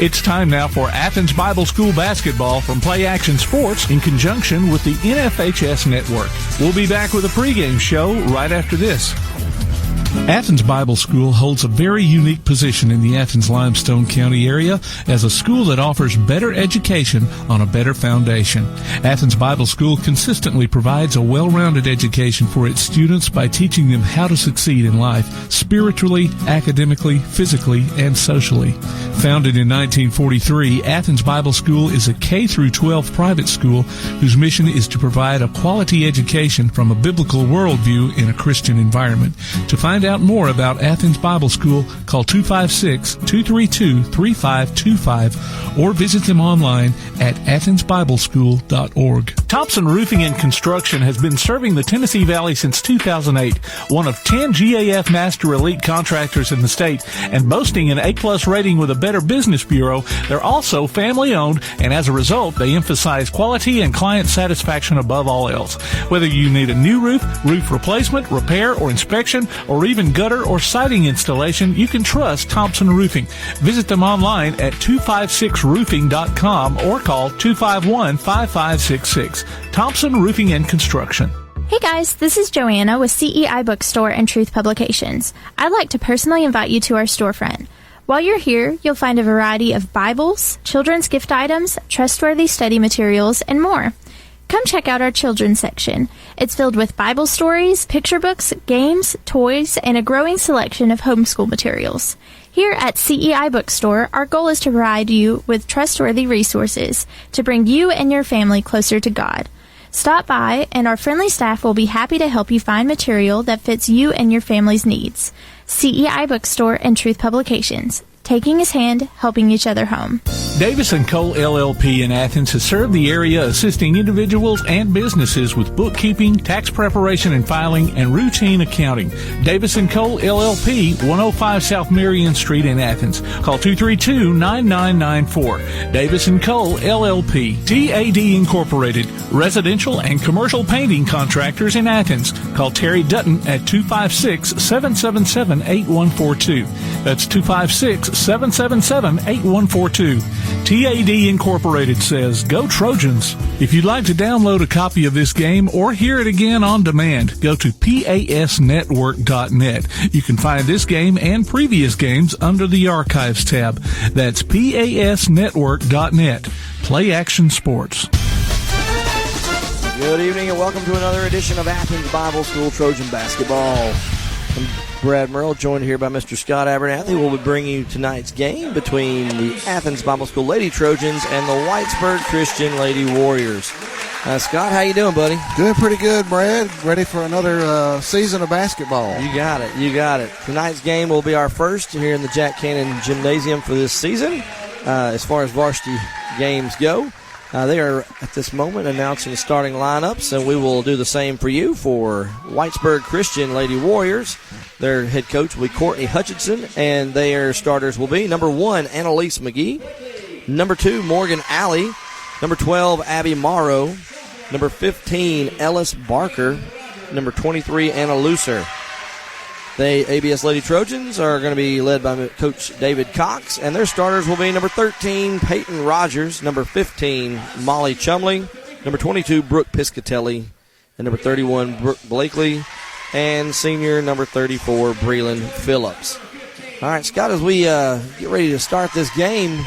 It's time now for Athens Bible School basketball from Play Action Sports in conjunction with the NFHS Network. We'll be back with a pregame show right after this. Athens Bible School holds a very unique position in the Athens-Limestone County area as a school that offers better education on a better foundation. Athens Bible School consistently provides a well-rounded education for its students by teaching them how to succeed in life, spiritually, academically, physically, and socially. Founded in 1943, Athens Bible School is a K-12 private school whose mission is to provide a quality education from a biblical worldview in a Christian environment. To find out more about Athens Bible School, call 256-232-3525 or visit them online at athensbibleschool.org. Thompson Roofing and Construction has been serving the Tennessee Valley since 2008, one of 10 GAF Master Elite contractors in the state, and boasting an A-plus rating with a Better Business Bureau. They're also family-owned, and as a result, they emphasize quality and client satisfaction above all else. Whether you need a new roof, roof replacement, repair, or inspection, or even gutter or siding installation, you can trust Thompson Roofing. Visit them online at 256roofing.com or call 251-5566. Thompson Roofing and Construction. Hey guys, this is Joanna with CEI Bookstore and Truth Publications. I'd like to personally invite you to our storefront. While you're here, you'll find a variety of Bibles, children's gift items, trustworthy study materials, and more. Come check out our children's section. It's filled with Bible stories, picture books, games, toys, and a growing selection of homeschool materials. Here at CEI Bookstore, our goal is to provide you with trustworthy resources to bring you and your family closer to God. Stop by, and our friendly staff will be happy to help you find material that fits you and your family's needs. CEI Bookstore and Truth Publications. Taking his hand, helping each other home. Davis & Cole LLP in Athens has served the area assisting individuals and businesses with bookkeeping, tax preparation and filing, and routine accounting. Davis & Cole LLP, 105 South Marion Street in Athens. Call 232-9994. Davis & Cole LLP, TAD Incorporated, residential and commercial painting contractors in Athens. Call Terry Dutton at 256-777-8142. That's 256-777-8142. TAD Incorporated says, Go Trojans! If you'd like to download a copy of this game or hear it again on demand, go to pasnetwork.net. You can find this game and previous games under the Archives tab. That's pasnetwork.net. Play Action Sports. Good evening and welcome to another edition of Athens Bible School Trojan Basketball. I'm Brad Merle, joined here by Mr. Scott Abernathy. We'll be bringing you tonight's game between the Athens Bible School Lady Trojans and the Whitesburg Christian Lady Warriors. Scott, how you doing, buddy? Doing pretty good, Brad. Ready for another season of basketball. You got it. Tonight's game will be our first here in the Jack Cannon Gymnasium for this season. As far as varsity games go, they are at this moment announcing starting lineups, and we will do the same for you for Whitesburg Christian Lady Warriors. Their head coach will be Courtney Hutchinson, and their starters will be number 1, Annalise McGee, number 2, Morgan Alley, number 12, Abby Morrow, number 15, Ellis Barker, number 23, Anna Lucer. The ABS Lady Trojans are going to be led by Coach David Cox, and their starters will be number 13, Peyton Rogers, number 15, Molly Chumley, number 22, Brooke Piscatelli, and number 31, Brooke Blakely, and senior number 34, Breland Phillips. All right, Scott, as we get ready to start this game,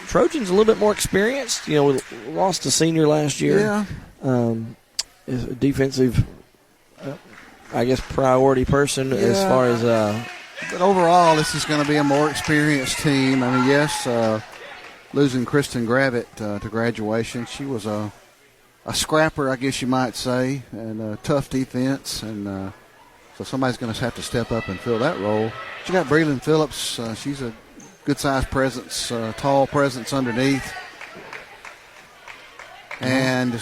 Trojans a little bit more experienced. You know, we lost a senior last year. Yeah. Defensive, I guess, priority person as far as... But overall, this is going to be a more experienced team. I mean, yes, losing Kristen Gravitt to graduation, she was a scrapper, I guess you might say, and a tough defense. And so somebody's going to have to step up and fill that role. You got Breland Phillips. She's a good-sized presence, tall presence underneath. And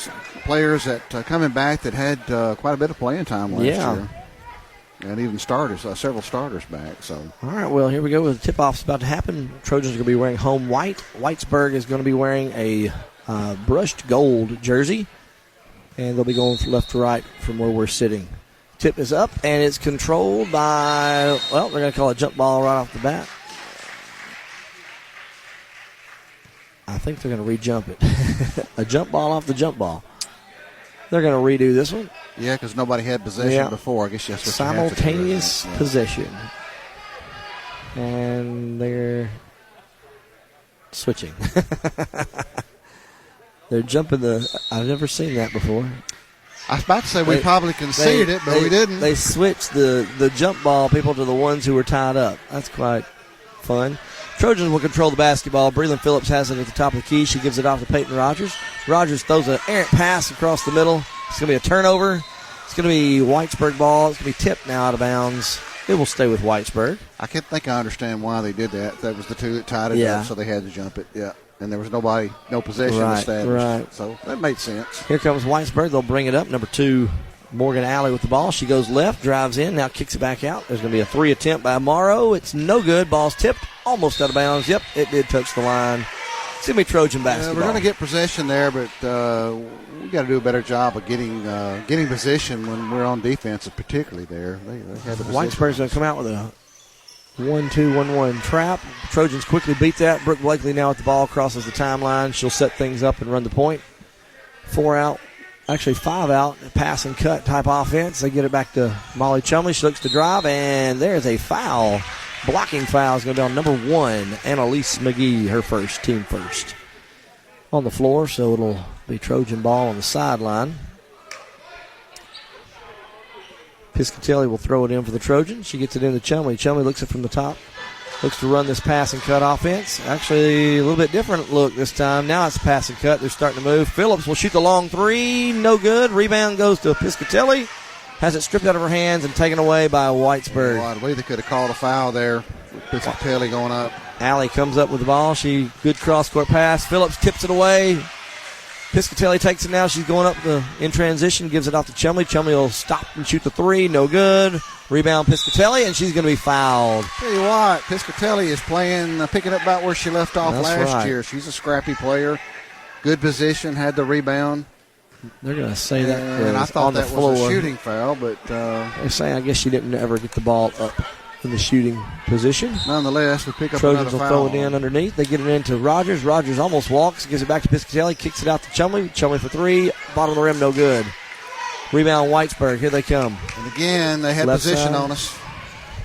players that coming back that had quite a bit of playing time last year. And even starters, several starters back. So, all right, well, here we go. The tip-off's about to happen. Trojans are going to be wearing home white. Whitesburg is going to be wearing a brushed gold jersey. And they'll be going from left to right from where we're sitting. Tip is up, and it's controlled by, well, they're going to call a jump ball right off the bat. I think they're going to re-jump it. A jump ball off the jump ball. They're going to redo this one. Yeah, because nobody had possession before. I guess that's what simultaneous possession. And they're switching. They're jumping I've never seen that before. I was about to say we probably conceded it, but we didn't. They switched the jump ball people to the ones who were tied up. That's quite fun. Trojans will control the basketball. Breland Phillips has it at the top of the key. She gives it off to Peyton Rogers. Rogers throws an errant pass across the middle. It's going to be a turnover. It's going to be Whitesburg ball. It's going to be tipped now out of bounds. It will stay with Whitesburg. I can't think I understand why they did that. That was the two that tied it up, so they had to jump it. Yeah. And there was no possession established. Right. So that made sense. Here comes Whitesburg. They'll bring it up. Number 2, Morgan Alley with the ball. She goes left, drives in, now kicks it back out. There's going to be a 3 attempt by Morrow. It's no good. Ball's tipped, almost out of bounds. Yep, it did touch the line. It's going to be Trojan basketball. We're going to get possession there, but we got to do a better job of getting position when we're on defense, particularly there. They have the Whitesburg's going to come out with a 1-2-1-1 trap. Trojans quickly beat that. Brooke Blakely now with the ball, crosses the timeline. She'll set things up and run the point. 4 out. Actually, 5 out, pass and cut type offense. They get it back to Molly Chumley. She looks to drive, and there's a foul. Blocking foul is going to be on number 1, Annalise McGee, her first, team first. On the floor, so it'll be Trojan ball on the sideline. Piscatelli will throw it in for the Trojans. She gets it into Chumley. Chumley looks it from the top. Looks to run this pass and cut offense. Actually, a little bit different look this time. Now it's pass and cut. They're starting to move. Phillips will shoot the long 3. No good. Rebound goes to Piscatelli. Has it stripped out of her hands and taken away by Whitesburg. I believe they could have called a foul there. Piscatelli going up. Alley comes up with the ball. Good cross-court pass. Phillips tips it away. Piscatelli takes it now. She's going up in transition, gives it off to Chumley. Chumley will stop and shoot the 3. No good. Rebound Piscatelli, and she's going to be fouled. Tell you what, Piscatelli is picking up about where she left off last year. She's a scrappy player. Good position, had the rebound. They're going to say that and I thought that was a shooting foul, but they're saying I guess she didn't ever get the ball up in the shooting position. Nonetheless, we pick up Trojans another foul. Trojans will throw it in underneath. They get it into Rogers. Rogers almost walks, gives it back to Piscatelli, kicks it out to Chumley. Chumley for 3. Bottom of the rim, no good. Rebound Whitesburg. Here they come. And again, they had left position side. On us.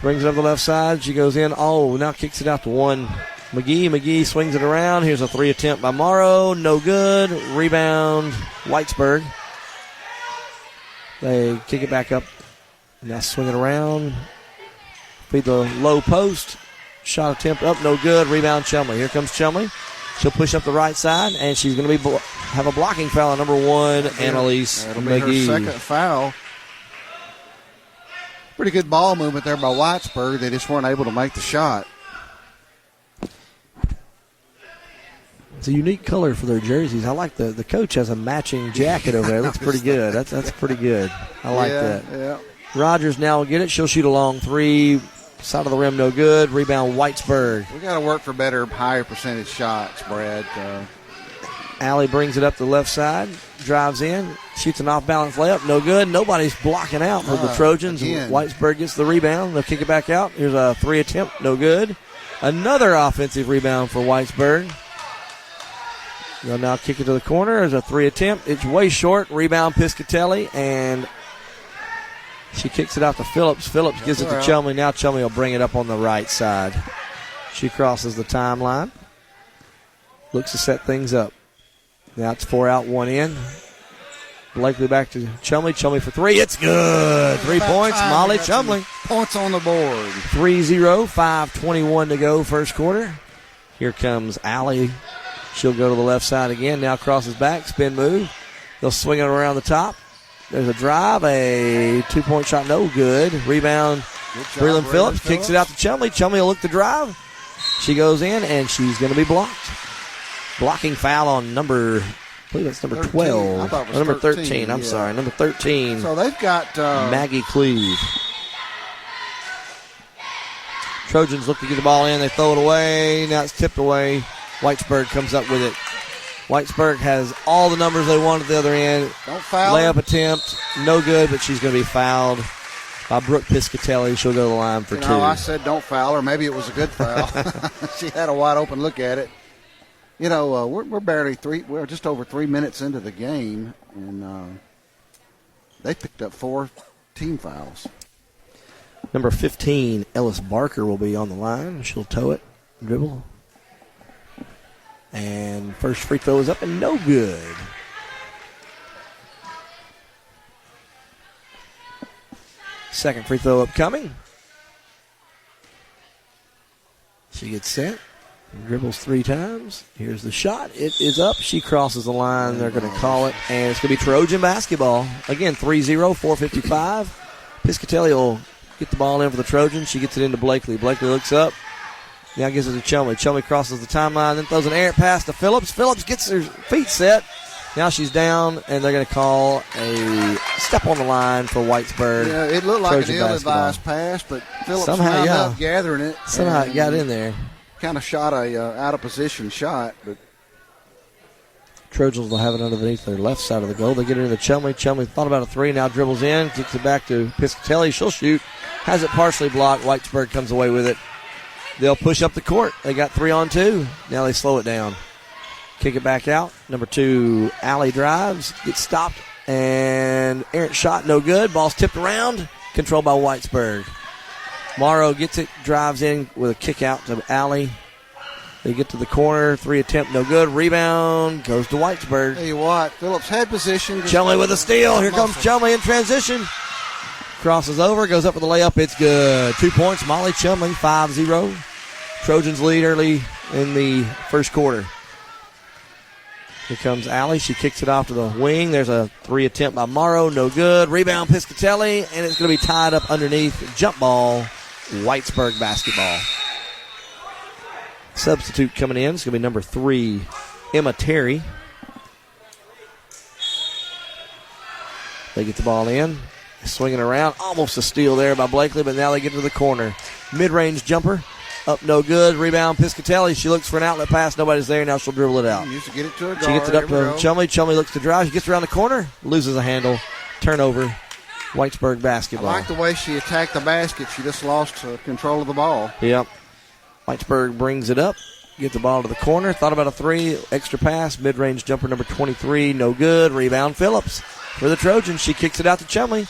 Brings it up the left side. She goes in. Oh, now kicks it out to 1. McGee swings it around. Here's a 3 attempt by Morrow. No good. Rebound Whitesburg. They kick it back up. Now swing it around. Feed the low post. Shot attempt up. No good. Rebound Chumley. Here comes Chumley. She'll push up the right side, and she's going to have a blocking foul on number 1, Annalise McGee. Be her second foul. Pretty good ball movement there by Whitesburg. They just weren't able to make the shot. It's a unique color for their jerseys. I like the coach has a matching jacket over there. It looks pretty good. That's pretty good. I like that. Yeah. Rogers now will get it. She'll shoot a long 3. Side of the rim, no good. Rebound, Whitesburg. We got to work for better, higher percentage shots, Brad. Alley brings it up the left side, drives in, shoots an off-balance layup, no good. Nobody's blocking out for the Trojans. Whitesburg gets the rebound. They'll kick it back out. Here's a 3 attempt, no good. Another offensive rebound for Whitesburg. They'll now kick it to the corner. There's a 3 attempt. It's way short. Rebound, Piscatelli, and she kicks it out to Phillips. Phillips gives it to Chumley. Now Chumley will bring it up on the right side. She crosses the timeline. Looks to set things up. Now it's 4 out, 1 in. Blakely back to Chumley. Chumley for 3. It's good. 3 points. Molly Chumley. Points on the board. 3-0. 5:21 to go first quarter. Here comes Alley. She'll go to the left side again. Now crosses back. Spin move. They'll swing it around the top. There's a drive, a 2-point shot, no good. Rebound, Breland Phillips kicks it out to Chumley. Chumley will look to drive. She goes in, and she's going to be blocked. Blocking foul on number 12. Number 13. I'm sorry, number 13. So they've got Maggie Cleve. Trojans look to get the ball in. They throw it away. Now it's tipped away. Whitesburg comes up with it. Whitesburg has all the numbers they want at the other end. Don't foul. Layup attempt, no good, but she's going to be fouled by Brooke Piscatelli. She'll go to the line for 2. I said don't foul her. Maybe it was a good foul. She had a wide open look at it. we're barely we're just over 3 minutes into the game, and they picked up 4 team fouls. Number 15, Ellis Barker, will be on the line. She'll toe it, dribble. And first free throw is up and no good. Second free throw upcoming. She gets set. Dribbles 3 times. Here's the shot. It is up. She crosses the line. They're going to call it. And it's going to be Trojan basketball. Again, 3-0, 4:55. Piscatelli will get the ball in for the Trojans. She gets it into Blakely. Blakely looks up. Now gives it to Chumley. Chumley crosses the timeline, then throws an errant pass to Phillips. Phillips gets her feet set. Now she's down, and they're going to call a step on the line for Whitesburg. Yeah, it looked like an ill-advised pass, but Phillips wound up gathering it. Somehow it got in there. Kind of shot a out-of-position shot, but Trojans will have it underneath their left side of the goal. They get it into Chumley. Chumley thought about a 3, now dribbles in, kicks it back to Piscatelli. She'll shoot. Has it partially blocked. Whitesburg comes away with it. They'll push up the court. They got 3-on-2. Now they slow it down. Kick it back out. Number 2, Allie drives. Gets stopped. And errant shot, no good. Ball's tipped around. Controlled by Whitesburg. Morrow gets it. Drives in with a kick out to Allie. They get to the corner. 3 attempt, no good. Rebound goes to Whitesburg. Tell you what, Phillips had position. Chumley with a steal. Here comes Chumley in transition. Crosses over, goes up for the layup. It's good. 2 points. Molly Chumley, 5-0. Trojans lead early in the first quarter. Here comes Allie. She kicks it off to the wing. There's a 3 attempt by Morrow. No good. Rebound Piscatelli, and it's going to be tied up underneath. Jump ball, Whitesburg basketball. Substitute coming in. It's going to be number 3, Emma Terry. They get the ball in. Swinging around. Almost a steal there by Blakely, but now they get to the corner. Mid-range jumper. Up no good. Rebound Piscatelli. She looks for an outlet pass. Nobody's there. Now she'll dribble it out. Used to get it to her guard. She gets it up to Chumley. Chumley looks to drive. She gets around the corner. Loses a handle. Turnover. Whitesburg basketball. I like the way she attacked the basket. She just lost control of the ball. Yep. Whitesburg brings it up. Get the ball to the corner. Thought about a 3. Extra pass. Mid-range jumper number 23. No good. Rebound Phillips for the Trojans. She kicks it out to Chumley.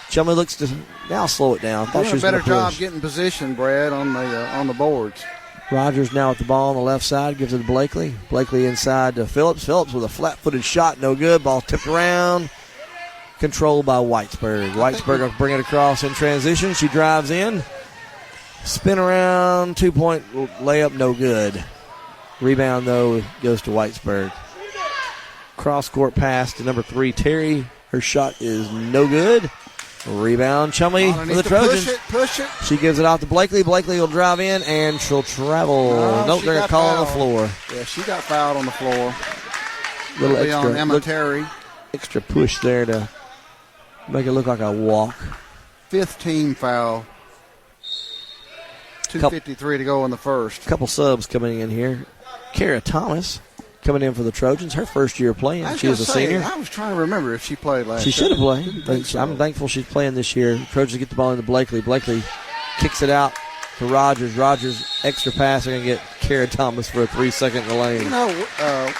Chumley looks to now slow it down. Doing a better job getting position, Brad, on the boards. Rogers now with the ball on the left side. Gives it to Blakely. Blakely inside to Phillips. Phillips with a flat-footed shot. No good. Ball tipped around. Controlled by Whitesburg. Whitesburg will bring it across in transition. She drives in. Spin around. 2-point layup. No good. Rebound, though, goes to Whitesburg. Cross-court pass to number 3, Terry. Her shot is no good. Rebound, Chumley for the Trojans. Push it. She gives it off to Blakely. Blakely will drive in, and she'll travel. Nope, they're going to call on the floor. Yeah, she got fouled on the floor. Little extra, on Emma Terry. Extra push there to make it look like a walk. 5th team foul. 2:53 to go in the first. Couple subs coming in here. Kara Thomas coming in for the Trojans. Her first year playing. She is a senior. I was trying to remember if she played last year. She should have played. So. I'm thankful she's playing this year. Trojans get the ball into Blakely. Blakely kicks it out to Rogers. Rogers, extra pass. They're going to get Kara Thomas for a 3-second in the lane.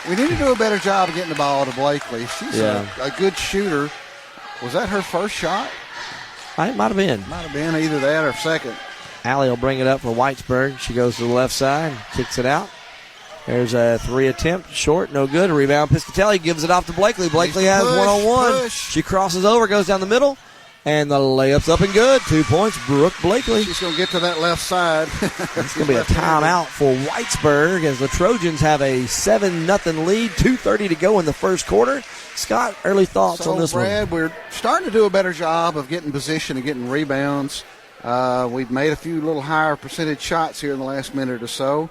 We need to do a better job of getting the ball to Blakely. She's a good shooter. Was that her first shot? It might have been. Might have been either that or second. Allie will bring it up for Whitesburg. She goes to the left side, kicks it out. There's a 3 attempt, short, no good. Rebound, Piscatelli gives it off to Blakely. Blakely has one-on-one. She crosses over, goes down the middle, and the layup's up and good. 2 points, Brooke Blakely. She's going to get to that left side. It's going to be a timeout for Whitesburg as the Trojans have a 7-0 lead. 2:30 to go in the first quarter. Scott, early thoughts on this Brad, we're starting to do a better job of getting position and getting rebounds. We've made a few little higher percentage shots here in the last minute or so.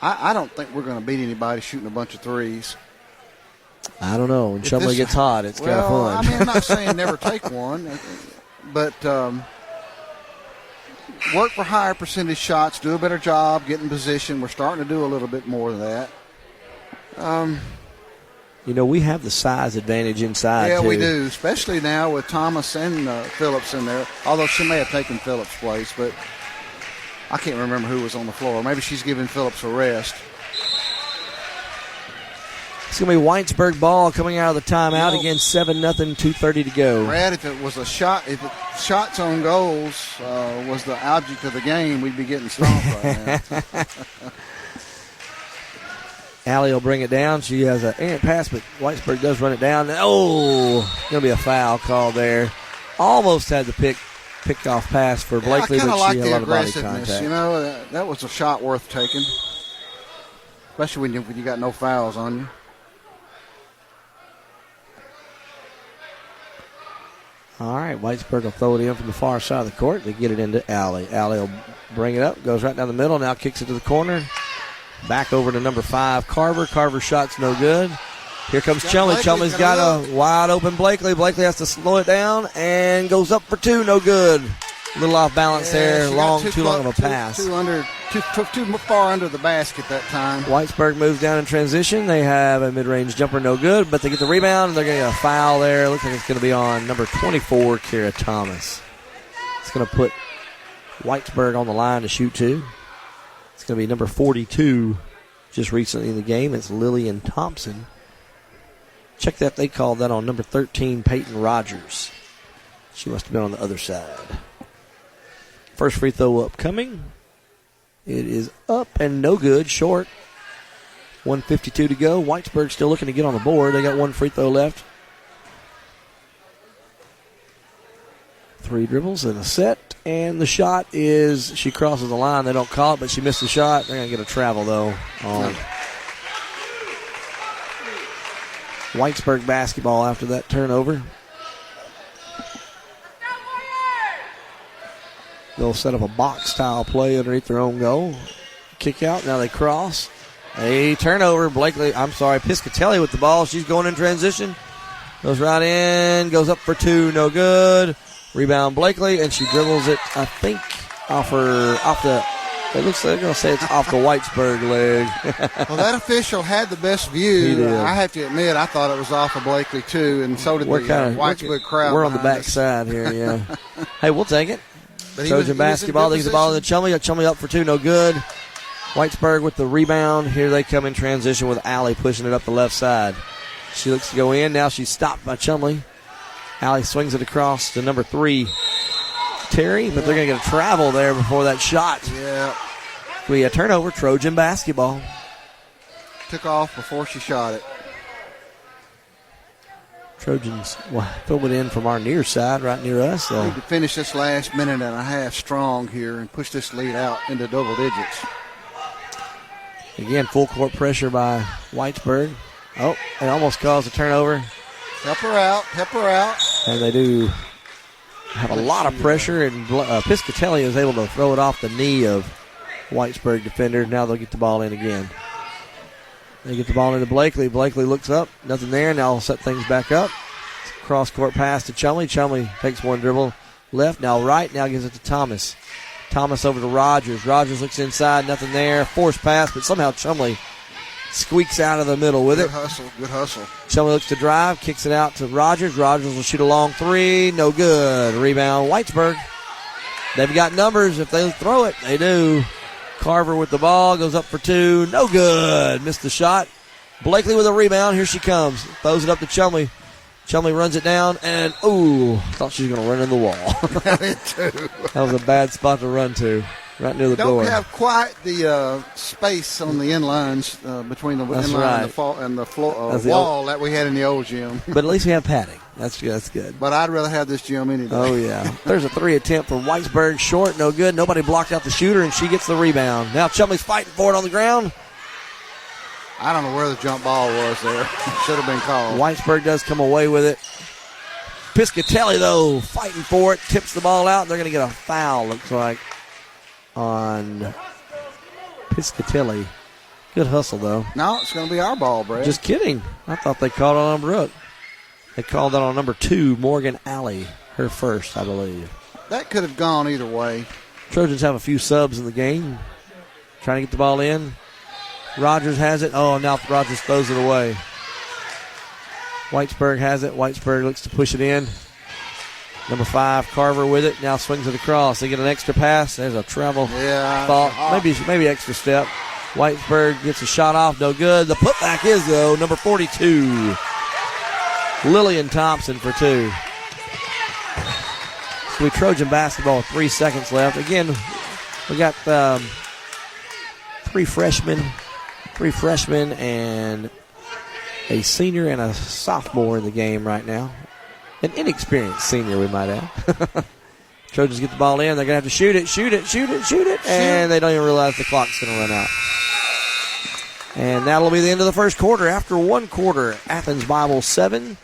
I don't think we're going to beat anybody shooting a bunch of threes. I don't know. When Chumley gets hot, it's kind of fun. I mean, I'm not saying never take one, but work for higher percentage shots, do a better job getting position. We're starting to do a little bit more of that. We have the size advantage inside, Yeah, too. we do, especially now with Thomas and Phillips in there, although she may have taken Phillips' place, but I can't remember who was on the floor. Maybe she's giving Phillips a rest. It's going to be Whitesburg ball coming out of the timeout. Again, 7-0, 2:30 to go. Brad, if it was a shot, if shots on goals was the object of the game, we'd be getting stomped right now. Allie will bring it down. She has an errant pass, but Whitesburg does run it down. Oh, going to be a foul called there. Almost had the picked off pass for Blakely, but she had a lot of body contact. You know, that was a shot worth taking, especially when you got no fouls on you. All right, Whitesburg will throw it in from the far side of the court. They get it into Allie. Allie will bring it up, goes right down the middle, now kicks it to the corner. Back over to number 5, Carver. Carver's shot's no good. Here comes Chumley. Chumley's got a wide open Blakely. Blakely has to slow it down and goes up for 2, no good. A little off balance there, too long of a pass. Too far under the basket that time. Whitesburg moves down in transition. They have a mid-range jumper, no good, but they get the rebound, and they're going to get a foul there. Looks like it's going to be on number 24, Kara Thomas. It's going to put Whitesburg on the line to shoot 2. It's going to be number 42 just recently in the game. It's Lillian Thompson. Check that. They called that on number 13, Peyton Rogers. She must have been on the other side. First free throw upcoming. It is up and no good, short. 1:52 to go. Whitesburg still looking to get on the board. They got one free throw left. 3 dribbles and a set. And the shot is, she crosses the line. They don't call it, but she missed the shot. They're going to get a travel, though, on Whitesburg basketball after that turnover. They'll set up a box-style play underneath their own goal. Kick out. Now they cross. A turnover. Piscatelli with the ball. She's going in transition. Goes right in. Goes up for 2. No good. Rebound Blakely, and she dribbles it, I think, it looks like they're going to say it's off the Whitesburg leg. Well, that official had the best view. He did. I have to admit, I thought it was off of Blakely, too, and so did the Whitesburg crowd. We're on the back side here, yeah. Hey, we'll take it. Trojan basketball. They get the ball in the Chumley. Chumley up for 2, no good. Whitesburg with the rebound. Here they come in transition with Allie pushing it up the left side. She looks to go in. Now she's stopped by Chumley. Allie swings it across to number 3, Terry, but they're going to get a travel there before that shot. Yeah. We a turnover, Trojan basketball. Took off before she shot it. Trojans throw it in from our near side, right near us. We need to finish this last minute and a half strong here and push this lead out into double digits. Again, full court pressure by Whitesburg. Oh, it almost caused a turnover. Help her out. And they do have a lot of pressure, and Piscatelli is able to throw it off the knee of Whitesburg defender. Now they'll get the ball in again. They get the ball into Blakely. Blakely looks up. Nothing there. Now I'll set things back up. Cross-court pass to Chumley. Chumley takes one dribble left. Now right. Now gives it to Thomas. Thomas over to Rogers. Rogers looks inside. Nothing there. Forced pass, but somehow Chumley squeaks out of the middle with it. Good hustle. Chumley looks to drive, kicks it out to Rogers. Rogers will shoot a long 3. No good. Rebound, Whitesburg. They've got numbers. If they throw it, they do. Carver with the ball, goes up for 2. No good. Missed the shot. Blakely with a rebound. Here she comes. Throws it up to Chumley. Chumley runs it down, and, thought she was going to run in the wall. That was a bad spot to run to. Right near the door. Don't have quite the space on the inlines between the inline and the floor wall that we had in the old gym. But at least we have padding. That's good. But I'd rather have this gym any day. Oh, yeah. There's a 3 attempt from Whitesburg. Short, no good. Nobody blocked out the shooter, and she gets the rebound. Now Chumley's fighting for it on the ground. I don't know where the jump ball was there. Should have been called. Whitesburg does come away with it. Piscatelli, though, fighting for it. Tips the ball out. They're going to get a foul, looks like, on Piscatelli. Good hustle, though. No, it's going to be our ball, Brad. Just kidding. I thought they called it on Brooke. They called that on number 2, Morgan Alley. Her first, I believe. That could have gone either way. Trojans have a few subs in the game. Trying to get the ball in. Rogers has it. Oh, now Rogers throws it away. Whitesburg has it. Whitesburg looks to push it in. Number 5, Carver with it. Now swings it across. They get an extra pass. There's a travel thought. Maybe extra step. Whitesburg gets a shot off, no good. The putback is, though, number 42, Lillian Thompson for 2. So we Trojan basketball with 3 seconds left. Again, we got three freshmen and a senior and a sophomore in the game right now. An inexperienced senior, we might add. Trojans get the ball in. They're going to have to shoot it. And they don't even realize the clock's going to run out. And that'll be the end of the first quarter. After one quarter, Athens Bible 7,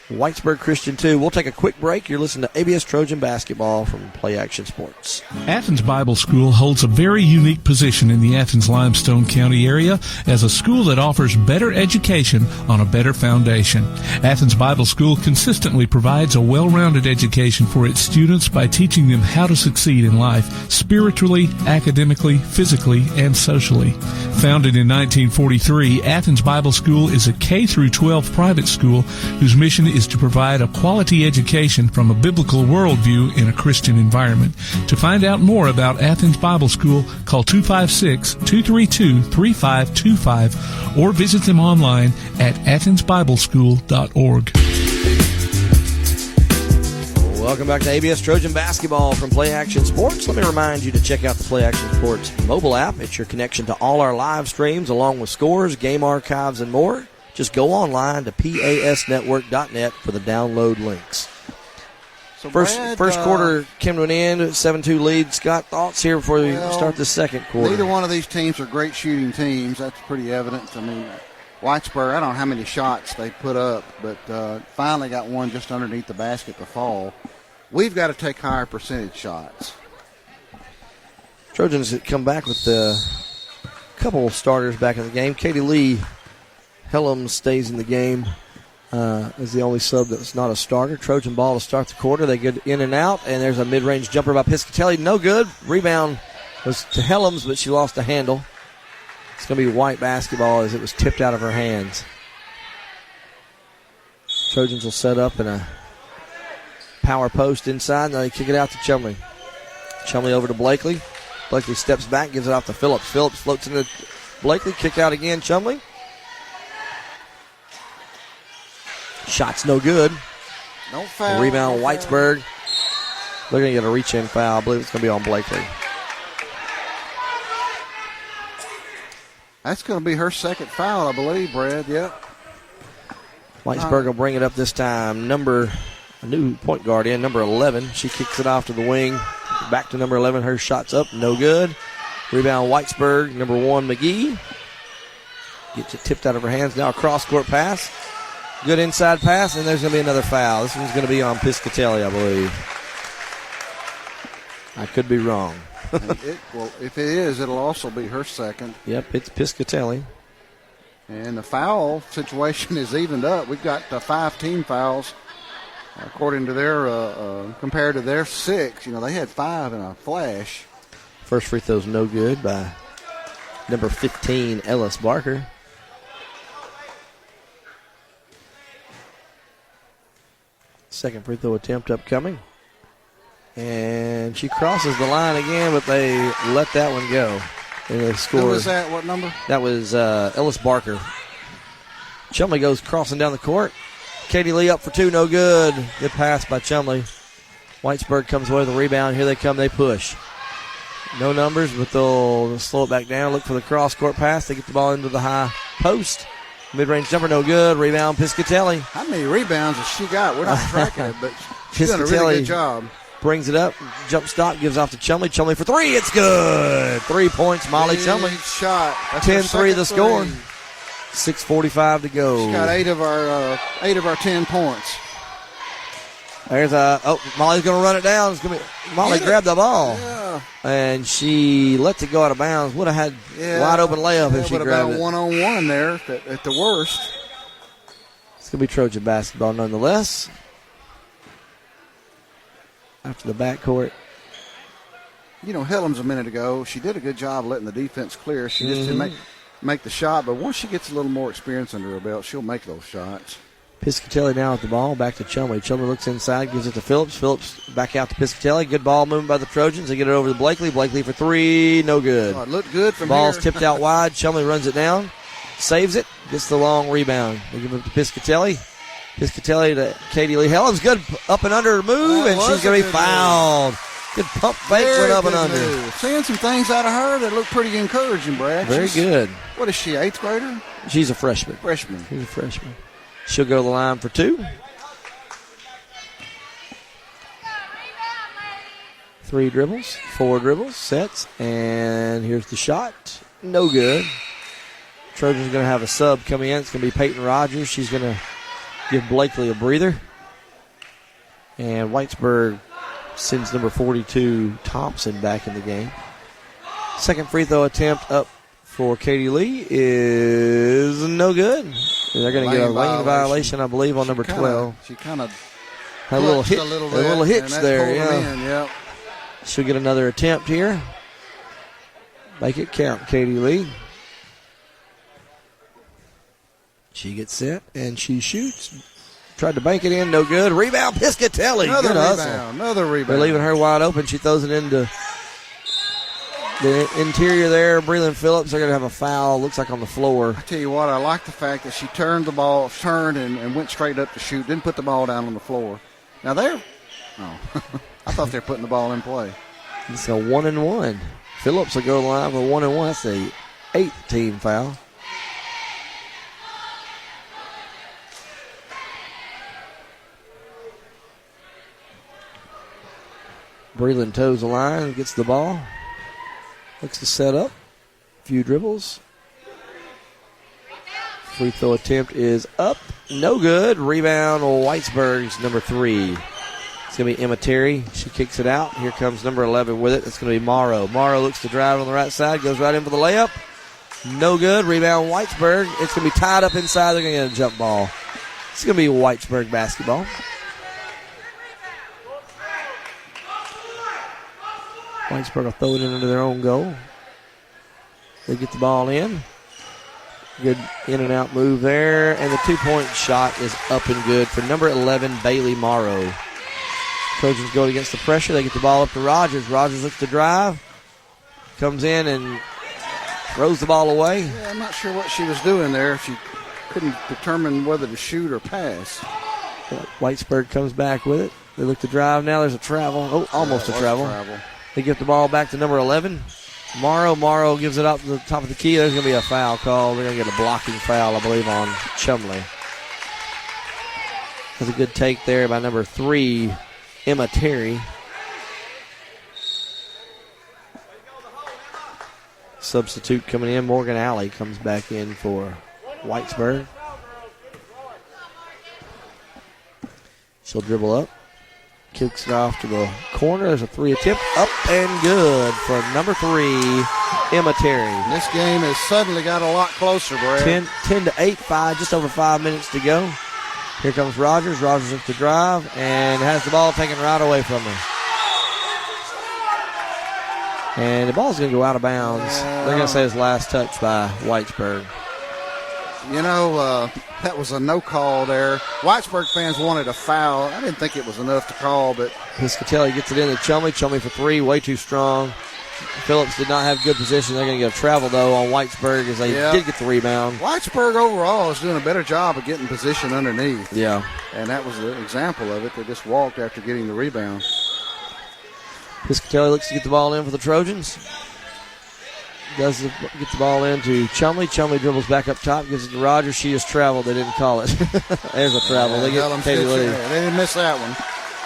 Whitesburg Christian 2. We'll take a quick break. You're listening to ABS Trojan Basketball from Play Action Sports. Athens Bible School holds a very unique position in the Athens-Limestone County area as a school that offers better education on a better foundation. Athens Bible School consistently provides a well-rounded education for its students by teaching them how to succeed in life, spiritually, academically, physically, and socially. Founded in 1943, Athens Bible School is a K-12 private school whose mission is to provide a quality education from a biblical worldview in a Christian environment. To find out more about Athens Bible School, call 256-232-3525 or visit them online at athensbibleschool.org. Welcome back to ABS Trojan Basketball from Play Action Sports. Let me remind you to check out the Play Action Sports mobile app. It's your connection to all our live streams along with scores, game archives, and more. Just go online to pasnetwork.net for the download links. So first quarter came to an end, 7-2 lead. Scott, thoughts here before we start the second quarter? Neither one of these teams are great shooting teams. That's pretty evident. I mean, Whitesburg, I don't know how many shots they put up, but finally got one just underneath the basket to fall. We've got to take higher percentage shots. Trojans come back with a couple of starters back in the game. Katie Lee Helms stays in the game as the only sub that's not a starter. Trojan ball to start the quarter. They get in and out, and there's a mid-range jumper by Piscatelli. No good. Rebound was to Helms, but she lost the handle. It's going to be White basketball as it was tipped out of her hands. Trojans will set up in a power post inside, and they kick it out to Chumley. Chumley over to Blakely. Blakely steps back, gives it off to Phillips. Phillips floats into Blakely. Kicked out again, Chumley. Shot's no good. No foul. Rebound, Whitesburg. They're going to get a reach-in foul. I believe it's going to be on Blakely. That's going to be her second foul, I believe, Brad. Yep. Whitesburg will bring it up this time. A new point guard in, number 11. She kicks it off to the wing. Back to number 11. Her shot's up. No good. Rebound, Whitesburg. Number 1, McGee. Gets it tipped out of her hands. Now a cross-court pass. Good inside pass, and there's going to be another foul. This one's going to be on Piscatelli, I believe. I could be wrong. Well, if it is, it'll also be her second. Yep, it's Piscatelli. And the foul situation is evened up. We've got 5 team fouls, according to their compared to their 6. You know, they had 5 in a flash. First free throw's no good by number 15, Ellis Barker. Second free throw attempt upcoming. And she crosses the line again, but they let that one go. And they scored. Who was that? What number? That was Ellis Barker. Chumley goes crossing down the court. Katie Lee up for 2, no good. Good pass by Chumley. Whitesburg comes away with the rebound. Here they come, they push. No numbers, but they'll slow it back down. Look for the cross-court pass. They get the ball into the high post. Mid-range jumper, no good. Rebound, Piscatelli. How many rebounds has she got? We're not tracking it, but she's done a really good job. Brings it up. Jump stop, gives off to Chumley. Chumley for 3. It's good. 3 points, Molly Chumley. Shot. 10-3 the score. 6:45 to go. She's got 8 of our 10 points. There's Molly's going to run it down. It's gonna be, Molly grabbed the ball. Yeah. And she lets it go out of bounds. Would have had wide open layup if she grabbed it. One-on-one there at the worst. It's going to be Trojan basketball nonetheless. After the backcourt. You know, Helms a minute ago, she did a good job letting the defense clear. She just didn't make the shot, but once she gets a little more experience under her belt, she'll make those shots. Piscatelli now at the ball. Back to Chumley. Chumley looks inside, gives it to Phillips. Phillips back out to Piscatelli. Good ball movement by the Trojans. They get it over to Blakely. Blakely for three. No good. Oh, it looked good from Ball's here. tipped out wide. Chumley runs it down. Saves it. Gets the long rebound. They give it to Piscatelli. Piscatelli to Katie Lee Helms. Good up and under move, and she's going to be fouled. Good pump fake, went up and under. Move. Seeing some things out of her that look pretty encouraging, Brad. Very good. What is she, 8th grader? She's a freshman. She's a freshman. She'll go to the line for 2. 3 dribbles, 4 dribbles, sets, and here's the shot. No good. Trojans are going to have a sub coming in. It's going to be Peyton Rogers. She's going to give Blakely a breather. And Whitesburg sends number 42, Thompson, back in the game. Second free throw attempt up for Katie Lee is no good. They're going to get a lane violation, I believe, on number 12. She kind of had a little hitch there. Yeah. She'll get another attempt here. Make it count, Katie Lee. She gets set, and she shoots. Tried to bank it in, no good. Rebound, Piscatelli. Another good rebound. hustle. Another rebound. They're leaving her wide open. She throws it into the interior there. Breland Phillips, they're going to have a foul. Looks like on the floor. I tell you what, I like the fact that she turned and went straight up to shoot. Didn't put the ball down on the floor. Now I thought they were putting the ball in play. It's a 1-and-1. Phillips will go to the line for 1-and-1. That's the 8th team foul. Breland toes the line, gets the ball. Looks to set up. Few dribbles. Free throw attempt is up. No good. Rebound, Whitesburg's number 3. It's going to be Emma Terry. She kicks it out. Here comes number 11 with it. It's going to be Morrow. Morrow looks to drive on the right side. Goes right in for the layup. No good. Rebound, Whitesburg. It's going to be tied up inside. They're going to get a jump ball. It's going to be Whitesburg basketball. Whitesburg will throw it into their own goal. They get the ball in. Good in and out move there. And the 2-point shot is up and good for number 11, Bailey Morrow. Trojans go against the pressure. They get the ball up to Rogers. Rogers looks to drive. Comes in and throws the ball away. Yeah, I'm not sure what she was doing there. She couldn't determine whether to shoot or pass. Whitesburg comes back with it. They look to drive now. There's a travel. Oh, almost a travel. They give the ball back to number 11. Morrow gives it up to the top of the key. There's going to be a foul call. They're going to get a blocking foul, I believe, on Chumley. That's a good take there by number 3, Emma Terry. Substitute coming in. Morgan Alley comes back in for Whitesburg. She'll dribble up. Kicks it off to the corner. There's a 3 attempt. Up and good for number 3, Emma Terry. This game has suddenly got a lot closer, Brad. 10 to 8, just over 5 minutes to go. Here comes Rogers. Rogers looks to drive and has the ball taken right away from her. And the ball's going to go out of bounds. They're going to say it's last touch by Whitesburg. You know, that was a no call there. Whitesburg fans wanted a foul. I didn't think it was enough to call, but Piscatelli gets it in to Chumley. Chumley for 3, way too strong. Phillips did not have good position. They're going to get a travel, though, on Whitesburg as they did get the rebound. Whitesburg overall is doing a better job of getting position underneath. Yeah. And that was an example of it. They just walked after getting the rebound. Piscatelli looks to get the ball in for the Trojans. Does get the ball in to Chumley. Chumley dribbles back up top, gives it to Rogers. She has traveled. They didn't call it. There's a travel. They get Katie Lee. They didn't miss that one.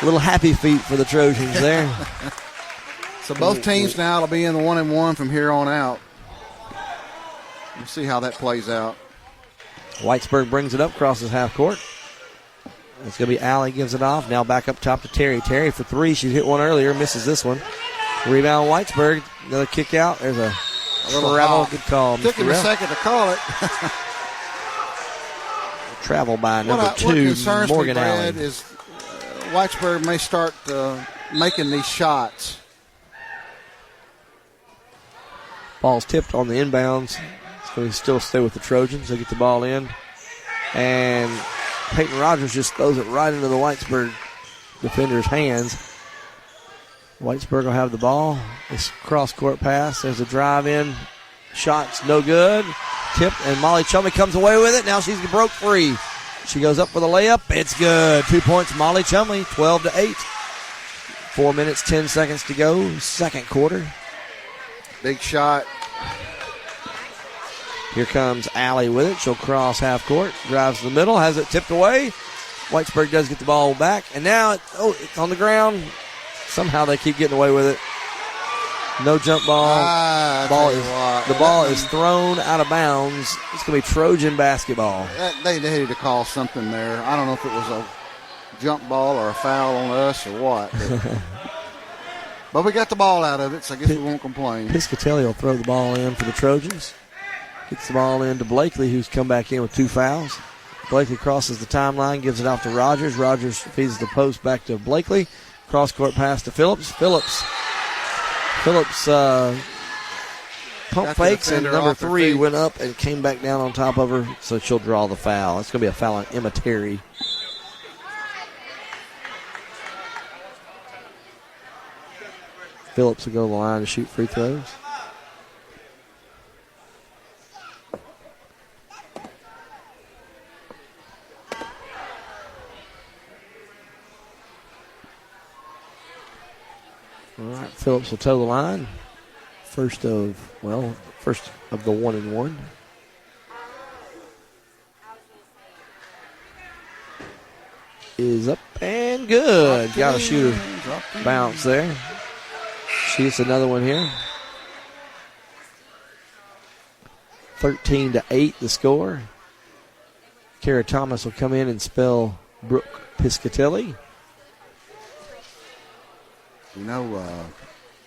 A little happy feet for the Trojans there. So both teams now will be in the 1-and-1 from here on out. We'll see how that plays out. Whitesburg brings it up, crosses half court. It's going to be Alley, gives it off. Now back up top to Terry. Terry for 3. She hit one earlier, misses this one. Rebound Whitesburg. Another kick out. There's a little travel. Good call. Took him a second to call it. Travel by number 2, what concerns Morgan me, Brad, Alley. is Whitesburg may start making these shots. Ball's tipped on the inbounds. It's going to still stay with the Trojans. They get the ball in. And Peyton Rogers just throws it right into the Whitesburg defender's hands. Whitesburg will have the ball. This cross-court pass. There's a drive-in. Shot's no good. Tipped, and Molly Chumley comes away with it. Now she's broke free. She goes up for the layup. It's good. 2 points, Molly Chumley, 12-8. 4 minutes, 10 seconds to go. Second quarter. Big shot. Here comes Allie with it. She'll cross half court. Drives to the middle. Has it tipped away. Whitesburg does get the ball back. And now it's on the ground. Somehow they keep getting away with it. No jump ball. The ball is thrown out of bounds. It's going to be Trojan basketball. They needed to call something there. I don't know if it was a jump ball or a foul on us or what. But we got the ball out of it, so I guess we won't complain. Piscatelli will throw the ball in for the Trojans. Gets the ball in to Blakely, who's come back in with 2 fouls. Blakely crosses the timeline, gives it off to Rogers. Rogers feeds the post back to Blakely. Cross-court pass to Phillips. Phillips pump fakes, and number 3 went up and came back down on top of her, so she'll draw the foul. It's going to be a foul on Emma Terry. Phillips will go to the line to shoot free throws. All right, Phillips will toe the line. First of the 1-and-1. Is up and good. Got a shooter bounce there. She gets another one here. 13-8 the score. Kara Thomas will come in and spell Brooke Piscatelli. You know,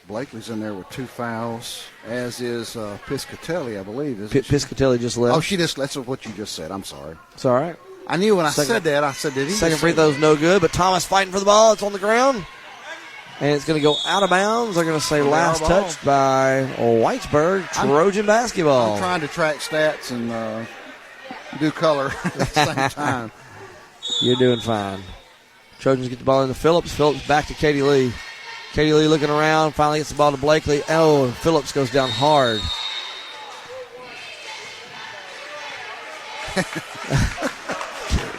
Blakely's in there with 2 fouls, as is Piscatelli, I believe. Piscatelli just left. Oh, that's what you just said. I'm sorry. It's all right. I knew when I said that, I said, did he? Second free throw's no good, but Thomas fighting for the ball. It's on the ground. And it's going to go out of bounds. They're going to say last touched by Whitesburg. Trojan basketball. I'm trying to track stats and do color at the same time. You're doing fine. Trojans get the ball into Phillips. Phillips back to Katie Lee. Katie Lee looking around. Finally gets the ball to Blakely. Oh, Phillips goes down hard.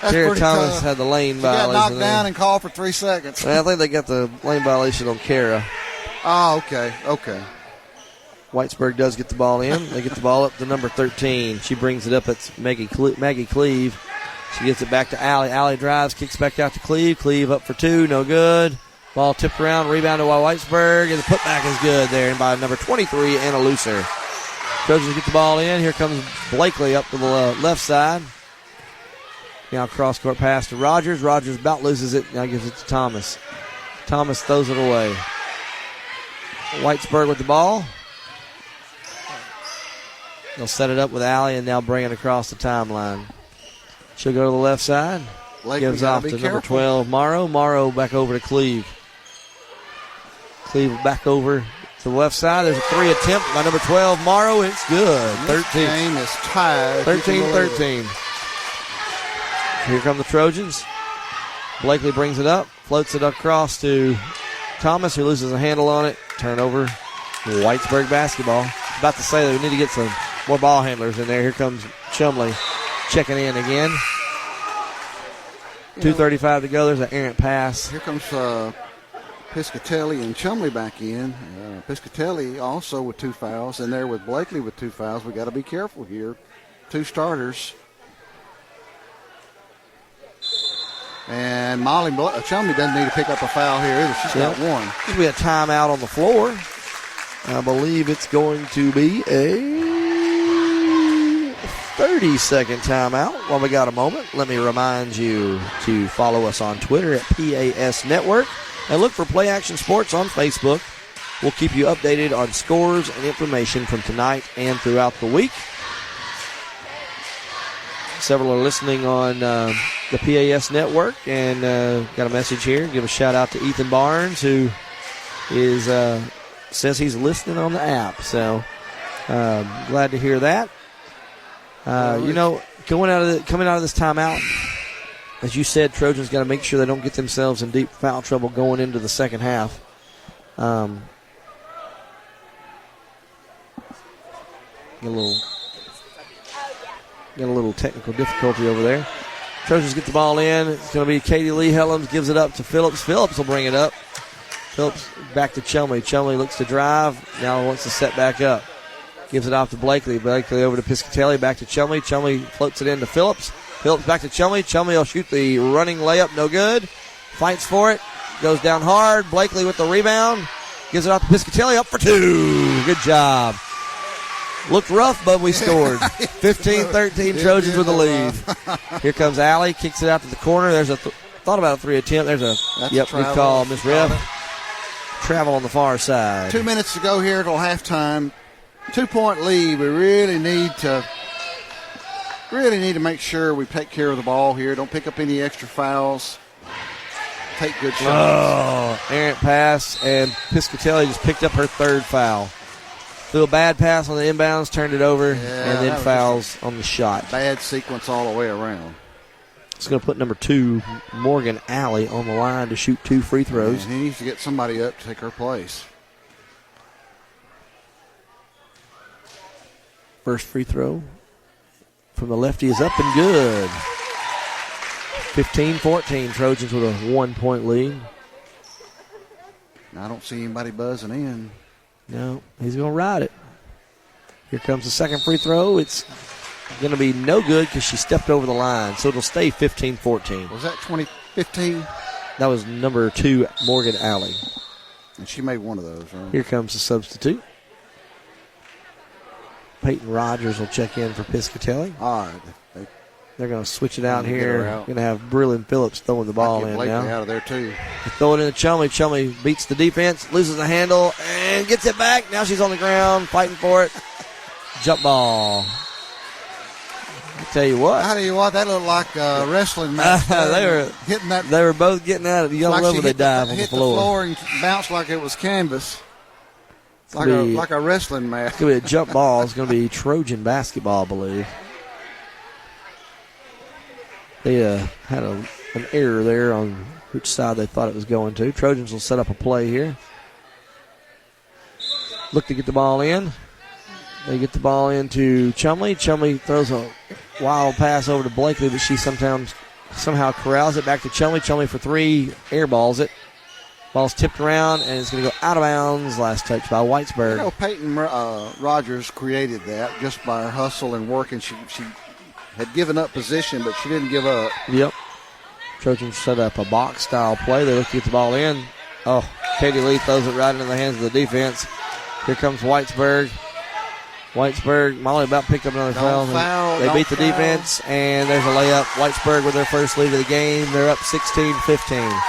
Kara Thomas tough. had the lane Got violation. knocked down and called for 3 seconds. Well, I think they got the lane violation on Kara. Oh, okay. Whitesburg does get the ball in. They get the ball up to number 13. She brings it up. It's Maggie Cleve. She gets it back to Allie. Allie drives, kicks back out to Cleve. Cleve up for 2, no good. Ball tipped around, rebounded by Whitesburg, and the putback is good there, and by number 23, Anna Looser. Trojans get the ball in. Here comes Blakely up to the left side. Now cross-court pass to Rogers. Rogers about loses it. Now gives it to Thomas. Thomas throws it away. Whitesburg with the ball. They'll set it up with Allie and now bring it across the timeline. She'll go to the left side. Gives off to number 12, Morrow. Morrow back over to Cleve. Cleve back over to the left side. There's a 3 attempt by number 12, Morrow. It's good. 13. This game is tied. 13-13. Here come the Trojans. Blakely brings it up, floats it across to Thomas, who loses a handle on it. Turnover. Whitesburg basketball. About to say that we need to get some more ball handlers in there. Here comes Chumley checking in again. 2:35 to go. There's an errant pass. Here comes Piscatelli and Chumley back in. Piscatelli also with 2 fouls, and there with Blakely with 2 fouls. We got to be careful here. 2 starters. And Molly Chumley doesn't need to pick up a foul here either. She's got 1. We had timeout on the floor. I believe it's going to be a 30-second timeout. While we got a moment, let me remind you to follow us on Twitter at PAS Network and look for Play Action Sports on Facebook. We'll keep you updated on scores and information from tonight and throughout the week. Several are listening on the PAS Network, and got a message here. Give a shout out to Ethan Barnes, who is says he's listening on the app. So glad to hear that. Coming out of this timeout, as you said, Trojans got to make sure they don't get themselves in deep foul trouble going into the second half. Get a little technical difficulty over there. Trojans get the ball in. It's going to be Katie Lee Helms, gives it up to Phillips. Phillips will bring it up. Phillips back to Chelmy. Chelmy looks to drive. Now wants to set back up. Gives it off to Blakely. Blakely over to Piscatelli. Back to Chelmy. Chelmy floats it into Phillips. Phillips back to Chelmy. Chelmy will shoot the running layup. No good. Fights for it. Goes down hard. Blakely with the rebound. Gives it off to Piscatelli. Up for two. Good job. Looked rough, but we scored. 15-13 Trojans with the lead. Here comes Allie. Kicks it out to the corner. There's a thought about a 3 attempt. There's a good call. Miss Rev. Travel on the far side. 2 minutes to go here till halftime. 2-point lead. We really need to make sure we take care of the ball here. Don't pick up any extra fouls. Take good shots. Oh, errant pass, and Piscatelli just picked up her third foul. Threw a bad pass on the inbounds, turned it over, and then fouls on the shot. Bad sequence all the way around. It's going to put number 2, Morgan Alley, on the line to shoot 2 free throws. And he needs to get somebody up to take her place. First free throw from the lefty is up and good. 15-14, Trojans with a 1-point lead. I don't see anybody buzzing in. No, he's going to ride it. Here comes the second free throw. It's going to be no good because she stepped over the line, so it'll stay 15-14. Was that 2015? That was number 2, Morgan Alley. And she made one of those, right? Here comes the substitute. Peyton Rogers will check in for Piscatelli. All right. They're going to switch it out here. Going to have Brillin Phillips throwing the ball in now. Out of there, too. They throw it in to Chelmy. Chelmy beats the defense, loses the handle, and gets it back. Now she's on the ground, fighting for it. Jump ball. I tell you what. That looked like a wrestling match. They were hitting that. They were both getting out of the yellow rubber. They dive on the floor. Hit the floor and bounced like it was canvas. Like a wrestling match. It's going to be a jump ball. It's going to be Trojan basketball, I believe. They had an error there on which side they thought it was going to. Trojans will set up a play here. Look to get the ball in. They get the ball into Chumley. Chumley throws a wild pass over to Blakely, but she somehow corrals it back to Chumley. Chumley for 3, airballs it. Ball's tipped around, and it's going to go out of bounds. Last touch by Whitesburg. Peyton Rogers created that just by her hustle and work, and she had given up position, but she didn't give up. Yep. Trojans set up a box-style play. They look to get the ball in. Oh, Katie Lee throws it right into the hands of the defense. Here comes Whitesburg. Molly about picked up another foul. They beat the defense, and there's a layup. Whitesburg with their first lead of the game. They're up 16-15.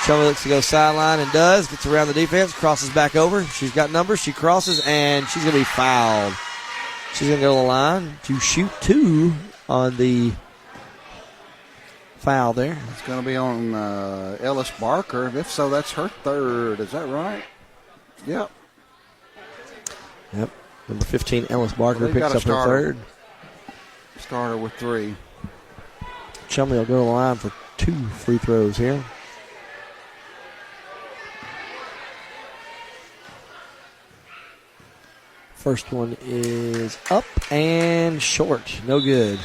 Chumley looks to go sideline and does. Gets around the defense, crosses back over. She's got numbers. She crosses, and she's going to be fouled. She's going to go to the line to shoot 2 on the foul there. It's going to be on Ellis Barker. If so, that's her third. Is that right? Yep. Number 15, Ellis Barker picks up her third. Starter with 3. Chumley will go to the line for 2 free throws here. First one is up and short. No good.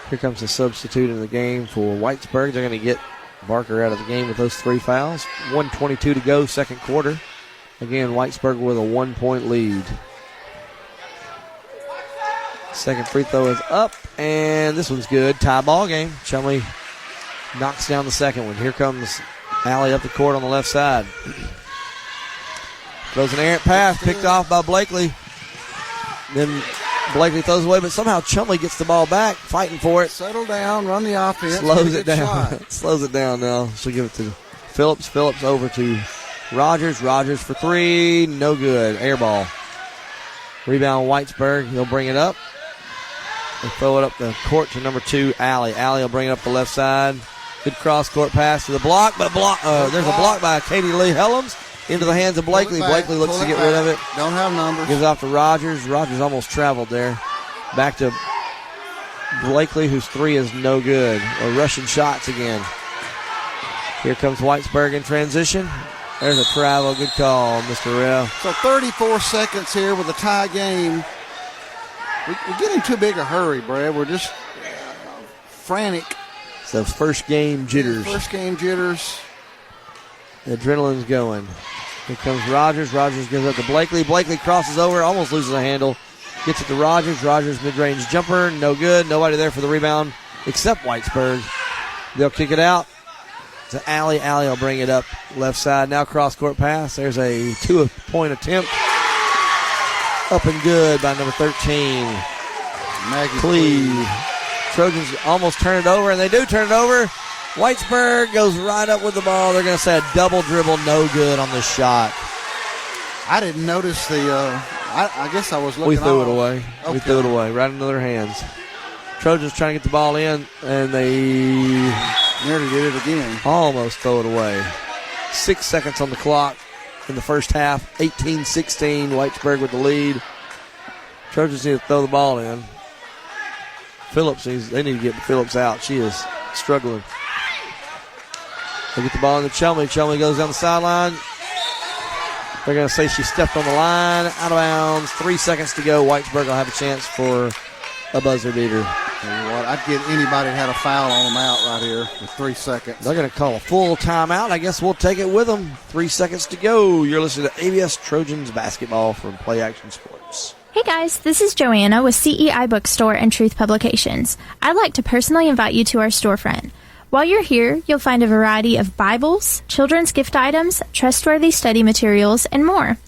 Here comes the substitute in the game for Whitesburg. They're going to get Barker out of the game with those 3 fouls. 1:22 to go, second quarter. Again, Whitesburg with a 1-point lead. Second free throw is up, and this one's good. Tie ball game. Chumley knocks down the second one. Here comes Allie up the court on the left side. Throws an errant pass, picked off by Blakely. Then Blakely throws away, but somehow Chumley gets the ball back, fighting for it. Settle down, run the offense. Slows it down. Slows it down now. She'll give it to Phillips. Phillips over to Rogers. Rogers for 3. No good. Air ball. Rebound Whitesburg. He'll bring it up. They throw it up the court to number 2, Allie. Allie will bring it up the left side. Good cross-court pass to the block, but there's a block by Katie Lee Helms. Into the hands of Blakely. Blakely looks to get rid of it. Don't have numbers. Gives off to Rogers. Rogers almost traveled there. Back to Blakely, whose three is no good. Or Russian shots again. Here comes Whitesburg in transition. There's a travel. Good call, Mr. Rell. So 34 seconds here with a tie game. We're getting too big a hurry, Brad. We're just frantic. It's those first game jitters. First game jitters. The adrenaline's going. Here comes Rogers. Rogers gives up to Blakely. Blakely crosses over, almost loses a handle. Gets it to Rogers. Rogers mid-range jumper. No good. Nobody there for the rebound except Whitesburg. They'll kick it out to Alley. Alley will bring it up left side. Now cross-court pass. There's a 2-point attempt. Up and good by number 13. Maggie Cleve. Trojans almost turn it over, and they do turn it over. Whitesburg goes right up with the ball. They're going to say a double dribble, no good on the shot. I didn't notice the, I guess I was looking. We threw it away. Okay. We threw it away right into their hands. Trojans trying to get the ball in, and they nearly did it again. Almost throw it away. 6 seconds on the clock in the first half. 18-16, Whitesburg with the lead. Trojans need to throw the ball in. Phillips, they need to get Phillips out. She is struggling. They get the ball into Chelmy. Chelmy goes down the sideline. They're going to say she stepped on the line. Out of bounds. 3 seconds to go. Whitesburg will have a chance for a buzzer beater. Tell you what, I'd get anybody that had a foul on them out right here with 3 seconds. They're going to call a full timeout. I guess we'll take it with them. 3 seconds to go. You're listening to ABS Trojans basketball from Play Action Sports. Hey guys, this is Joanna with CEI Bookstore and Truth Publications. I'd like to personally invite you to our storefront. While you're here, you'll find a variety of Bibles, children's gift items, trustworthy study materials, and more.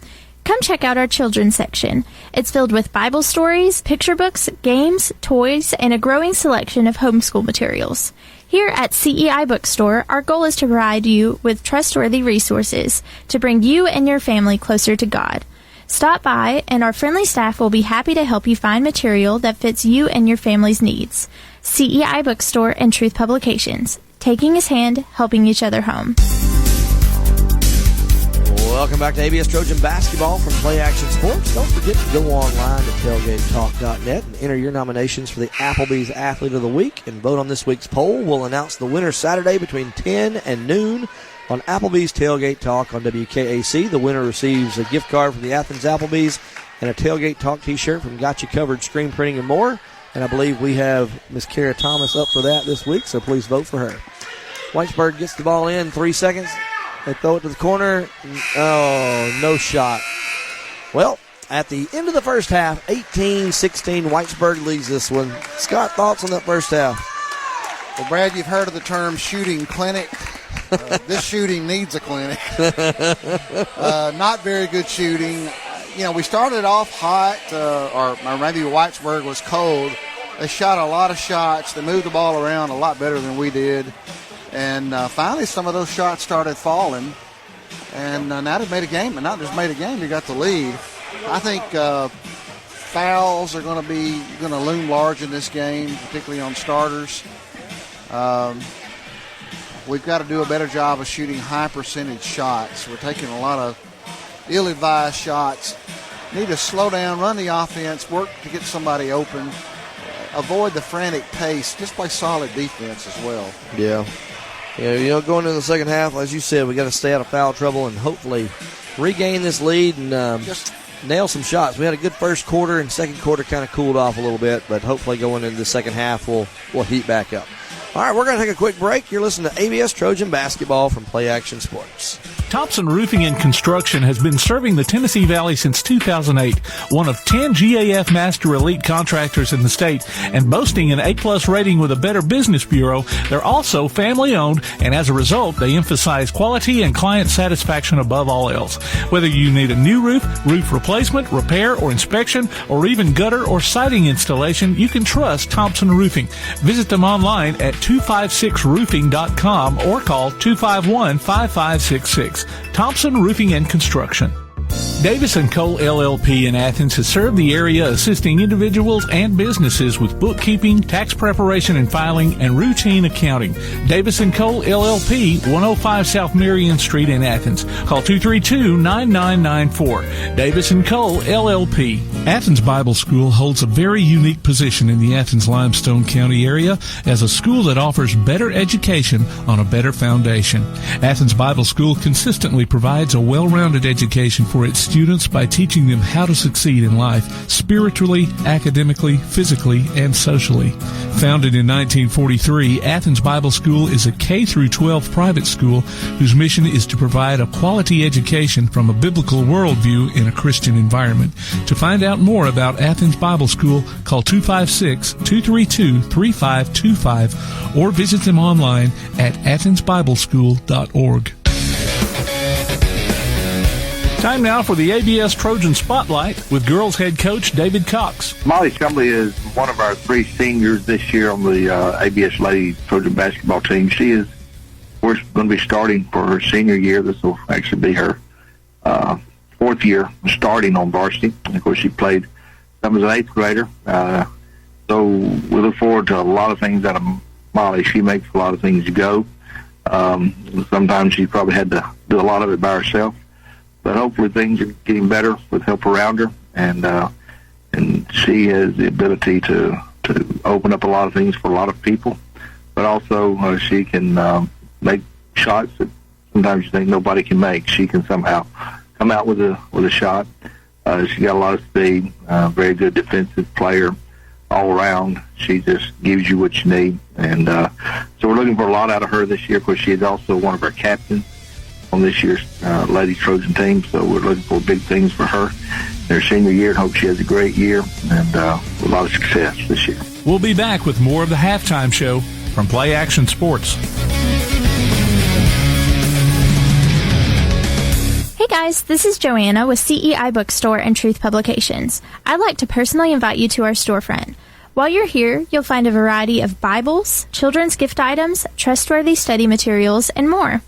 Come check out our children's section. It's filled with Bible stories, picture books, games, toys, and a growing selection of homeschool materials. Here at CEI Bookstore, our goal is to provide you with trustworthy resources to bring you and your family closer to God. Stop by, and our friendly staff will be happy to help you find material that fits you and your family's needs. CEI Bookstore and Truth Publications. Taking his hand, helping each other home. Welcome back to ABS Trojan Basketball from Play Action Sports. Don't forget to go online to tailgatetalk.net and enter your nominations for the Applebee's Athlete of the Week and vote on this week's poll. We'll announce the winner Saturday between 10 and noon on Applebee's Tailgate Talk on WKAC. The winner receives a gift card from the Athens Applebee's and a Tailgate Talk t-shirt from Got You Covered Screen Printing and More. And I believe we have Miss Kara Thomas up for that this week, so please vote for her. Whitesburg gets the ball in, 3 seconds. They throw it to the corner. Oh, no shot. Well, at the end of the first half, 18-16, Whitesburg leads this one. Scott, thoughts on that first half? Well, Brad, you've heard of the term shooting clinic. This shooting needs a clinic. Not very good shooting. You know, we started off hot, or maybe Whitesburg was cold. They shot a lot of shots. They moved the ball around a lot better than we did. And finally, some of those shots started falling. And now they've made a game. And not just made a game, they got the lead. I think fouls are going to loom large in this game, particularly on starters. We've got to do a better job of shooting high percentage shots. We're taking a lot of ill-advised shots. Need to slow down, run the offense, work to get somebody open, avoid the frantic pace, just play solid defense as well. Yeah. Yeah, going into the second half, as you said, we got to stay out of foul trouble and hopefully regain this lead and just nail some shots. We had a good first quarter, and second quarter kind of cooled off a little bit, but hopefully going into the second half, we'll heat back up. All right, we're going to take a quick break. You're listening to ABS Trojan Basketball from Play Action Sports. Thompson Roofing and Construction has been serving the Tennessee Valley since 2008, one of 10 GAF Master Elite contractors in the state, and boasting an A-plus rating with a Better Business Bureau. They're also family-owned, and as a result, they emphasize quality and client satisfaction above all else. Whether you need a new roof, roof replacement, repair, or inspection, or even gutter or siding installation, you can trust Thompson Roofing. Visit them online at 256roofing.com or call 251-5566. Thompson Roofing and Construction. Davis & Cole LLP in Athens has served the area assisting individuals and businesses with bookkeeping, tax preparation and filing, and routine accounting. Davis & Cole LLP, 105 South Marion Street in Athens. Call 232-9994. Davis & Cole LLP. Athens Bible School holds a very unique position in the Athens-Limestone County area as a school that offers better education on a better foundation. Athens Bible School consistently provides a well-rounded education for its students by teaching them how to succeed in life, spiritually, academically, physically, and socially. Founded in 1943, Athens Bible School is a K-12 private school whose mission is to provide a quality education from a biblical worldview in a Christian environment. To find out more about Athens Bible School, call 256-232-3525 or visit them online at athensbibleschool.org. Time now for the ABS Trojan Spotlight with girls head coach David Cox. Molly Shumley is one of our 3 seniors this year on the ABS Lady Trojan basketball team. She is, of course, going to be starting for her senior year. This will actually be her 4th year starting on varsity. And of course, she played some as an 8th grader. So we look forward to a lot of things out of Molly. She makes a lot of things go. Sometimes she probably had to do a lot of it by herself. But hopefully things are getting better with help around her, and she has the ability to open up a lot of things for a lot of people. But also she can make shots that sometimes you think nobody can make. She can somehow come out with a shot. She got a lot of speed, very good defensive player all around. She just gives you what you need, and so we're looking for a lot out of her this year. Of course, she is also one of our captains on this year's Lady Trojan team, so we're looking for big things for her in her senior year and hope she has a great year and a lot of success this year. We'll be back with more of the halftime show from Play Action Sports. Hey guys, this is Joanna with CEI Bookstore and Truth Publications. I'd like to personally invite you to our storefront. While you're here, you'll find a variety of Bibles, children's gift items, trustworthy study materials, and more.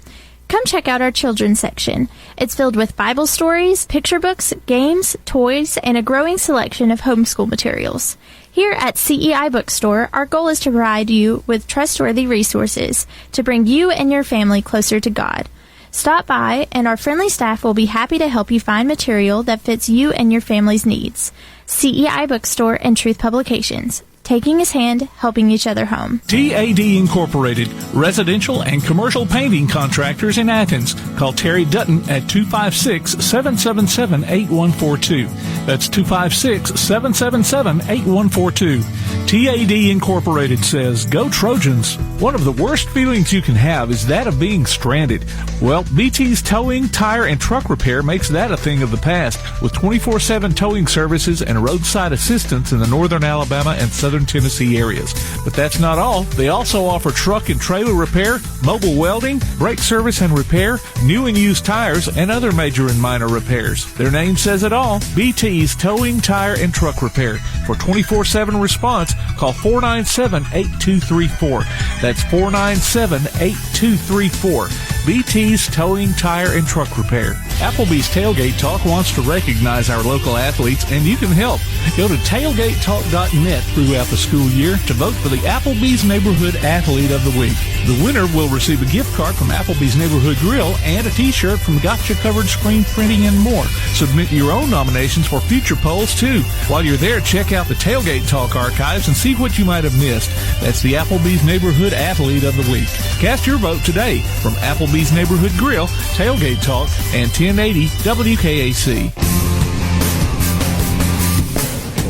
Come check out our children's section. It's filled with Bible stories, picture books, games, toys, and a growing selection of homeschool materials. Here at CEI Bookstore, our goal is to provide you with trustworthy resources to bring you and your family closer to God. Stop by, and our friendly staff will be happy to help you find material that fits you and your family's needs. CEI Bookstore and Truth Publications. Taking his hand, helping each other home. TAD Incorporated, residential and commercial painting contractors in Athens. Call Terry Dutton at 256-777-8142. That's 256-777-8142. TAD Incorporated says, "Go Trojans." One of the worst feelings you can have is that of being stranded. Well, BT's Towing, Tire, and Truck Repair makes that a thing of the past with 24/7 towing services and roadside assistance in the northern Alabama and southern Tennessee areas. But that's not all. They also offer truck and trailer repair, mobile welding, brake service and repair, new and used tires, and other major and minor repairs. Their name says it all. BT's Towing, Tire, and Truck Repair. For 24/7 response, call 497-8234. That's 497-8234. BT's Towing, Tire, and Truck Repair. Applebee's Tailgate Talk wants to recognize our local athletes, and you can help. Go to tailgatetalk.net throughout the school year to vote for the Applebee's Neighborhood Athlete of the Week. The winner will receive a gift card from Applebee's Neighborhood Grill and a t-shirt from Gotcha Covered Screen Printing and more. Submit your own nominations for future polls, too. While you're there, check out the Tailgate Talk archives and see what you might have missed. That's the Applebee's Neighborhood Athlete of the Week. Cast your vote today from Applebee's Neighborhood Grill, Tailgate Talk, and 1080 WKAC.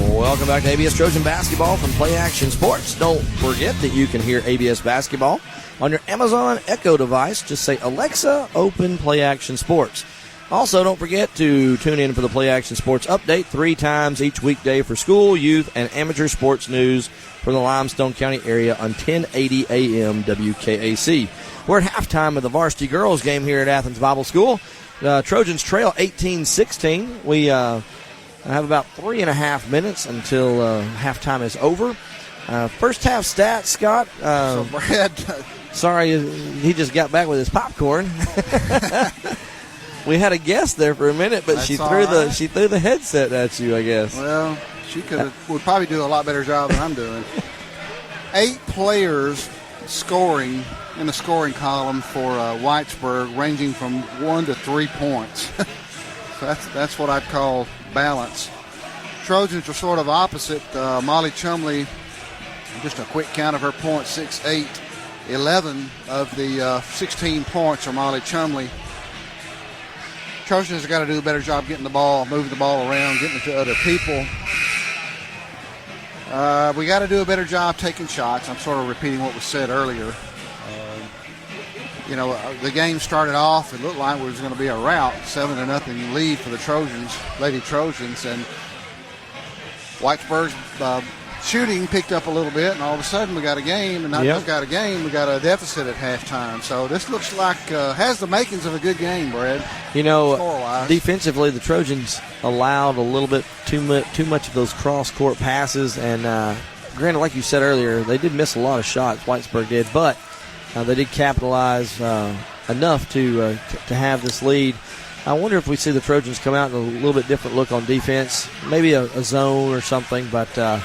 Welcome back to ABS Trojan Basketball from Play Action Sports. Don't forget that you can hear ABS Basketball on your Amazon Echo device. Just say, "Alexa, open Play Action Sports." Also, don't forget to tune in for the Play Action Sports Update 3 times each weekday for school, youth, and amateur sports news from the Limestone County area on 1080 AM WKAC. We're at halftime of the varsity girls game here at Athens Bible School. Trojans trail 18-16. We have about 3.5 minutes until halftime is over. First half stats, Scott. So Brad, sorry, he just got back with his popcorn. We had a guest there for a minute, but she threw the headset at you, I guess. Well, she would probably do a lot better job than I'm doing. 8 players scoring in the scoring column for Whitesburg, ranging from 1 to 3 points. So that's what I'd call balance. Trojans are sort of opposite. Molly Chumley, just a quick count of her points, 6-8. 11 of the 16 points are Molly Chumley. Trojans have got to do a better job getting the ball, moving the ball around, getting it to other people. We got to do a better job taking shots. I'm sort of repeating what was said earlier. The game started off, it looked like it was going to be a rout, 7-0 lead for the Trojans, Lady Trojans, and Whitesburg's shooting picked up a little bit, and all of a sudden we got a game, and not just got a game, we got a deficit at halftime. So this looks like has the makings of a good game, Brad. Score-wise. Defensively, the Trojans allowed a little bit too much of those cross-court passes, and granted, like you said earlier, they did miss a lot of shots, Whitesburg did, but they did capitalize enough to have this lead. I wonder if we see the Trojans come out in a little bit different look on defense, maybe a zone or something, but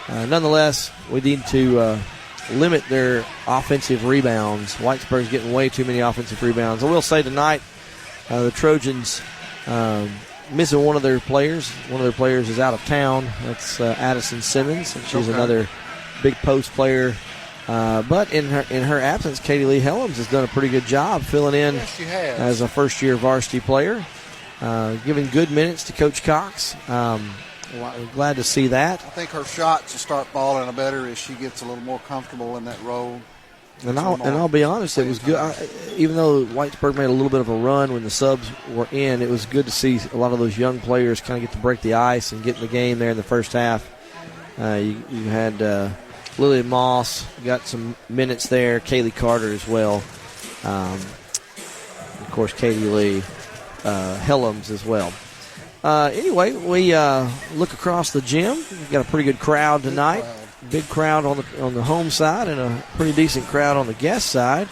nonetheless, we need to limit their offensive rebounds. Whitesburg's getting way too many offensive rebounds. I will say tonight, the Trojans missing one of their players. One of their players is out of town. That's Addison Simmons. She's another big post player. But in her absence, Katie Lee Helms has done a pretty good job filling in as a first-year varsity player, giving good minutes to Coach Cox. Glad to see that. I think her shots will start falling better as she gets a little more comfortable in that role. And I'll be honest, it was good. Even though Whitesburg made a little bit of a run when the subs were in, it was good to see a lot of those young players kind of get to break the ice and get in the game there in the first half. You had Lily Moss got some minutes there. Kaylee Carter as well. Of course, Katie Lee Helms as well. Anyway, we look across the gym. We've got a pretty good crowd tonight. Big crowd on the home side and a pretty decent crowd on the guest side.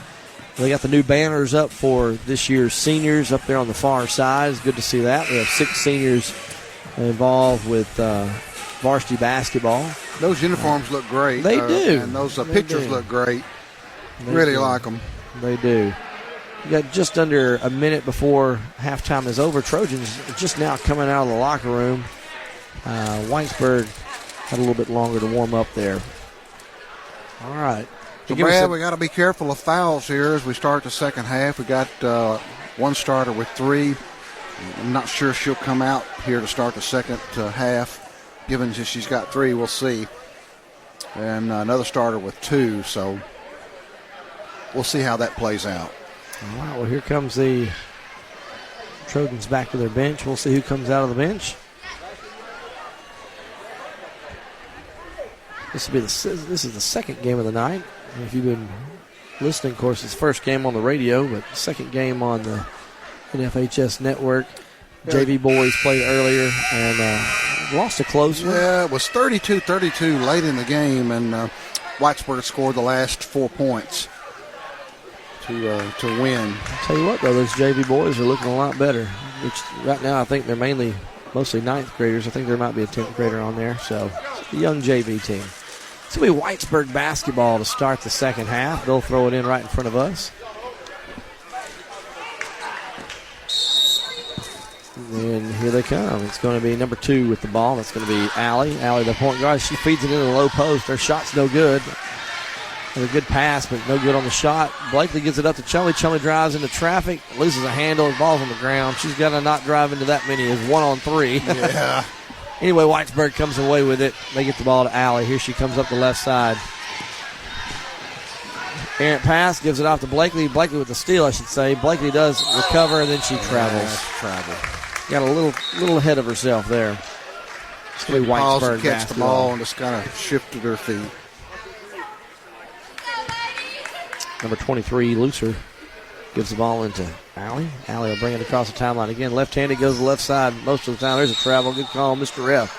They got the new banners up for this year's seniors up there on the far side. It's good to see that. We have 6 seniors involved with varsity basketball. Those uniforms look great. They do. And those pictures look great. Really like them. They do. You got just under a minute before halftime is over. Trojans just now coming out of the locker room. Whitesburg had a little bit longer to warm up there. All right. So, Brad, we got to be careful of fouls here as we start the second half. We got one starter with 3. I'm not sure she'll come out here to start the second half. Given that she's got 3, we'll see. And another starter with 2, so we'll see how that plays out. All right, well, here comes the Trojans back to their bench. We'll see who comes out of the bench. This is the second game of the night. If you've been listening, of course, it's the first game on the radio, but the second game on the NFHS network. JV boys played earlier and lost a close one. Yeah, it was 32-32 late in the game, and Whitesburg scored the last 4 points to win. I'll tell you what, though, those JV boys are looking a lot better. Which right now I think they're mostly 9th graders. I think there might be a 10th grader on there. So a young JV team. It's going to be Whitesburg basketball to start the second half. They'll throw it in right in front of us. And here they come. It's going to be number 2 with the ball. That's going to be Allie. Allie, the point guard. She feeds it into the low post. Her shot's no good. A good pass, but no good on the shot. Blakely gives it up to Chumley. Chumley drives into traffic, loses a handle, the ball's on the ground. She's got to not drive into that many as 1-on-3. Yeah. Anyway, Whitesburg comes away with it. They get the ball to Allie. Here she comes up the left side. Errant pass, gives it off to Blakely. Blakely with the steal, I should say. Blakely does recover, and then she travels. Got a little ahead of herself there. It's going to be Whitesburg catch the ball and just kind of shifted her feet. Number 23, Looser, gives the ball into Allie. Allie will bring it across the timeline again. Left-handed, goes to the left side most of the time. There's a travel. Good call, Mr. Ref.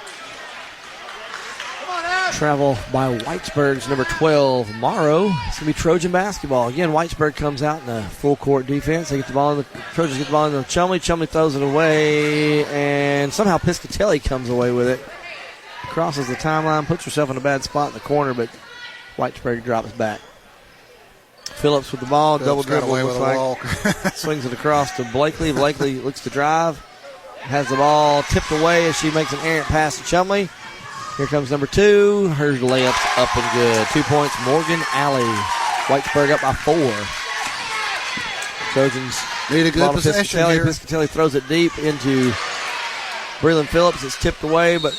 Travel by Whitesburg's number 12, Morrow. It's going to be Trojan basketball. Again, Whitesburg comes out in a full court defense. They get the ball in the Trojans get the ball in the Chumley. Chumley throws it away, and somehow Piscatelli comes away with it. Crosses the timeline, puts herself in a bad spot in the corner, but Whitesburg drops back. Phillips with the ball, double dribble, looks like. Swings it across to Blakely. Blakely looks to drive. Has the ball tipped away as she makes an errant pass to Chumley. Here comes number 2. Her layup's up and good. 2 points, Morgan Alley. Whitesburg up by 4. Trojans need a good possession here. Piscatelli throws it deep into Breland Phillips. It's tipped away, but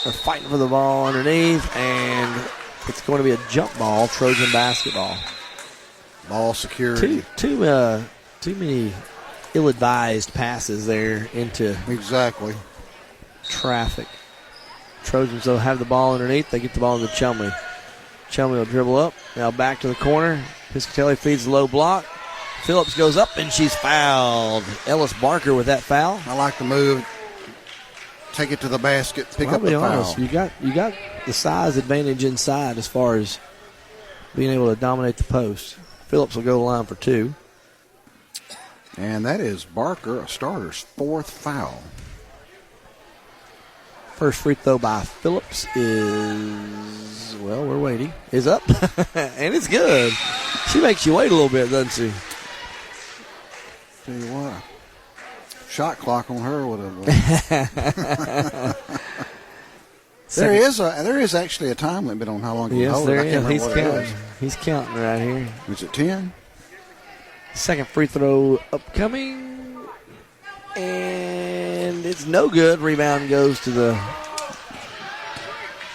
they're fighting for the ball underneath, and it's going to be a jump ball, Trojan basketball. Ball security. Too many ill-advised passes there into exactly traffic. Trojans, though, have the ball underneath. They get the ball into Chumley. Chumley will dribble up. Now back to the corner. Piscatelli feeds the low block. Phillips goes up, and she's fouled. Ellis Barker with that foul. I like the move. Take it to the basket, pick up the foul. You got the size advantage inside as far as being able to dominate the post. Phillips will go to the line for 2. And that is Barker, a starter's 4th foul. First free throw by Phillips is, well, we're waiting, is up. And it's good. She makes you wait a little bit, doesn't she? Tell you what, shot clock on her would have. There is actually a time limit on how long you can hold it. Yes, there is. He's counting. He's counting right here. Is it 10? Second free throw upcoming. And it's no good. Rebound goes to the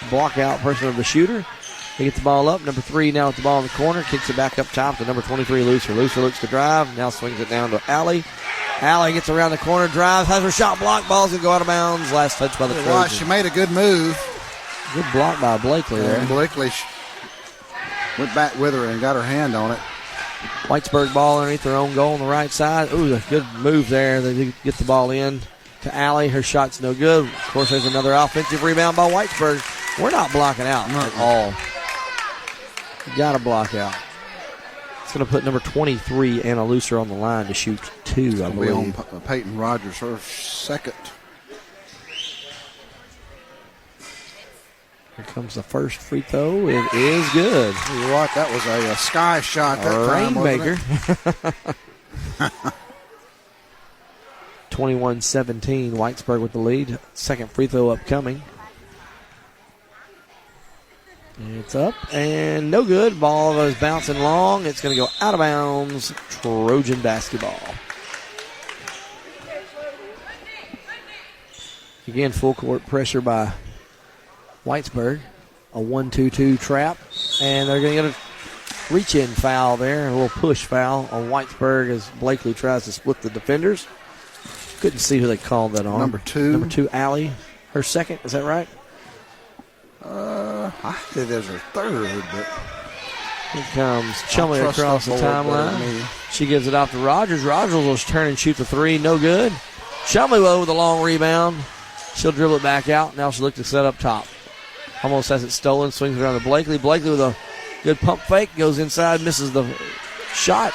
block out person of the shooter. They get the ball up. Number 3 now with the ball in the corner. Kicks it back up top to number 23, Looser. Looser looks to drive. Now swings it down to Alley. Alley gets around the corner, drives, has her shot blocked. Ball's going to go out of bounds. Last touch by the Trojans. She made a good move. Good block by Blakely there. And Blakely went back with her and got her hand on it. Whitesburg ball underneath their own goal on the right side. Ooh, a good move there. They get the ball in to Alley. Her shot's no good. Of course, there's another offensive rebound by Whitesburg. We're not blocking out at all. You got to block out. It's going to put number 23, Anna Looser, on the line to shoot 2, I believe. On Peyton Rogers, her second. Here comes the first free throw. It is good. Tell you what, that was a sky shot that time, rainmaker. 21-17, Whitesburg with the lead. Second free throw upcoming. It's up and no good. Ball goes bouncing long. It's going to go out of bounds. Trojan basketball. Again, full court pressure by Whitesburg. A 1-2-2 trap. And they're going to get a reach-in foul there. A little push foul on Whitesburg as Blakely tries to split the defenders. Couldn't see who they called that on. Number 2. Number 2, Alley. Her second, is that right? I think there's her third, but here comes Chumley across the timeline. She gives it off to Rogers. Rogers will turn and shoot the 3. No good. Chumley with a long rebound. She'll dribble it back out. Now she'll look to set up top. Almost has it stolen. Swings it around to Blakely. Blakely with a good pump fake. Goes inside. Misses the shot.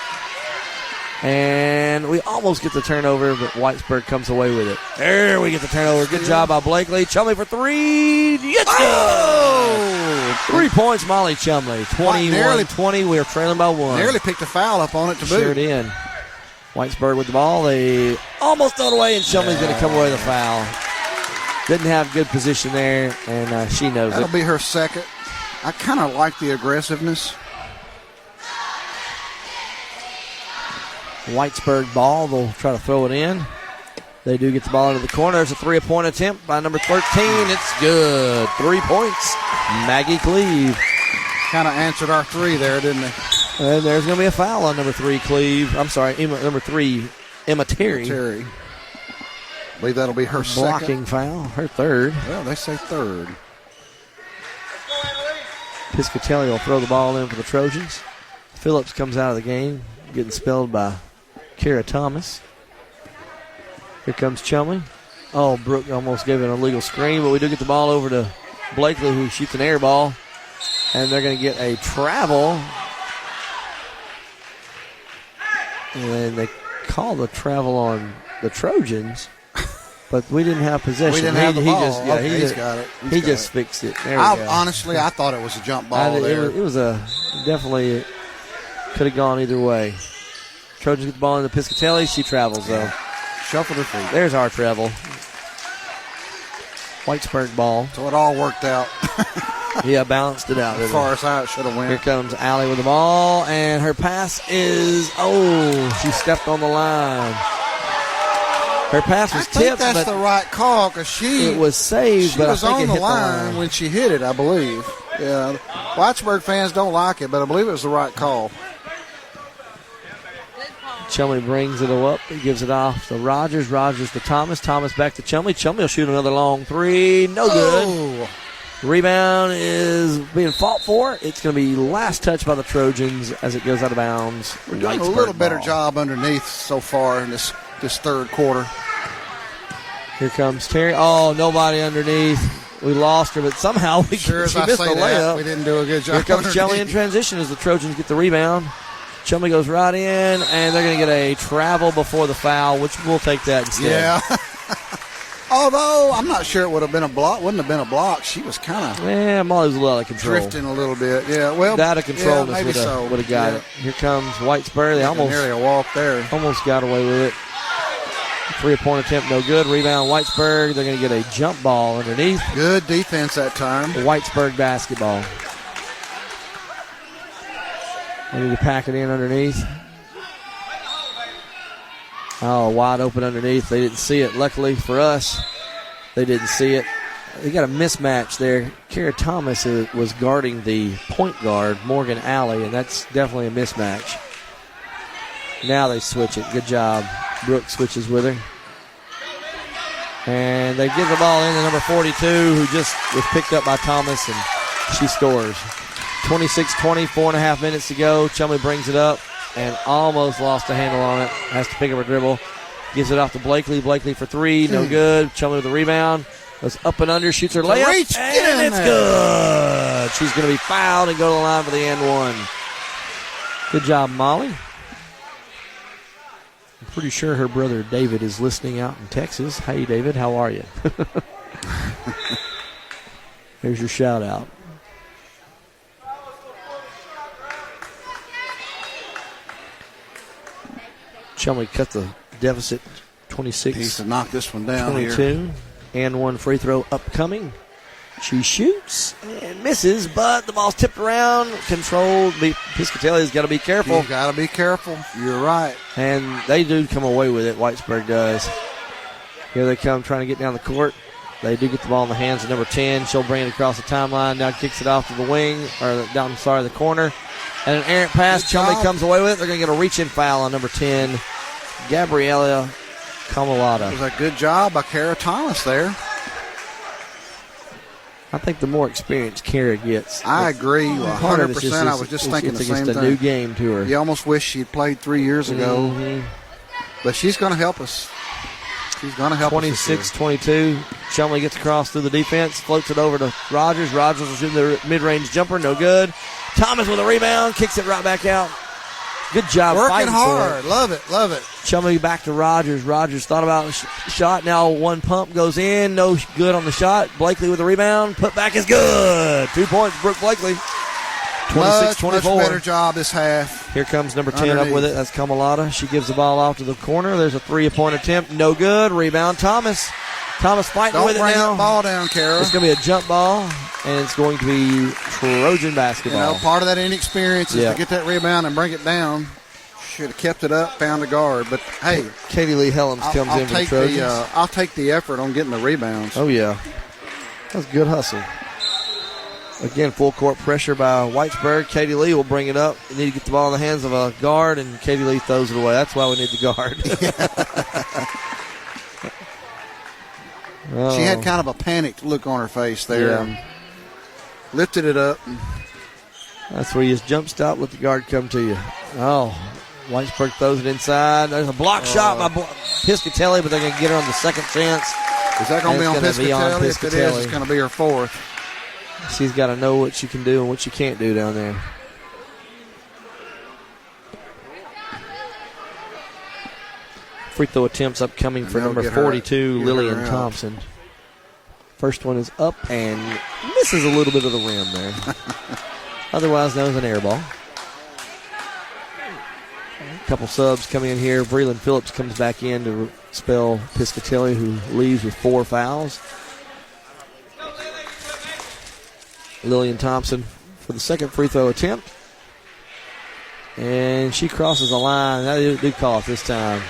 And we almost get the turnover, but Whitesburg comes away with it. There we get the turnover. Good job by Blakely. Chumley for 3. Yes! Oh! 3 points, Molly Chumley. 21-20. We are trailing by 1. Nearly picked a foul up on it to boot. Sure did. Whitesburg with the ball. They almost throw it away, and Chumley's going to come away with a foul. Didn't have good position there, and she knows That'll be her second. I kind of like the aggressiveness. Whitesburg ball. They'll try to throw it in. They do get the ball into the corner. There's a 3-point attempt by number 13. It's good. 3 points. Maggie Cleve. Kind of answered our 3 there, didn't they? And there's going to be a foul on number 3, Cleve. I'm sorry, number 3, Emma Terry. I believe that'll be her blocking second. Foul. Her third. Well, they say third. Piscatelli will throw the ball in for the Trojans. Phillips comes out of the game, getting spelled by Kara Thomas. Here comes Chumley. Oh, Brooke almost gave it an illegal screen, but we do get the ball over to Blakely, who shoots an air ball. And they're going to get a travel. And they call the travel on the Trojans. But we didn't have possession. We didn't have the ball. He's got it. He just fixed it. There we go. Honestly, I thought it was a jump ball It was definitely could have gone either way. Trojans get the ball into Piscatelli. She travels, though. Shuffled her feet. There's our travel. Whitesburg ball. So it all worked out. Yeah, balanced it out. As far as how it should have went. Here comes Allie with the ball, and her pass is, she stepped on the line. Her pass was I think tipped, that's but the right call because it was saved, she but was I think on it the hit line when she hit it, I believe. Yeah, Whitesburg fans don't like it, but I believe it was the right call. Chumley brings it up. He gives it off to Rogers. Rogers to Thomas. Thomas back to Chumley. Chumley will shoot another long three. No good. Rebound is being fought for. It's going to be last touch by the Trojans as it goes out of bounds. We're doing a little better job underneath so far in this third quarter. Here comes Terry. Oh, nobody underneath. We lost her, but somehow she missed the layup. We didn't do a good job. Here comes Chumley in transition as the Trojans get the rebound. Chumley goes right in, and they're going to get a travel before the foul, which we'll take that instead. Yeah. Although, I'm not sure it would have been a block. Wouldn't have been a block. She was kind of Molly was a little out of control. Drifting a little bit. Yeah, well. Out of control would have got it. Here comes Whitesburg. They almost got away with it. 3-point attempt, no good. Rebound, Whitesburg. They're going to get a jump ball underneath. Good defense that time. Whitesburg basketball. They need to pack it in underneath. Oh, wide open underneath. They didn't see it. Luckily for us, they didn't see it. They got a mismatch there. Kara Thomas was guarding the point guard, Morgan Alley, and that's definitely a mismatch. Now they switch it. Good job. Brooks switches with her. And they give the ball in to number 42, who just was picked up by Thomas, and she scores. 26-20, 4.5 minutes to go. Chumley brings it up and almost lost a handle on it. Has to pick up a dribble. Gives it off to Blakely. Blakely for three. No good. Chumley with the rebound. Goes up and under. Shoots her layup. And it's good. She's going to be fouled and go to the line for the and one. Good job, Molly. I'm pretty sure her brother David is listening out in Texas. Hey, David. How are you? Here's your shout out. Chumley cut the deficit 26. Needs to knock this one down 22. here. And one free throw upcoming. She shoots and misses, but the ball's tipped around, controlled. Piscatelli's got to be careful. You've got to be careful. You're right. And they do come away with it. Whitesburg does. Here they come trying to get down the court. They do get the ball in the hands of number 10. She'll bring it across the timeline. Now kicks it off to the wing, or down, the corner. And an errant pass. Chumley comes away with it. They're going to get a reach-in foul on number 10, Gabriella Camalata. It was a good job by Kara Thomas there. I think the more experience Kara gets. I agree 100%. I was just thinking the same thing. It's a new game to her. You almost wish she'd played 3 years ago. Mm-hmm. But she's going to help us. She's going to help 26-22. Chumley gets across through the defense, floats it over to Rogers. Rogers will shoot the mid-range jumper, no good. Thomas with a rebound, kicks it right back out. Good job working hard. Love it. Chumley back to Rogers. Rogers thought about the shot. Now one pump goes in. No good on the shot. Blakely with the rebound. Put back is good. 2 points, Brooke Blakely. 26-24. Much better job this half. Here comes number 10 up with it. That's Camalata. She gives the ball off to the corner. There's a 3-point attempt. No good. Rebound, Thomas. Thomas fighting with it now. Don't bring that ball down, Kara. It's going to be a jump ball, and it's going to be Trojan basketball. Part of that inexperience is to get that rebound and bring it down. Should have kept it up, found a guard. But, hey. Katie Lee Helms comes in for the Trojans. I'll take the effort on getting the rebounds. Oh, yeah. That was good hustle. Again, full court pressure by Whitesburg. Katie Lee will bring it up. You need to get the ball in the hands of a guard, and Katie Lee throws it away. That's why we need the guard. She had kind of a panicked look on her face there. Yeah. Lifted it up. That's where you just jump stop, let the guard come to you. Oh, Whitesburg throws it inside. There's a block shot by Piscatelli, but they're going to get her on the second chance. Is that going to be on Piscatelli? If it is, it's going to be her fourth. She's got to know what she can do and what she can't do down there. Free throw attempts upcoming for number 42, Lillian Thompson. First one is up and misses a little bit of the rim there. Otherwise known as an air ball. A couple subs coming in here. Breland Phillips comes back in to spell Piscatelli, who leaves with 4 fouls. Lillian Thompson for the second free throw attempt. And she crosses the line. That did call it this time.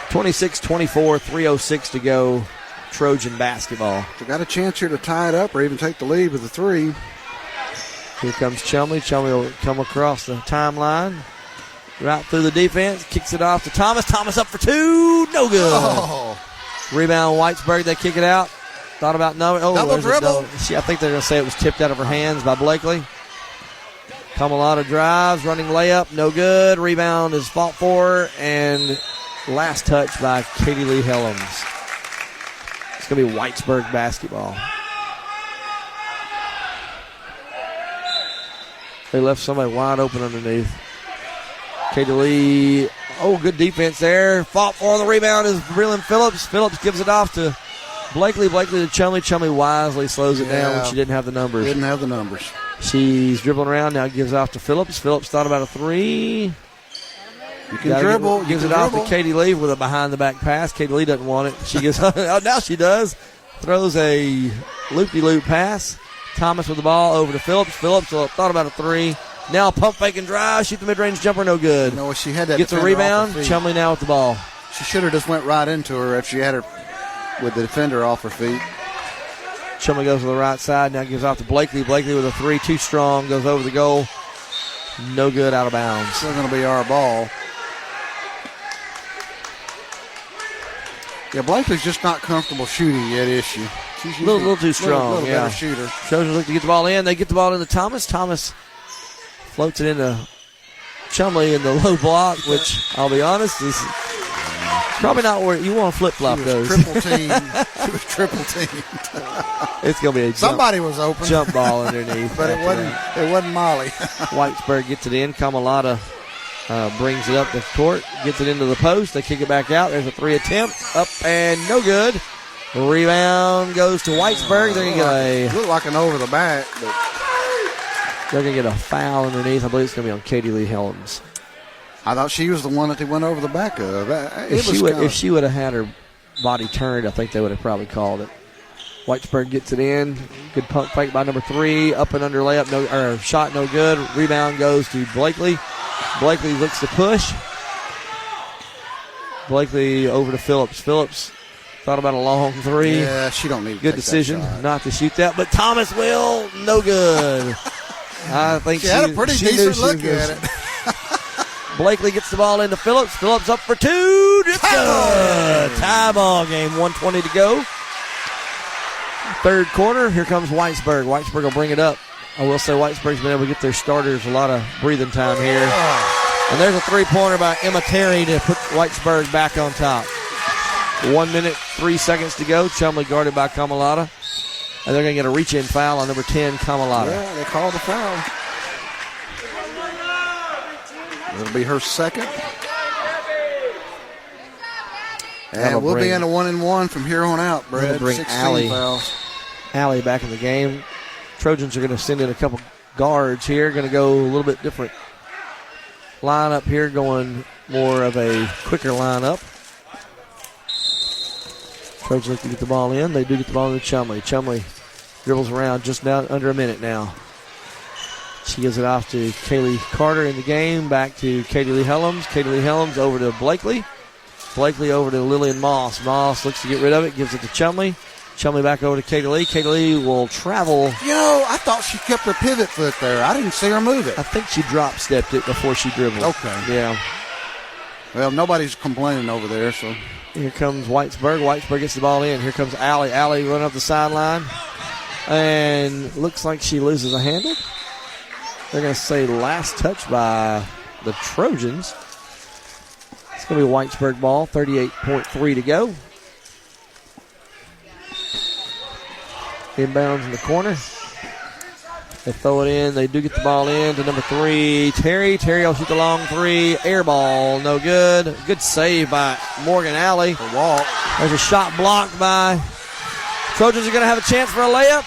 26-24, 3:06 to go. Trojan basketball. They got a chance here to tie it up or even take the lead with a 3. Here comes Chumley. Chumley will come across the timeline. Right through the defense. Kicks it off to Thomas. Thomas up for 2. No good. Oh. Rebound Whitesburg. They kick it out. Thought about no. Oh, double dribble. I think they're going to say it was tipped out of her hands by Blakely. Camelota drives. Running layup. No good. Rebound is fought for. And last touch by Katie Lee Helms. It's going to be Whitesburg basketball. They left somebody wide open underneath. Katie Lee. Oh, good defense there. Fought for the rebound is Breland Phillips. Phillips gives it off to Blakely. Blakely to Chumley. Chumley wisely slows it down when she didn't have the numbers. Didn't have the numbers. She's dribbling around now. Gives off to Phillips. Phillips thought about a 3. You can dribble. Gives it off to Katie Lee with a behind-the-back pass. Katie Lee doesn't want it. She gives. Oh, now she does. Throws a loop-de-loop pass. Thomas with the ball over to Phillips. Phillips thought about a 3. Now pump fake and drive. Shoot the mid-range jumper. No good. You know, she had that. Gets a rebound. Chumley now with the ball. She should have just went right into her if she had her with the defender off her feet. Chumley goes to the right side. Now gives off to Blakely. Blakely with a 3. Too strong. Goes over the goal. No good. Out of bounds. Still going to be our ball. Yeah, Blakely's just not comfortable shooting yet, is she? She's a little too strong. Little better shooter. Trojans look to get the ball in. They get the ball into Thomas. Thomas floats it into Chumley in the low block, which, I'll be honest, is probably not where you want to flip-flop those. Triple team. She was triple teamed. It's going to be a somebody was open. Jump ball underneath. But it wasn't Molly. Whitesburg gets it in. Camelota brings it up the court, gets it into the post. They kick it back out. There's a 3 attempt. Up and no good. Rebound goes to Whitesburg. They're going to look like an over the back, but they're going to get a foul underneath. I believe it's going to be on Katie Lee Helms. I thought she was the one that they went over the back of. If she would have had her body turned, I think they would have probably called it. Whitesburg gets it in. Good pump fake by number 3. Up and under layup. Shot no good. Rebound goes to Blakely. Blakely looks to push. Blakely over to Phillips. Phillips thought about a long 3. Yeah, she don't need to good take decision that shot. not to shoot that, but Thomas will. No good. I think she had a pretty decent look at it. Blakely gets the ball into Phillips. Phillips up for 2. It's good. Tie ball game. 1:20 to go. Third quarter. Here comes Whitesburg. Whitesburg will bring it up. I will say Whitesburg's been able to get their starters a lot of breathing time here. And there's a 3-pointer by Emma Terry to put Whitesburg back on top. 1 minute, 3 seconds to go. Chumley guarded by Camelota. And they're going to get a reach-in foul on number 10, Camelota. Yeah, they called a foul. It'll be her second. And we'll be in a 1-and-1 from here on out, Brad. Bring 16 fouls. Allie back in the game. Trojans are going to send in a couple guards here. Going to go a little bit different lineup here, going more of a quicker lineup. Trojans look to get the ball in. They do get the ball into Chumley. Chumley dribbles around just now under a minute now. She gives it off to Kaylee Carter in the game. Back to Katie Lee Helms. Katie Lee Helms over to Blakely. Blakely over to Lillian Moss. Moss looks to get rid of it. Gives it to Chumley. Chumley back over to Katie Lee. Katie Lee will travel. I thought she kept her pivot foot there. I didn't see her move it. I think she drop-stepped it before she dribbled. Okay. Yeah. Well, nobody's complaining over there, so. Here comes Whitesburg. Whitesburg gets the ball in. Here comes Allie. Allie running up the sideline. And looks like she loses a handle. They're going to say last touch by the Trojans. It's going to be Whitesburg ball. 38.3 to go. Inbounds in the corner. They throw it in. They do get the ball in to number 3, Terry. Terry will shoot the long 3. Air ball, no good. Good save by Morgan Alley. The walk. There's a shot blocked by Trojans are going to have a chance for a layup.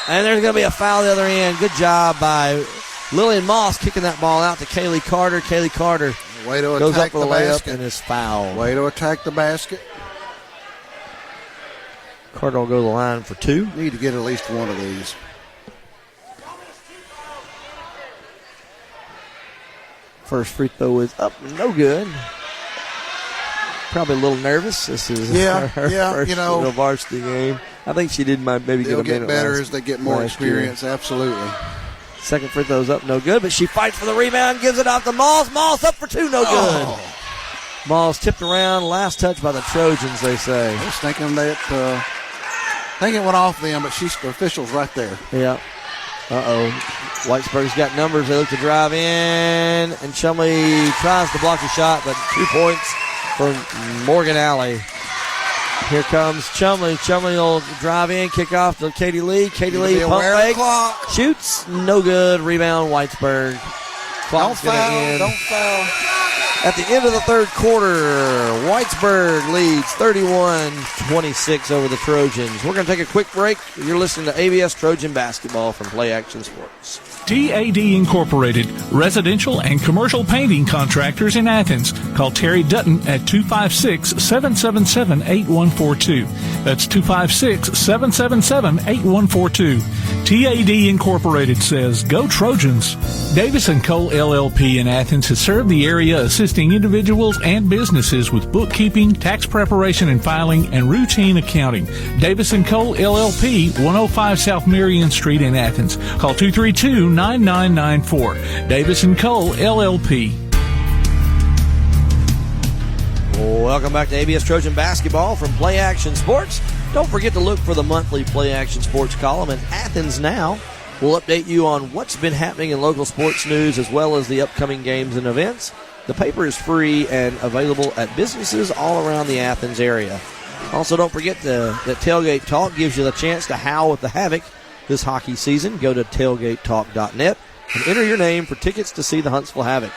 And there's going to be a foul the other end. Good job by Lillian Moss kicking that ball out to Kaylee Carter. Kaylee Carter Way to goes up attack for the the layup basket. and is fouled. Way to attack the basket. Carter will go to the line for 2. Need to get at least one of these. First free throw is up, no good. Probably a little nervous. This is her first varsity game. I think she did maybe get a minute. They'll get better as they get more experience, absolutely. Second free throw's up, no good, but she fights for the rebound, gives it off to Moss. Moss up for 2, no good. Moss tipped around, last touch by the Trojans, they say. I was thinking that, it went off them, but the official's right there. Yeah. Whitesburg's got numbers. They look to drive in, and Chumley tries to block the shot, but 2 points for Morgan Alley. Here comes Chumley. Chumley will drive in, kick off to Katie Lee. Katie Lee pump fake, shoots, no good. Rebound Whitesburg. Clock's going to end. Don't foul. At the end of the third quarter, Whitesburg leads 31-26 over the Trojans. We're going to take a quick break. You're listening to ABS Trojan Basketball from Play Action Sports. TAD Incorporated, residential and commercial painting contractors in Athens. Call Terry Dutton at 256-777-8142. That's 256-777-8142. TAD Incorporated says, go Trojans. Davis & Cole LLP in Athens has served the area assisting individuals and businesses with bookkeeping, tax preparation and filing, and routine accounting. Davis & Cole LLP, 105 South Marion Street in Athens. Call 232-9994. Davis & Cole LLP. Welcome back to ABS Trojan Basketball from Play Action Sports. Don't forget to look for the monthly Play Action Sports column in Athens Now. We'll update you on what's been happening in local sports news as well as the upcoming games and events. The paper is free and available at businesses all around the Athens area. Also, don't forget that Tailgate Talk gives you the chance to howl with the Havoc this hockey season. Go to tailgatetalk.net and enter your name for tickets to see the Huntsville Havoc.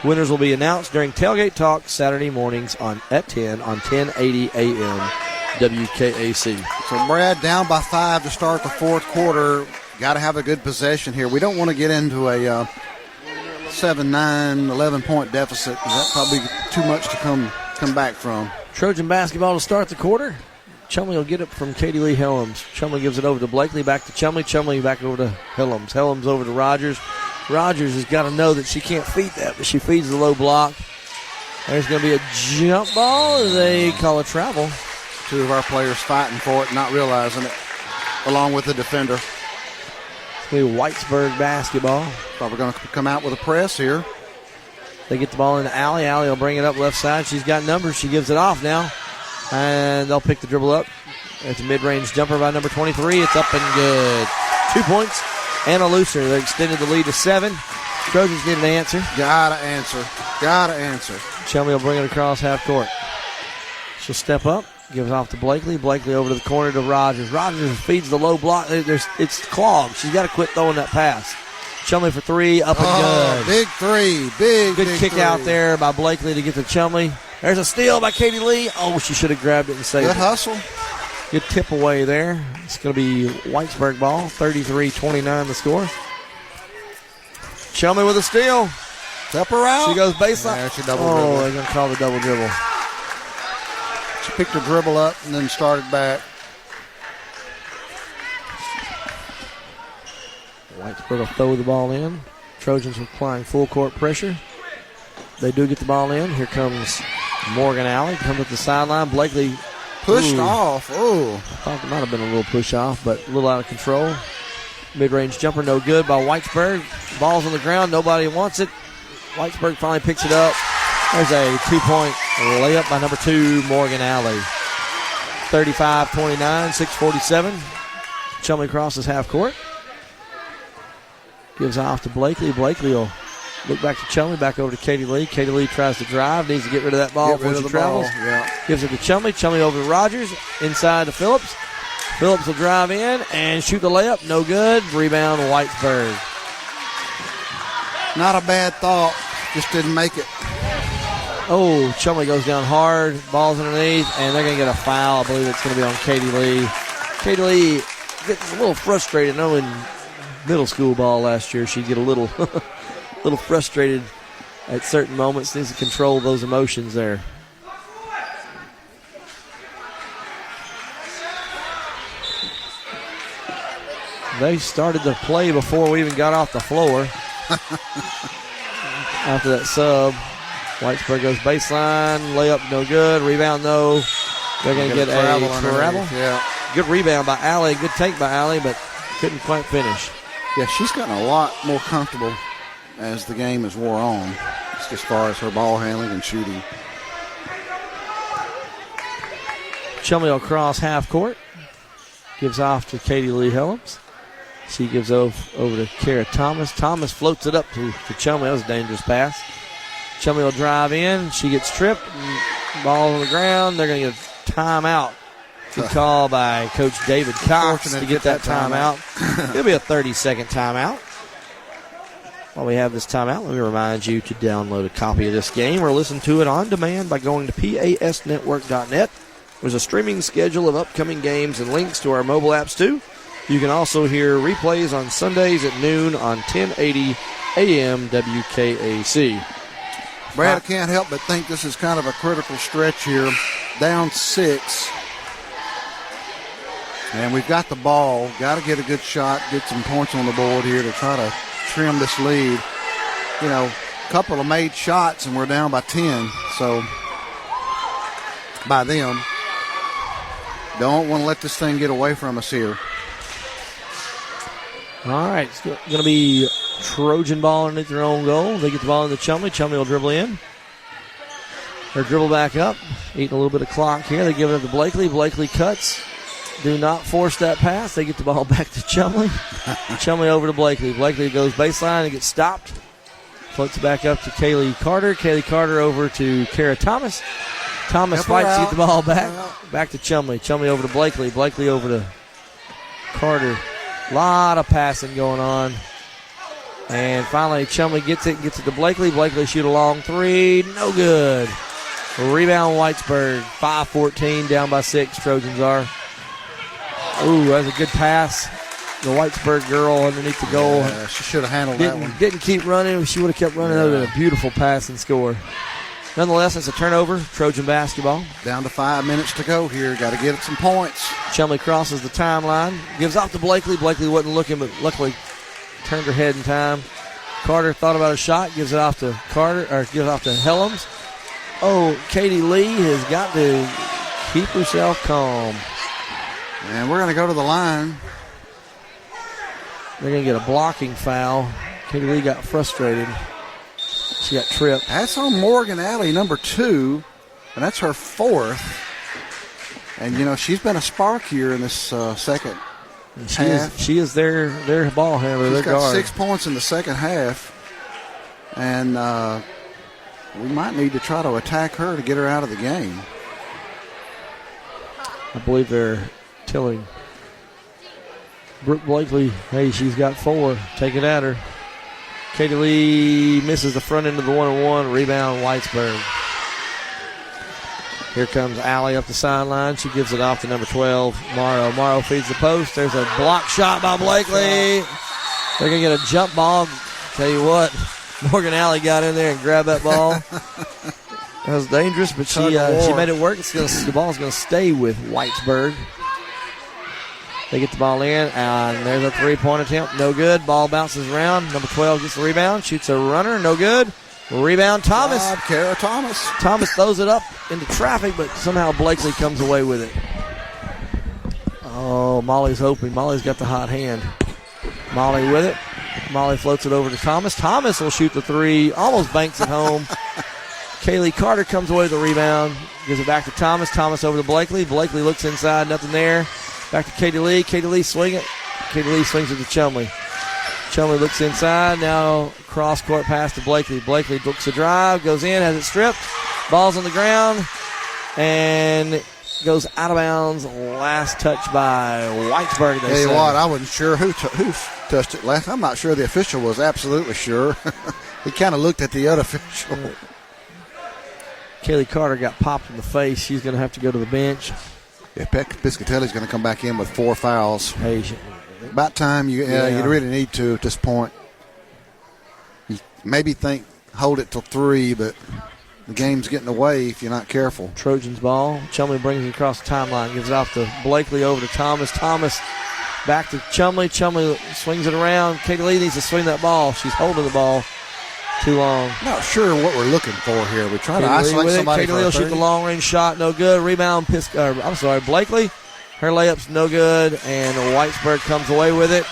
Winners will be announced during Tailgate Talk Saturday mornings at 10 on 1080 AM WKAC. So Brad down by 5 to start the fourth quarter. Got to have a good possession here. We don't want to get into a 7, 9, 11-point deficit because that's probably too much to come back from. Trojan basketball to start the quarter. Chumley will get it from Katie Lee Helms. Chumley gives it over to Blakely, back to Chumley. Chumley back over to Helms. Helms over to Rogers. Rogers has got to know that she can't feed that, but she feeds the low block. There's going to be a jump ball. They call a travel. 2 of our players fighting for it, not realizing it, along with the defender. It's going to be Whitesburg basketball. Probably going to come out with a press here. They get the ball into Allie. Allie will bring it up left side. She's got numbers. She gives it off now. And they'll pick the dribble up. It's a mid-range jumper by number 23. It's up and good. 2 points. Anna Looser. They extended the lead to 7. Trojans need an answer. Gotta answer. Chumley will bring it across half court. She'll step up. Gives off to Blakely. Blakely over to the corner to Rogers. Rogers feeds the low block. It's clogged. She's got to quit throwing that pass. Chumley for 3. Up and good. Big 3. Big kick three. out there by Blakely to get to Chumley. There's a steal by Katie Lee. Oh, she should have grabbed it and saved it. Good hustle. Good tip away there. It's going to be Whitesburg ball. 33-29 the score. Chumley with a steal. Step her out. She goes baseline. There, she double dribble. They're going to call the double dribble. She picked her dribble up and then started back. Whitesburg will throw the ball in. Trojans are applying full court pressure. They do get the ball in. Here comes Morgan Alley. Comes up the sideline. Blakely pushed off. Oh, I thought there might have been a little push off, but a little out of control. Mid-range jumper no good by Whitesburg. Ball's on the ground. Nobody wants it. Whitesburg finally picks it up. There's a 2-point layup by number 2, Morgan Alley. 35-29, 6:47. Chumley crosses half court. Gives off to Blakely. Blakely will look back to Chumley, back over to Katie Lee. Katie Lee tries to drive, needs to get rid of that ball before she travels. Yeah. Gives it to Chumley. Chumley over to Rogers, inside to Phillips. Phillips will drive in and shoot the layup. No good. Rebound, Whitesburg. Not a bad thought. Just didn't make it. Oh, Chumley goes down hard. Ball's underneath, and they're going to get a foul. I believe it's going to be on Katie Lee. Katie Lee gets a little frustrated. I know in middle school ball last year, she'd get a little, little frustrated at certain moments. Needs to control those emotions there. They started the play before we even got off the floor. After that sub, Whitesburg goes baseline, layup no good, rebound no. They're going to get a travel. Yeah. Good rebound by Allie, good take by Allie, but couldn't quite finish. Yeah, she's gotten a lot more comfortable as the game has wore on, just as far as her ball handling and shooting. Chumley will cross half court, gives off to Katie Lee Helms. She gives over to Kara Thomas. Thomas floats it up to Chumley. That was a dangerous pass. Chumley will drive in. She gets tripped. Ball on the ground. They're going to get a timeout. Good call by Coach David Cox to get that timeout. It'll be a 30-second timeout. While we have this timeout, let me remind you to download a copy of this game or listen to it on demand by going to pasnetwork.net. There's a streaming schedule of upcoming games and links to our mobile apps, too. You can also hear replays on Sundays at noon on 1080 AM WKAC. Brad, I can't help but think this is kind of a critical stretch here. Down 6. And we've got the ball. Got to get a good shot, get some points on the board here to try to trim this lead. You know, a couple of made shots and we're down by 10. So, by them. Don't want to let this thing get away from us here. All right, it's going to be Trojan ball underneath their own goal. They get the ball into Chumley. Chumley will dribble in. Or dribble back up. Eating a little bit of clock here. They give it up to Blakely. Blakely cuts. Do not force that pass. They get the ball back to Chumley. Chumley over to Blakely. Blakely goes baseline and gets stopped. Floats back up to Kaylee Carter. Kaylee Carter over to Kara Thomas. Thomas fights to get the ball back. Back to Chumley. Chumley over to Blakely. Blakely over to Carter. Lot of passing going on. And finally, Chumley gets it to Blakely. Blakely shoot a long three. No good. Rebound, Whitesburg. 5-14, down by 6, Trojans are. Ooh, that's a good pass. The Whitesburg girl underneath the goal. Yeah, she should have handled that one. Didn't keep running. She would have kept running. That would have been a beautiful pass and score. Nonetheless, it's a turnover. Trojan basketball. Down to 5 minutes to go here. Got to get some points. Chumley crosses the timeline. Gives off to Blakely. Blakely wasn't looking, but luckily turned her head in time. Carter thought about a shot. Gives it off to gives off to Helms. Oh, Katie Lee has got to keep herself calm. And we're going to go to the line. They're going to get a blocking foul. Katie Lee got frustrated. She got tripped. That's on Morgan Alley, number 2, and that's her 4th. And, you know, she's been a spark here in this second half. She is their ball handler, their guard. She's got 6 points in the second half. And we might need to try to attack her to get her out of the game. I believe they're telling Brooke Blakely, hey, she's got 4. Take it at her. Katie Lee misses the front end of the 1-on-1. Rebound, Whitesburg. Here comes Allie up the sideline. She gives it off to number 12, Morrow. Morrow feeds the post. There's a block shot by Blakely. They're going to get a jump ball. Tell you what, Morgan Alley got in there and grabbed that ball. That was dangerous, but she made it work. The ball's going to stay with Whitesburg. They get the ball in, and there's a three-point attempt. No good. Ball bounces around. Number 12 gets the rebound. Shoots a runner. No good. Rebound, Thomas. Kara Thomas. Thomas throws it up into traffic, but somehow Blakely comes away with it. Oh, Molly's hoping. Molly's got the hot hand. Molly with it. Molly floats it over to Thomas. Thomas will shoot the three. Almost banks it home. Kaylee Carter comes away with the rebound. Gives it back to Thomas. Thomas over to Blakely. Blakely looks inside. Nothing there. Back to Katie Lee. Katie Lee swing it. Katie Lee swings it to Chumley. Chumley looks inside. Now cross-court pass to Blakely. Blakely books a drive. Goes in. Has it stripped. Ball's on the ground. And goes out of bounds. Last touch by Whitesburg. Tell you what, I wasn't sure who touched it last. I'm not sure the official was absolutely sure. He kind of looked at the other official. Kaylee Carter got popped in the face. She's going to have to go to the bench. Yeah, Piscatelli's going to come back in with 4 fouls. Hey, about time you really need to at this point. You maybe hold it till 3, but the game's getting away if you're not careful. Trojans ball. Chumley brings it across the timeline. Gives it off to Blakely, over to Thomas. Thomas back to Chumley. Chumley swings it around. Katie Lee needs to swing that ball. She's holding the ball too long. Not sure what we're looking for here. We're trying to isolate somebody. Katie Lee will shoot the long-range shot. No good. Rebound. Blakely. Her layup's no good, and Whitesburg comes away with it.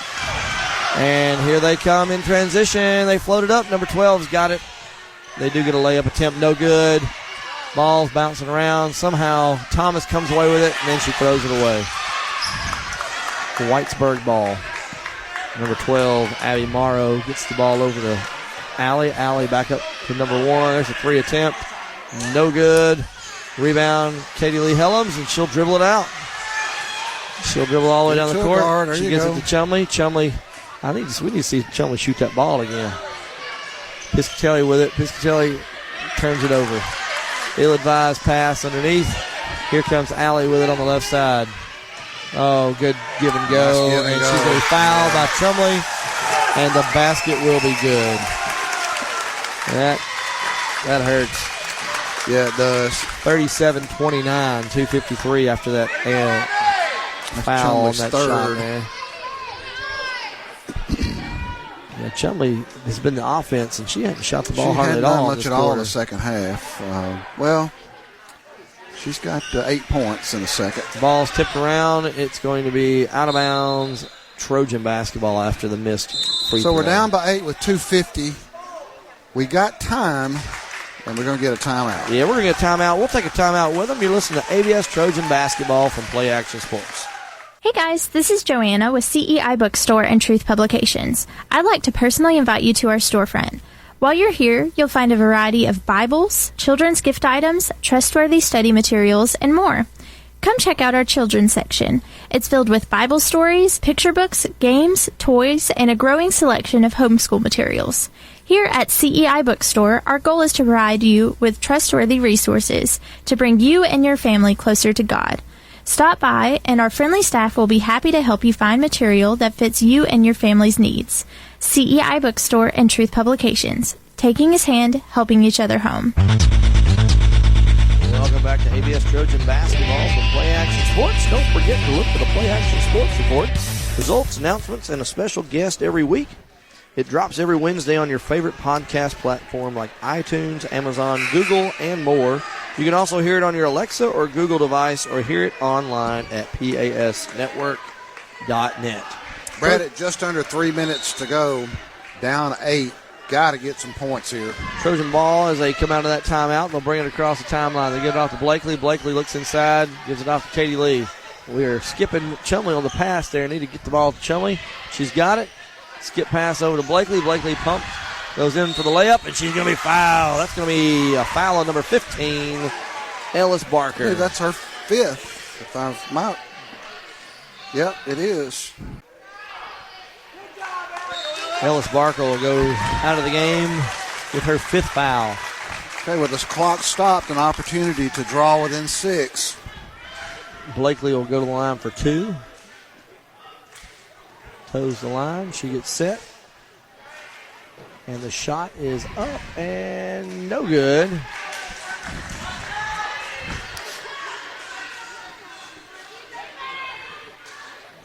And here they come in transition. They float it up. Number 12's got it. They do get a layup attempt. No good. Ball's bouncing around. Somehow Thomas comes away with it, and then she throws it away. Whitesburg ball. Number 12, Abby Morrow, gets the ball over to Allie. Allie back up to number 1. There's a 3 attempt. No good. Rebound, Katie Lee Helms, and she'll dribble it out. She'll dribble all the way down the court. She gets it to Chumley. Chumley, we need to see Chumley shoot that ball again. Piscatelli with it. Piscatelli turns it over. Ill-advised pass underneath. Here comes Allie with it on the left side. Oh, good give and go. And she's going to be fouled by Chumley, and the basket will be good. That hurts. Yeah, it does. 37-29, 2:53 after that foul on that shot, man. Yeah, Chumley has been the offense, and she hadn't shot the ball hardly at all. Not much at all in the second half. She's got 8 points in the second. Ball's tipped around. It's going to be out of bounds. Trojan basketball after the missed free throw. So we're down by 8 with 2:50. We got time, and we're going to get a timeout. Yeah, we're going to get a timeout. We'll take a timeout with them. You're listening to ABS Trojan basketball from Play Action Sports. Hey guys, this is Joanna with CEI Bookstore and Truth Publications. I'd like to personally invite you to our storefront. While you're here, you'll find a variety of Bibles, children's gift items, trustworthy study materials, and more. Come check out our children's section. It's filled with Bible stories, picture books, games, toys, and a growing selection of homeschool materials. Here at CEI Bookstore, our goal is to provide you with trustworthy resources to bring you and your family closer to God. Stop by, and our friendly staff will be happy to help you find material that fits you and your family's needs. CEI Bookstore and Truth Publications. Taking his hand, helping each other home. Welcome back to ABS Trojan basketball from Play Action Sports. Don't forget to look for the Play Action Sports report. Results, announcements, and a special guest every week. It drops every Wednesday on your favorite podcast platform like iTunes, Amazon, Google, and more. You can also hear it on your Alexa or Google device, or hear it online at pasnetwork.net. Brad, at just under 3 minutes to go, down 8. Got to get some points here. Trojan ball as they come out of that timeout. They'll bring it across the timeline. They give it off to Blakely. Blakely looks inside, gives it off to Katie Lee. We are skipping Chumley on the pass there. Need to get the ball to Chumley. She's got it. Skip pass over to Blakely. Blakely pumps. Goes in for the layup, and she's going to be fouled. That's going to be a foul on number 15, Ellis Barker. Hey, that's her 5th. If I'm out. Yep, it is. Ellis Barker will go out of the game with her 5th foul. Okay, with this clock stopped, an opportunity to draw within 6. Blakely will go to the line for 2. Toes the line. She gets set. And the shot is up and no good.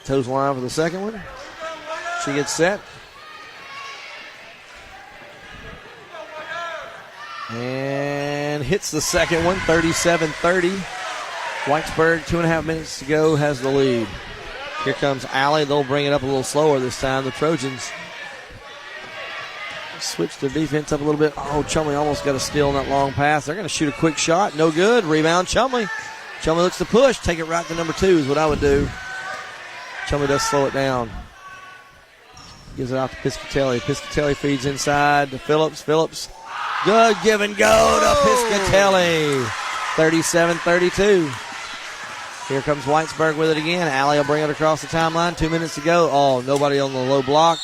Toes the line for the second one. She gets set. And hits the second one, 37-30. Whitesburg, 2.5 minutes to go, has the lead. Here comes Allie. They'll bring it up a little slower this time. The Trojans switch their defense up a little bit. Oh, Chumley almost got a steal on that long pass. They're going to shoot a quick shot. No good. Rebound, Chumley. Chumley looks to push. Take it right to number 2 is what I would do. Chumley does slow it down. Gives it out to Piscatelli. Piscatelli feeds inside to Phillips. Phillips. Good give and go to Piscatelli. 37-32. Here comes Whitesburg with it again. Allie will bring it across the timeline. 2 minutes to go. Oh, nobody on the low block.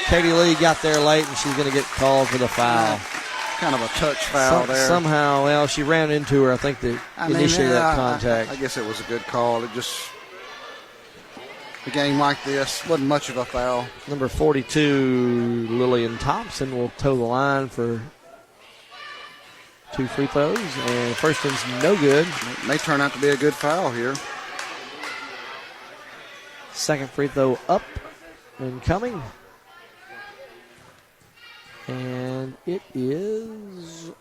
Katie Lee got there late, and she's going to get called for the foul. Kind of a touch foul there. Somehow, well, she ran into her. I think that initiated that contact. I guess it was a good call. It just, a game like this wasn't much of a foul. Number 42, Lillian Thompson, will toe the line for 2 free throws, and first one's no good. It may turn out to be a good foul here. Second free throw up and coming. And it is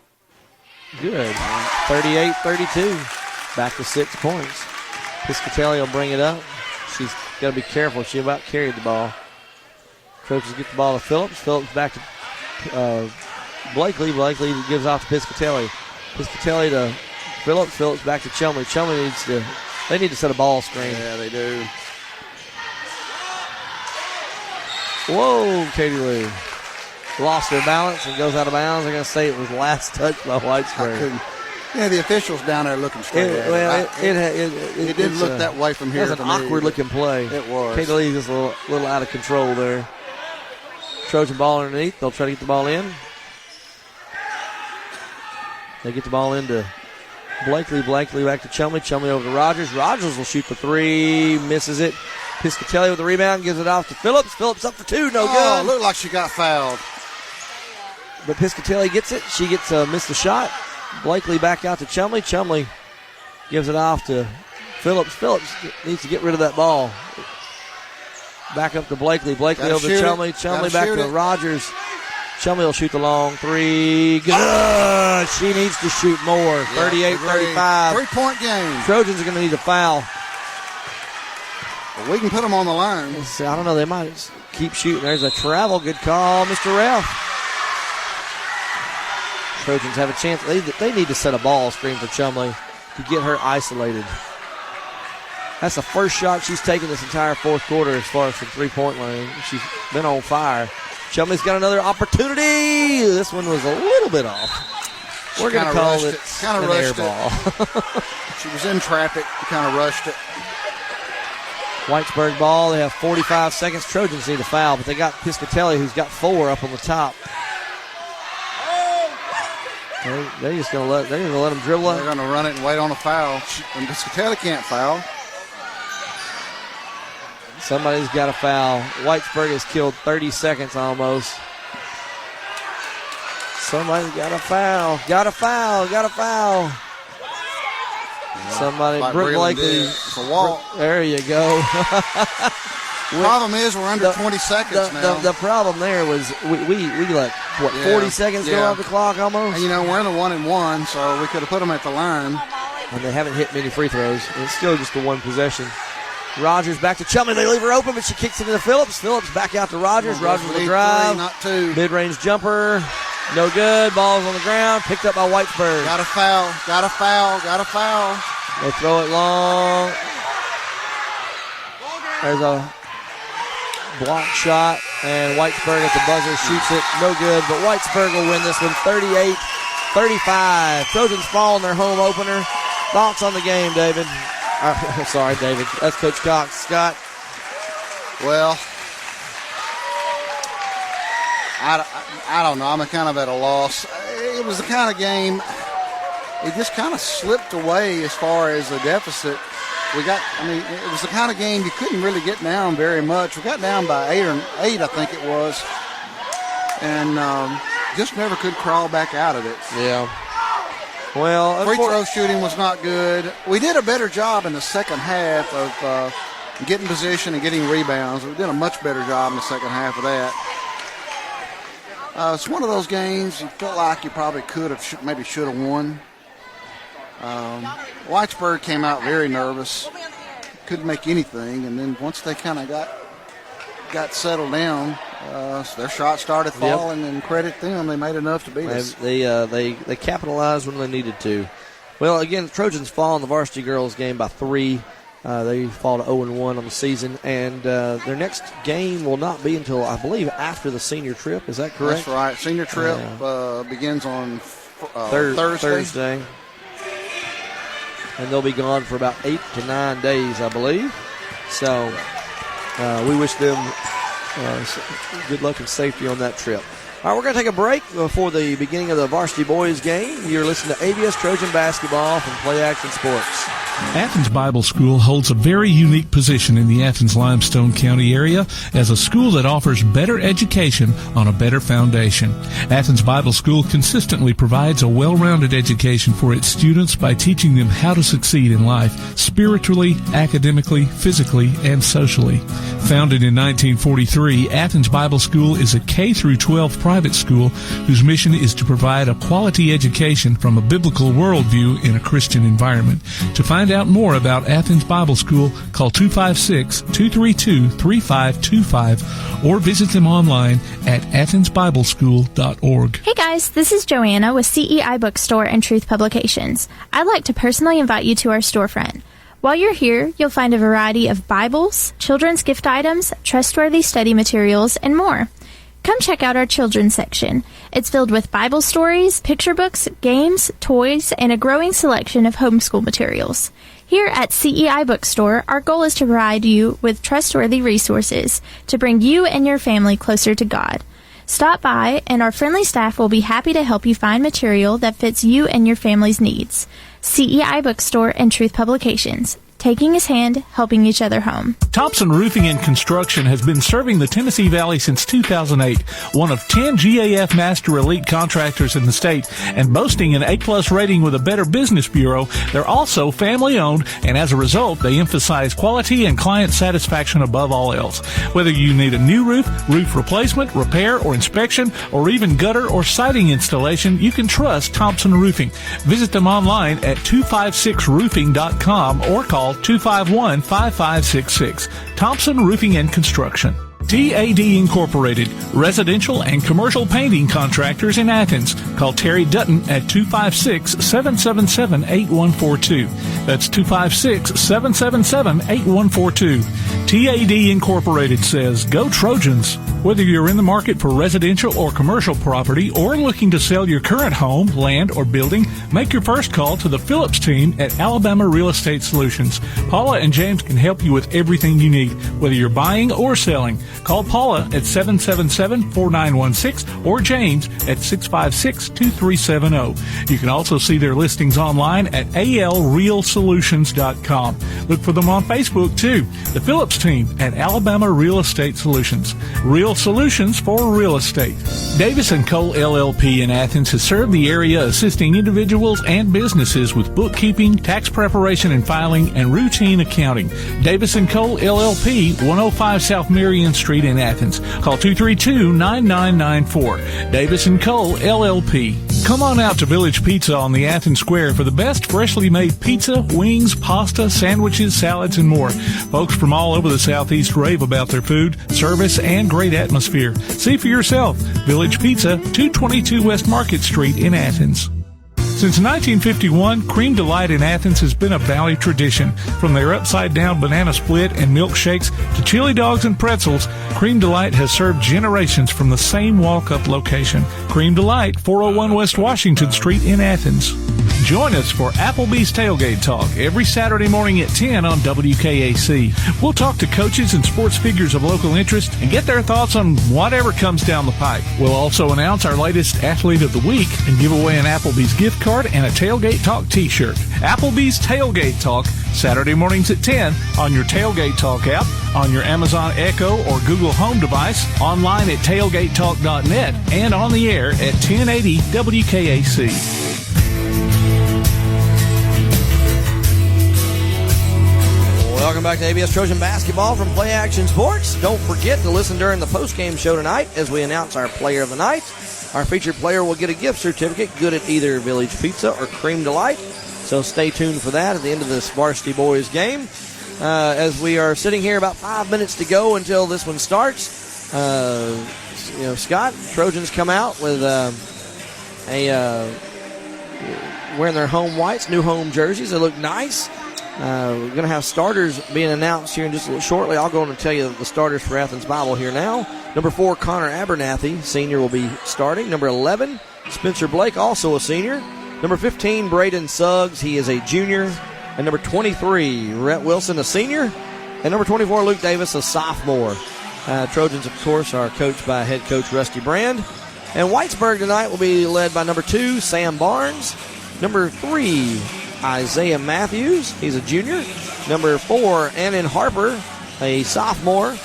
good. 38-32. Back to 6 points. Piscatelli will bring it up. She's got to be careful. She about carried the ball. Coaches get the ball to Phillips. Phillips back to Blakely. Blakely gives off to Piscatelli. Piscatelli to Phillips. Phillips back to Chelmy. Chelmy they need to set a ball screen. Yeah, they do. Whoa, Katie Lee. Lost their balance and goes out of bounds. I'm going to say it was last touch by Whitesburg. Yeah, the officials down there looking straight at it. It did look that way from here. It was an awkward-looking play. It was. Katie Lee is a little out of control there. Trojan ball underneath. They'll try to get the ball in. They get the ball into Blakely. Blakely back to Chelmy. Chelmy over to Rogers. Rogers will shoot the 3. Misses it. Piscatelli with the rebound. Gives it off to Phillips. Phillips up for 2. No good. Looked like she got fouled. But Piscatelli gets it. She gets missed the shot. Blakely back out to Chumley. Chumley gives it off to Phillips. Phillips needs to get rid of that ball. Back up to Blakely. Blakely over to Chumley. Chumley back to Rogers. Chumley will shoot the long 3. Good. She needs to shoot more. 38-35. 3-point game. Trojans are going to need a foul. Well, we can put them on the line. I don't know. They might keep shooting. There's a travel. Good call, Mr. Ralph. Trojans have a chance. They need to set a ball screen for Chumley to get her isolated. That's the first shot she's taken this entire fourth quarter as far as from three-point line. She's been on fire. Chumley's got another opportunity. This one was a little bit off. We're going to call it an air ball. She was in traffic. Kind of rushed it. Whitesburg ball. They have 45 seconds. Trojans need a foul, but they got Piscatelli, who's got 4 up on the top. They're just going to let them dribble up. They're going to run it and wait on a foul. And Piscatelli can't foul. Somebody's got a foul. Whitesburg has killed 30 seconds almost. Somebody's got a foul. Got a foul. Somebody, like Brooke Blakely. It's a walk. There you go. Problem is we're under 20 seconds now. The problem there was we let, 40 seconds go off the clock almost? And, we're in the 1-1, so we could have put them at the line. And they haven't hit many free throws. It's still just a one possession. Rogers back to Chumley. They leave her open, but she kicks it into Phillips. Phillips back out to Rogers. Rogers with a drive. 3, not 2. Mid-range jumper. No good. Ball's on the ground. Picked up by Whitesburg. Got a foul. They throw it long. There's a block shot, and Whitesburg at the buzzer shoots it. No good, but Whitesburg will win this one 38-35. Trojans fall in their home opener. Thoughts on the game, David? Sorry, David. That's Coach Cox. Scott? Well, I don't know. I'm kind of at a loss. It was the kind of game, it just kind of slipped away as far as the deficit. It was the kind of game you couldn't really get down very much. We got down by 8, I think it was, and just never could crawl back out of it. Yeah. Well, free throw shooting was not good. We did a better job in the second half of getting position and getting rebounds. We did a much better job in the second half of that. It's one of those games you felt like you probably could have, maybe should have won. Whitesburg came out very nervous, couldn't make anything, and then once they kind of got settled down, their shots started falling, and credit them, they made enough to beat us. They capitalized when they needed to. Well, again, the Trojans fall in the varsity girls game by 3. They fall to 0-1 on the season, and their next game will not be until, I believe, after the senior trip. Is that correct? That's right. Senior trip begins on Thursday. and they'll be gone for about 8 to 9 days, I believe. So we wish them good luck and safety on that trip. All right, we're going to take a break before the beginning of the varsity boys game. You're listening to ABS Trojan Basketball from Play Action Sports. Athens Bible School holds a very unique position in the Athens-Limestone County area as a school that offers better education on a better foundation. Athens Bible School consistently provides a well-rounded education for its students by teaching them how to succeed in life, spiritually, academically, physically, and socially. Founded in 1943, Athens Bible School is a K-12 private school whose mission is to provide a quality education from a biblical worldview in a Christian environment. To find out more about Athens Bible School, call 256-232-3525 or visit them online at athensbibleschool.org. Hey guys, this is Joanna with CEI Bookstore and Truth Publications. I'd like to personally invite you to our storefront. While you're here, you'll find a variety of Bibles, children's gift items, trustworthy study materials, and more. Come check out our children's section. It's filled with Bible stories, picture books, games, toys, and a growing selection of homeschool materials. Here at CEI Bookstore, our goal is to provide you with trustworthy resources to bring you and your family closer to God. Stop by, and our friendly staff will be happy to help you find material that fits you and your family's needs. CEI Bookstore and Truth Publications. Taking his hand, helping each other home. Thompson Roofing and Construction has been serving the Tennessee Valley since 2008, one of 10 GAF Master Elite contractors in the state, and boasting an A-plus rating with a Better Business Bureau. They're also family-owned, and as a result, they emphasize quality and client satisfaction above all else. Whether you need a new roof, roof replacement, repair, or inspection, or even gutter or siding installation, you can trust Thompson Roofing. Visit them online at 256roofing.com or call 251-5566. Thompson Roofing and Construction. TAD Incorporated, residential and commercial painting contractors in Athens. Call Terry Dutton at 256-777-8142. That's 256-777-8142. TAD Incorporated says, go Trojans! Whether you're in the market for residential or commercial property or looking to sell your current home, land, or building, make your first call to the Phillips team at Alabama Real Estate Solutions. Paula and James can help you with everything you need, whether you're buying or selling. Call Paula at 777-4916 or James at 656-2370. You can also see their listings online at alrealsolutions.com. Look for them on Facebook, too. The Phillips team at Alabama Real Estate Solutions. Real solutions for real estate. Davis & Cole LLP in Athens has served the area assisting individuals and businesses with bookkeeping, tax preparation and filing, and routine accounting. Davis & Cole LLP, 105 South Marion Street in Athens. Call 232-9994. Davis & Cole LLP. Come on out to Village Pizza on the Athens Square for the best freshly made pizza, wings, pasta, sandwiches, salads, and more. Folks from all over the Southeast rave about their food, service, and great atmosphere. See for yourself. Village Pizza, 222 West Market Street in Athens. Since 1951, Cream Delight in Athens has been a Valley tradition. From their upside-down banana split and milkshakes to chili dogs and pretzels, Cream Delight has served generations from the same walk-up location. Cream Delight, 401 West Washington Street in Athens. Join us for Applebee's Tailgate Talk every Saturday morning at 10 on WKAC. We'll talk to coaches and sports figures of local interest and get their thoughts on whatever comes down the pipe. We'll also announce our latest Athlete of the Week and give away an Applebee's gift card and a Tailgate Talk t-shirt. Applebee's Tailgate Talk, Saturday mornings at 10 on your Tailgate Talk app, on your Amazon Echo or Google Home device, online at tailgatetalk.net, and on the air at 1080 WKAC. Welcome back to ABS Trojan Basketball from Play Action Sports. Don't forget to listen during the post-game show tonight as we announce our player of the night. Our featured player will get a gift certificate good at either Village Pizza or Cream Delight. So stay tuned for that at the end of this varsity boys game. As we are sitting here about 5 minutes to go until this one starts, Scott, Trojans come out with wearing their home whites, new home jerseys. They look nice. We're going to have starters being announced here in just a little shortly. I'll go on and tell you the starters for Athens Bible here now. Number 4, Connor Abernathy, senior, will be starting. Number 11, Spencer Blake, also a senior. Number 15, Braden Suggs. He is a junior. And number 23, Rhett Wilson, a senior. And number 24, Luke Davis, a sophomore. Trojans, of course, are coached by head coach Rusty Brand. And Whitesburg tonight will be led by number 2, Sam Barnes. Number 3, Isaiah Matthews. He's a junior. Number 4, Annan Harper, a sophomore.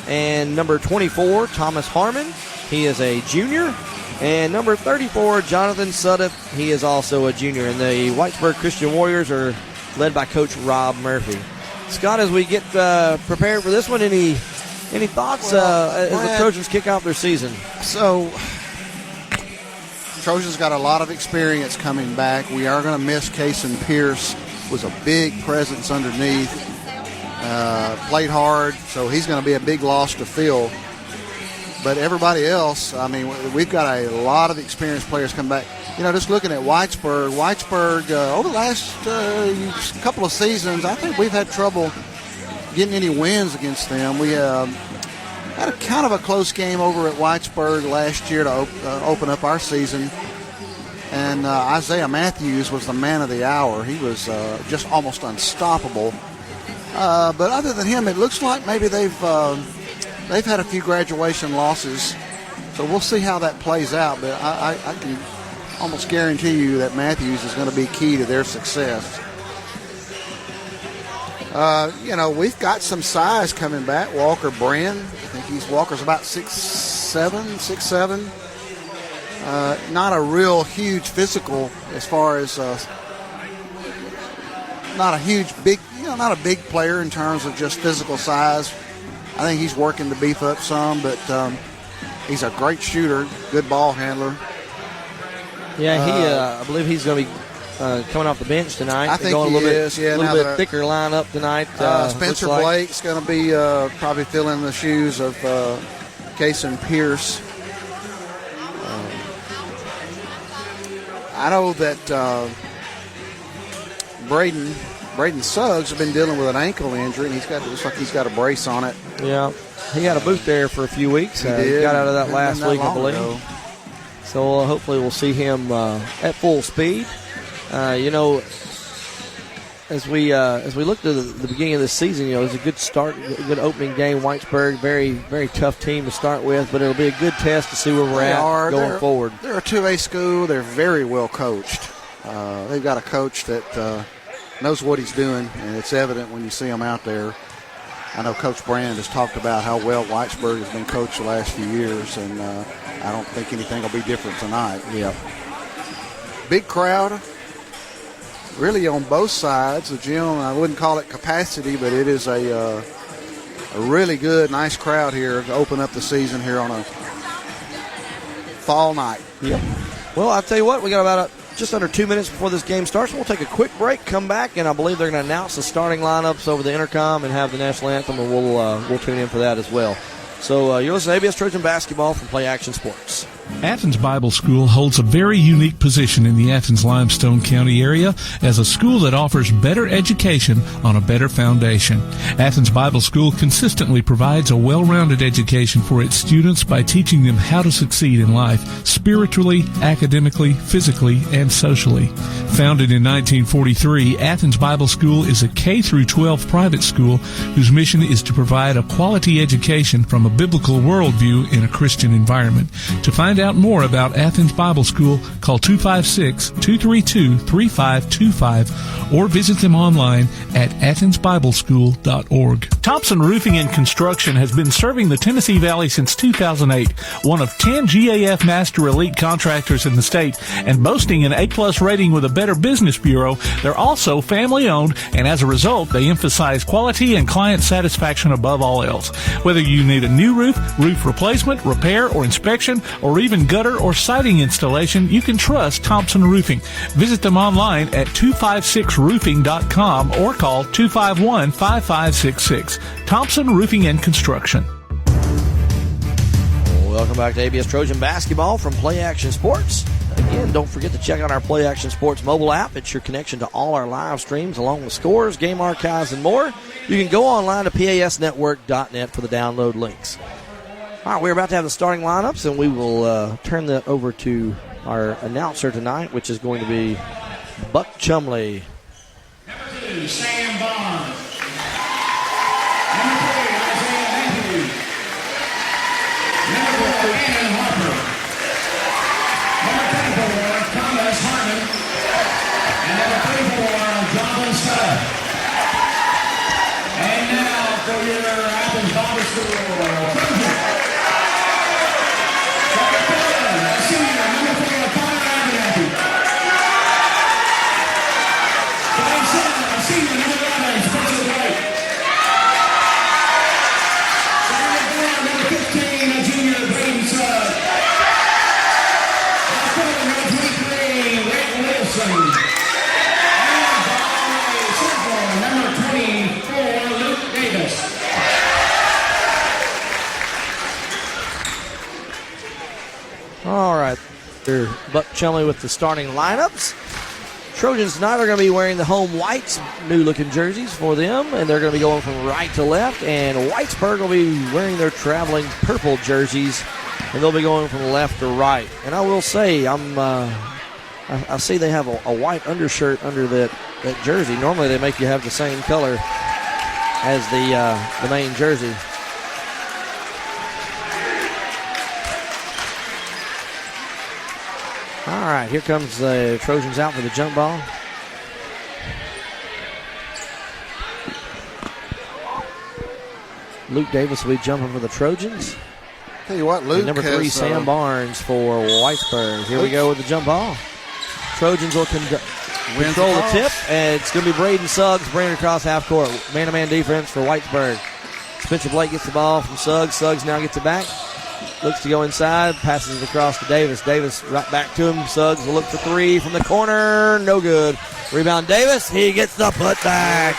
And number 24, Thomas Harmon. He is a junior. And number 34, Jonathan Suddup. He is also a junior. And the Whitesburg Christian Warriors are led by Coach Rob Murphy. Scott, as we get prepared for this one, any thoughts as the Trojans kick off their season? So, Trojans got a lot of experience coming back. We are going to miss Kason Pierce. Was a big presence underneath. Played hard, so he's going to be a big loss to fill. But everybody else, I mean, we've got a lot of experienced players come back. You know, just looking at Whitesburg, over the last couple of seasons, I think we've had trouble getting any wins against them. We had a kind of a close game over at Whitesburg last year to open up our season. And Isaiah Matthews was the man of the hour. He was just almost unstoppable. But other than him, it looks like maybe they've had a few graduation losses. So we'll see how that plays out. But I can almost guarantee you that Matthews is going to be key to their success. We've got some size coming back. Walker Brand, I think Walker's about 6'7". Not a real huge physical as far as not a big player in terms of just physical size. I think he's working to beef up some, but he's a great shooter, good ball handler. Yeah, I believe he's going to be coming off the bench tonight. I think going he is. A little bit thicker lineup tonight. Spencer Blake's going to be probably filling the shoes of Kason Pierce. I know that Braden Suggs has been dealing with an ankle injury, and looks like he's got a brace on it. Yeah, he had a boot there for a few weeks. He got out of that last week, I believe. Ago. So hopefully we'll see him at full speed. As we look to the beginning of this season, it was a good start, a good opening game. Whitesburg, very, very tough team to start with, but it'll be a good test to see where we're going forward. They're a 2A school. They're very well coached. They've got a coach that knows what he's doing, and it's evident when you see him out there. I know Coach Brand has talked about how well Whitesburg has been coached the last few years, and I don't think anything will be different tonight. Yeah. Big crowd, really on both sides. The gym, I wouldn't call it capacity, but it is a really good, nice crowd here to open up the season here on a fall night. Yep. Well, I'll tell you what, we got about just under 2 minutes before this game starts. We'll take a quick break, come back, and I believe they're going to announce the starting lineups over the intercom and have the national anthem, and we'll tune in for that as well. So you're listening to ABS Trojan Basketball from Play Action Sports. Athens Bible School holds a very unique position in the Athens-Limestone County area as a school that offers better education on a better foundation. Athens Bible School consistently provides a well-rounded education for its students by teaching them how to succeed in life, spiritually, academically, physically, and socially. Founded in 1943, Athens Bible School is a K-12 private school whose mission is to provide a quality education from a biblical worldview in a Christian environment. To find out more about Athens Bible School, call 256-232-3525 or visit them online at athensbibleschool.org. Thompson Roofing and Construction has been serving the Tennessee Valley since 2008, one of 10 GAF Master Elite contractors in the state, and boasting an A-plus rating with a Better Business Bureau. They're also family-owned, and as a result, they emphasize quality and client satisfaction above all else. Whether you need a new roof, roof replacement, repair, or inspection, or even gutter or siding installation, you can trust Thompson Roofing. Visit them online at 256roofing.com or call 251-5566. Thompson Roofing and Construction. Welcome back to ABS Trojan Basketball from Play Action Sports. Again, don't forget to check out our Play Action Sports mobile app. It's your connection to all our live streams along with scores, game archives, and more. You can go online to pasnetwork.net for the download links. All right, we're about to have the starting lineups, and we will turn that over to our announcer tonight, which is going to be Buck Chumley. 2, Sam Bond. Number 3, Isaiah Matthews. Number 4, Anna Harper. Number 24, Thomas Harmon. And number 34, Jonathan Scott. And now for your Athens Bible School. Senior, number 4, Connor Abernathy. Senior, number 11, Spencer Blake. Number 15, junior, Braden Sugg. Number 23, Rick Wilson. And number 24, Luke Davis. All right. They're Buck Chumley with the starting lineups. Trojans tonight are going to be wearing the home whites, new-looking jerseys for them, and they're going to be going from right to left. And Whitesburg will be wearing their traveling purple jerseys, and they'll be going from left to right. And I will say, I see they have a white undershirt under that jersey. Normally they make you have the same color as the main jersey. All right, here comes the Trojans out for the jump ball. Luke Davis will be jumping for the Trojans. Tell you what, Luke and number 3, Sam Barnes for Whitesburg. Here we go with the jump ball. Trojans will control the tip, and it's going to be Braden Suggs bringing it across half court. Man-to-man defense for Whitesburg. Spencer Blake gets the ball from Suggs. Suggs now gets it back. Looks to go inside, passes it across to Davis. Davis right back to him. Suggs will look for 3 from the corner. No good. Rebound Davis. He gets the putback.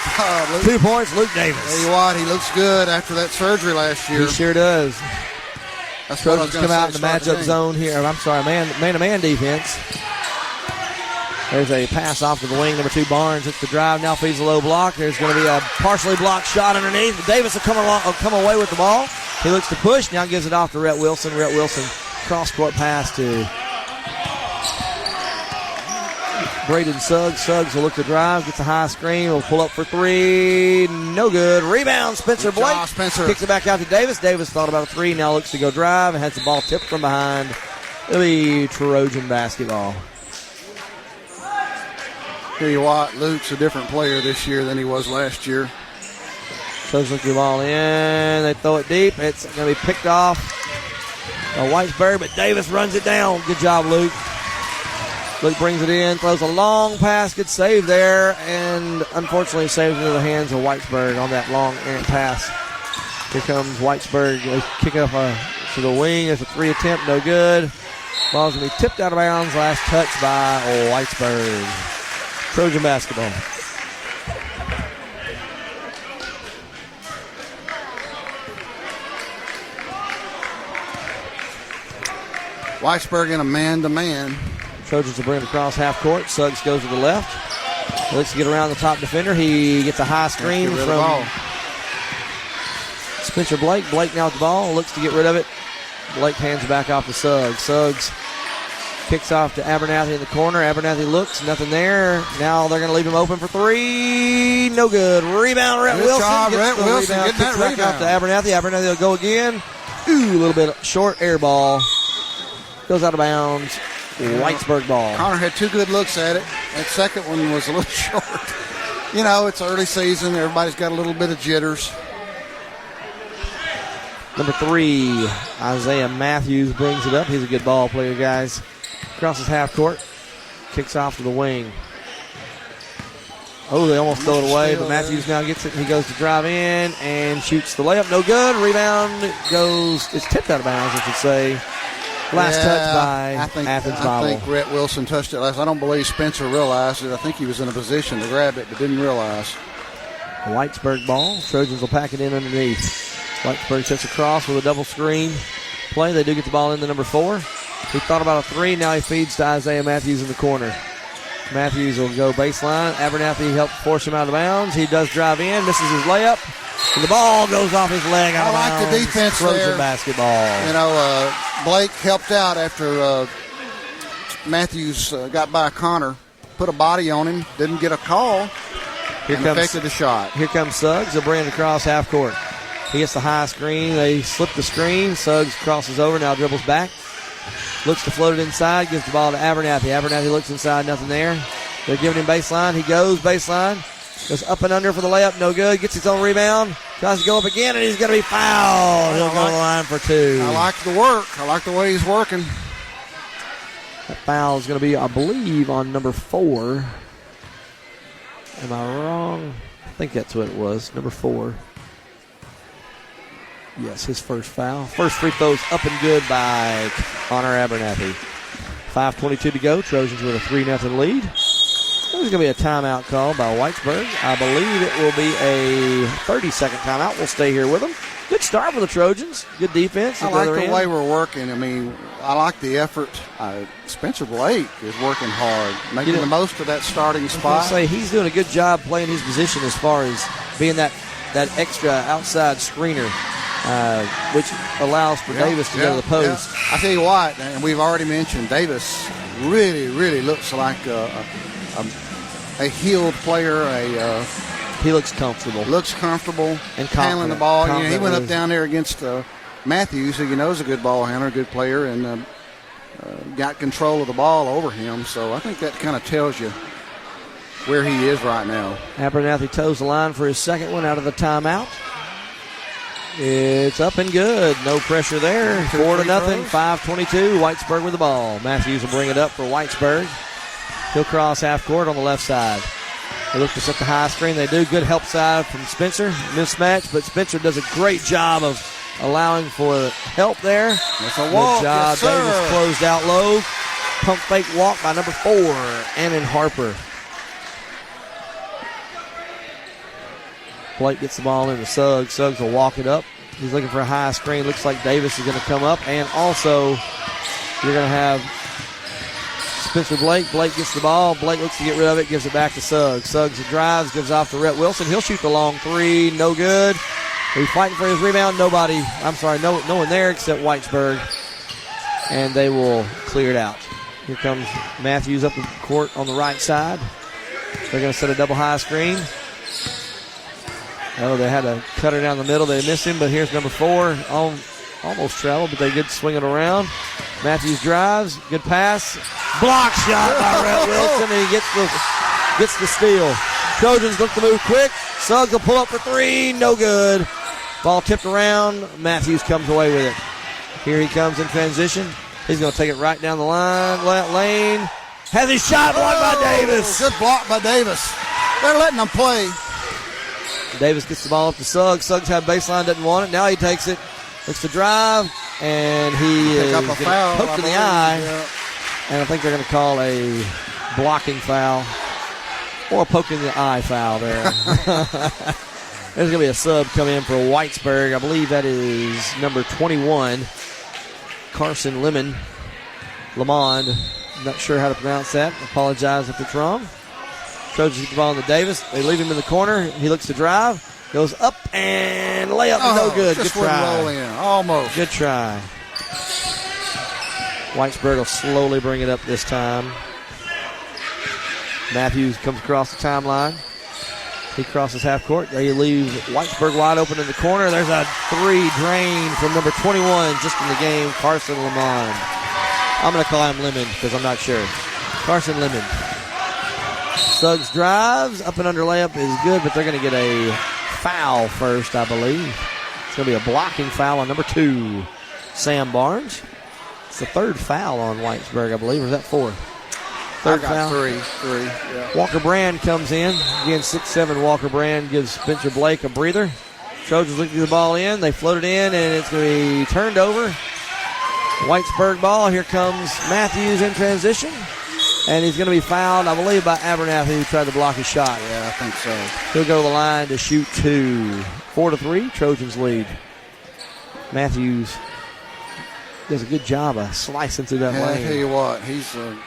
2 points, Luke Davis. Tell you what, he looks good after that surgery last year. He sure does. That's what Trojans come out in the matchup zone here. I'm sorry, man-to-man defense. There's a pass off to the wing. Number 2, Barnes hits the drive. Now feeds a low block. There's going to be a partially blocked shot underneath. Davis will come away with the ball. He looks to push. Now gives it off to Rhett Wilson. Rhett Wilson, cross-court pass to Braden Suggs. Suggs will look to drive. Gets a high screen. Will pull up for 3. No good. Rebound, Spencer Blake. Spencer kicks it back out to Davis. Davis thought about a 3. Now looks to go drive and has the ball tipped from behind. It'll be Trojan basketball. Tell you what, Luke's a different player this year than he was last year. Trojans look the ball in. They throw it deep. It's going to be picked off by Whitesburg, but Davis runs it down. Good job, Luke. Luke brings it in, throws a long pass. Good save there, and unfortunately saves into the hands of Whitesburg on that long errant pass. Here comes Whitesburg. They kick it up to the wing. There's a 3 attempt. No good. Ball's going to be tipped out of bounds. Last touch by Whitesburg. Trojan basketball. Whitesburg in a man-to-man. Trojans will bring it across half court. Suggs goes to the left. He looks to get around the top defender. He gets a high screen from Spencer Blake. Blake now with the ball. Looks to get rid of it. Blake hands it back off to Suggs. Suggs kicks off to Abernathy in the corner. Abernathy looks. Nothing there. Now they're going to leave him open for 3. No good. Rebound, Rhett Wilson. Job, Rhett Wilson. Get that back rebound. off to Abernathy. Abernathy will go again. Ooh, a little bit short air ball. Goes out of bounds. Whitesburg ball. Connor had 2 good looks at it. That second one was a little short. You know, it's early season. Everybody's got a little bit of jitters. Number 3, Isaiah Matthews brings it up. He's a good ball player, guys. Crosses half court. Kicks off to the wing. Oh, they almost throw it away, but Matthews now gets it. He goes to drive in and shoots the layup. No good. Rebound goes. It's tipped out of bounds, I should say. Last touch by Athens Bible. I think Rhett Wilson touched it last. I don't believe Spencer realized it. I think he was in a position to grab it, but didn't realize. Whitesburg ball. Trojans will pack it in underneath. Whitesburg sets across with a double screen play. They do get the ball into number 4. He thought about a 3. Now he feeds to Isaiah Matthews in the corner. Matthews will go baseline. Abernathy helped force him out of bounds. He does drive in, misses his layup. And the ball goes off his leg out of bounds. I like the defense there. Basketball. You know, Blake helped out after Matthews got by Connor. Put a body on him. Didn't get a call. affected the shot. Here comes Suggs. They'll bring it across half court. He gets the high screen. They slip the screen. Suggs crosses over, now dribbles back. Looks to float it inside, gives the ball to Abernathy. Abernathy looks inside, nothing there. They're giving him baseline. He goes baseline. Goes up and under for the layup, no good. Gets his own rebound. Tries to go up again, and he's going to be fouled. He'll go to the line for 2. I like the work. I like the way he's working. That foul is going to be, I believe, on number 4. Am I wrong? I think that's what it was, number 4. Yes, his first foul. First free throw's up and good by Connor Abernathy. 5:22 to go. Trojans with a 3-0 lead. There's going to be a timeout call by Whitesburg. I believe it will be a 30-second timeout. We'll stay here with them. Good start for the Trojans. Good defense. I like the way we're working. I mean, I like the effort. Spencer Blake is working hard, making the most of that starting spot. I he's doing a good job playing his position as far as being that extra outside screener, which allows for Davis to go to the post. I tell you what, and we've already mentioned, Davis really, really looks like a healed player. He looks comfortable. And handling the ball. He went up down there against Matthews, who is a good ball handler, good player, and got control of the ball over him. So I think that kind of tells you where he is right now. Abernathy toes the line for his second one out of the timeout. It's up and good. No pressure there. 4-0. 5:22. Whitesburg with the ball. Matthews will bring it up for Whitesburg. He'll cross half court on the left side. They look to set the high screen. They do. Good help side from Spencer. Mismatch, but Spencer does a great job of allowing for help there. That's a walk. Good job. Yes, sir. Davis closed out low. Pump fake walk by number 4, Annan Harper. Blake gets the ball into Suggs. Suggs will walk it up. He's looking for a high screen. Looks like Davis is going to come up. And also, you're going to have Spencer Blake. Blake gets the ball. Blake looks to get rid of it. Gives it back to Suggs. Suggs drives. Gives off to Rhett Wilson. He'll shoot the long 3. No good. He's fighting for his rebound. No one there except Whitesburg. And they will clear it out. Here comes Matthews up the court on the right side. They're going to set a double high screen. Oh, they had to cut her down the middle. They missed him, but here's number 4. Almost traveled, but they did swing it around. Matthews drives. Good pass. Block shot by Rhett Wilson, and he gets the steal. Trojans look to move quick. Suggs will pull up for 3. No good. Ball tipped around. Matthews comes away with it. Here he comes in transition. He's going to take it right down the lane. Has his shot blocked by Davis. Good block by Davis. They're letting them play. Davis gets the ball up to Suggs. Suggs had baseline, doesn't want it. Now he takes it. Looks to drive, and he is poked in the eye. Yeah. And I think they're going to call a blocking foul or a poke in the eye foul there. There's going to be a sub come in for Whitesburg. I believe that is number 21, Carson Lemond. I'm not sure how to pronounce that. Apologize if it's wrong. Trojans get the ball to Davis. They leave him in the corner. He looks to drive. Goes up and layup. No good. Good try. Roll in. Almost. Good try. Whitesburg will slowly bring it up this time. Matthews comes across the timeline. He crosses half court. They leave Whitesburg wide open in the corner. There's a 3 drain from number 21 just in the game, Carson Lemond. I'm going to call him Lemon because I'm not sure. Carson Lemond. Suggs drives. Up and under layup is good, but they're going to get a foul first, I believe. It's going to be a blocking foul on number 2, Sam Barnes. It's the 3rd foul on Whitesburg, I believe. Or is that 4th? 3rd foul. 3. Yeah. Walker Brand comes in. Again, 6'7" Walker Brand gives Spencer Blake a breather. Trojans looking the ball in. They float it in, and it's going to be turned over. Whitesburg ball. Here comes Matthews in transition. And he's going to be fouled, I believe, by Abernathy, who tried to block his shot. Yeah, I think so. He'll go to the line to shoot 2. 4-3, Trojans lead. Matthews does a good job of slicing through that lane. I tell you what, he's a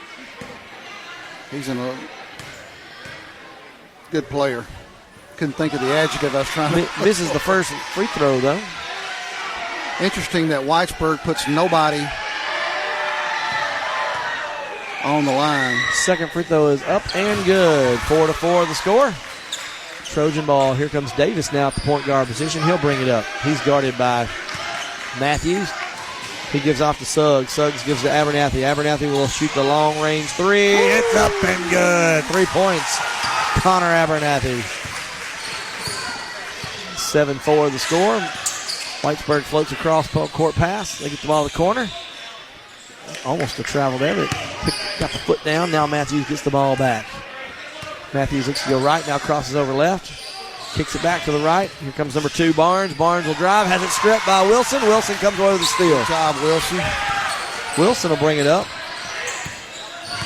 good player. Couldn't think of the adjective I was trying to. This is the first free throw, though. Interesting that Whitesburg puts nobody on the line. Second free throw is up and good. 4-4 the score. Trojan ball. Here comes Davis now at the point guard position. He'll bring it up. He's guarded by Matthews. He gives off to Suggs. Suggs gives to Abernathy. Abernathy will shoot the long-range three. It's up and good. 3 points. Connor Abernathy. 7-4 the score. Whitesburg floats across court pass. They get the ball to the corner. Almost a travel there, but got the foot down. Now Matthews gets the ball back. Matthews looks to go right. Now crosses over left. Kicks it back to the right. Here comes number 2, Barnes. Barnes will drive. Has it stripped by Wilson. Wilson comes away with the steal. Good job, Wilson. Wilson will bring it up.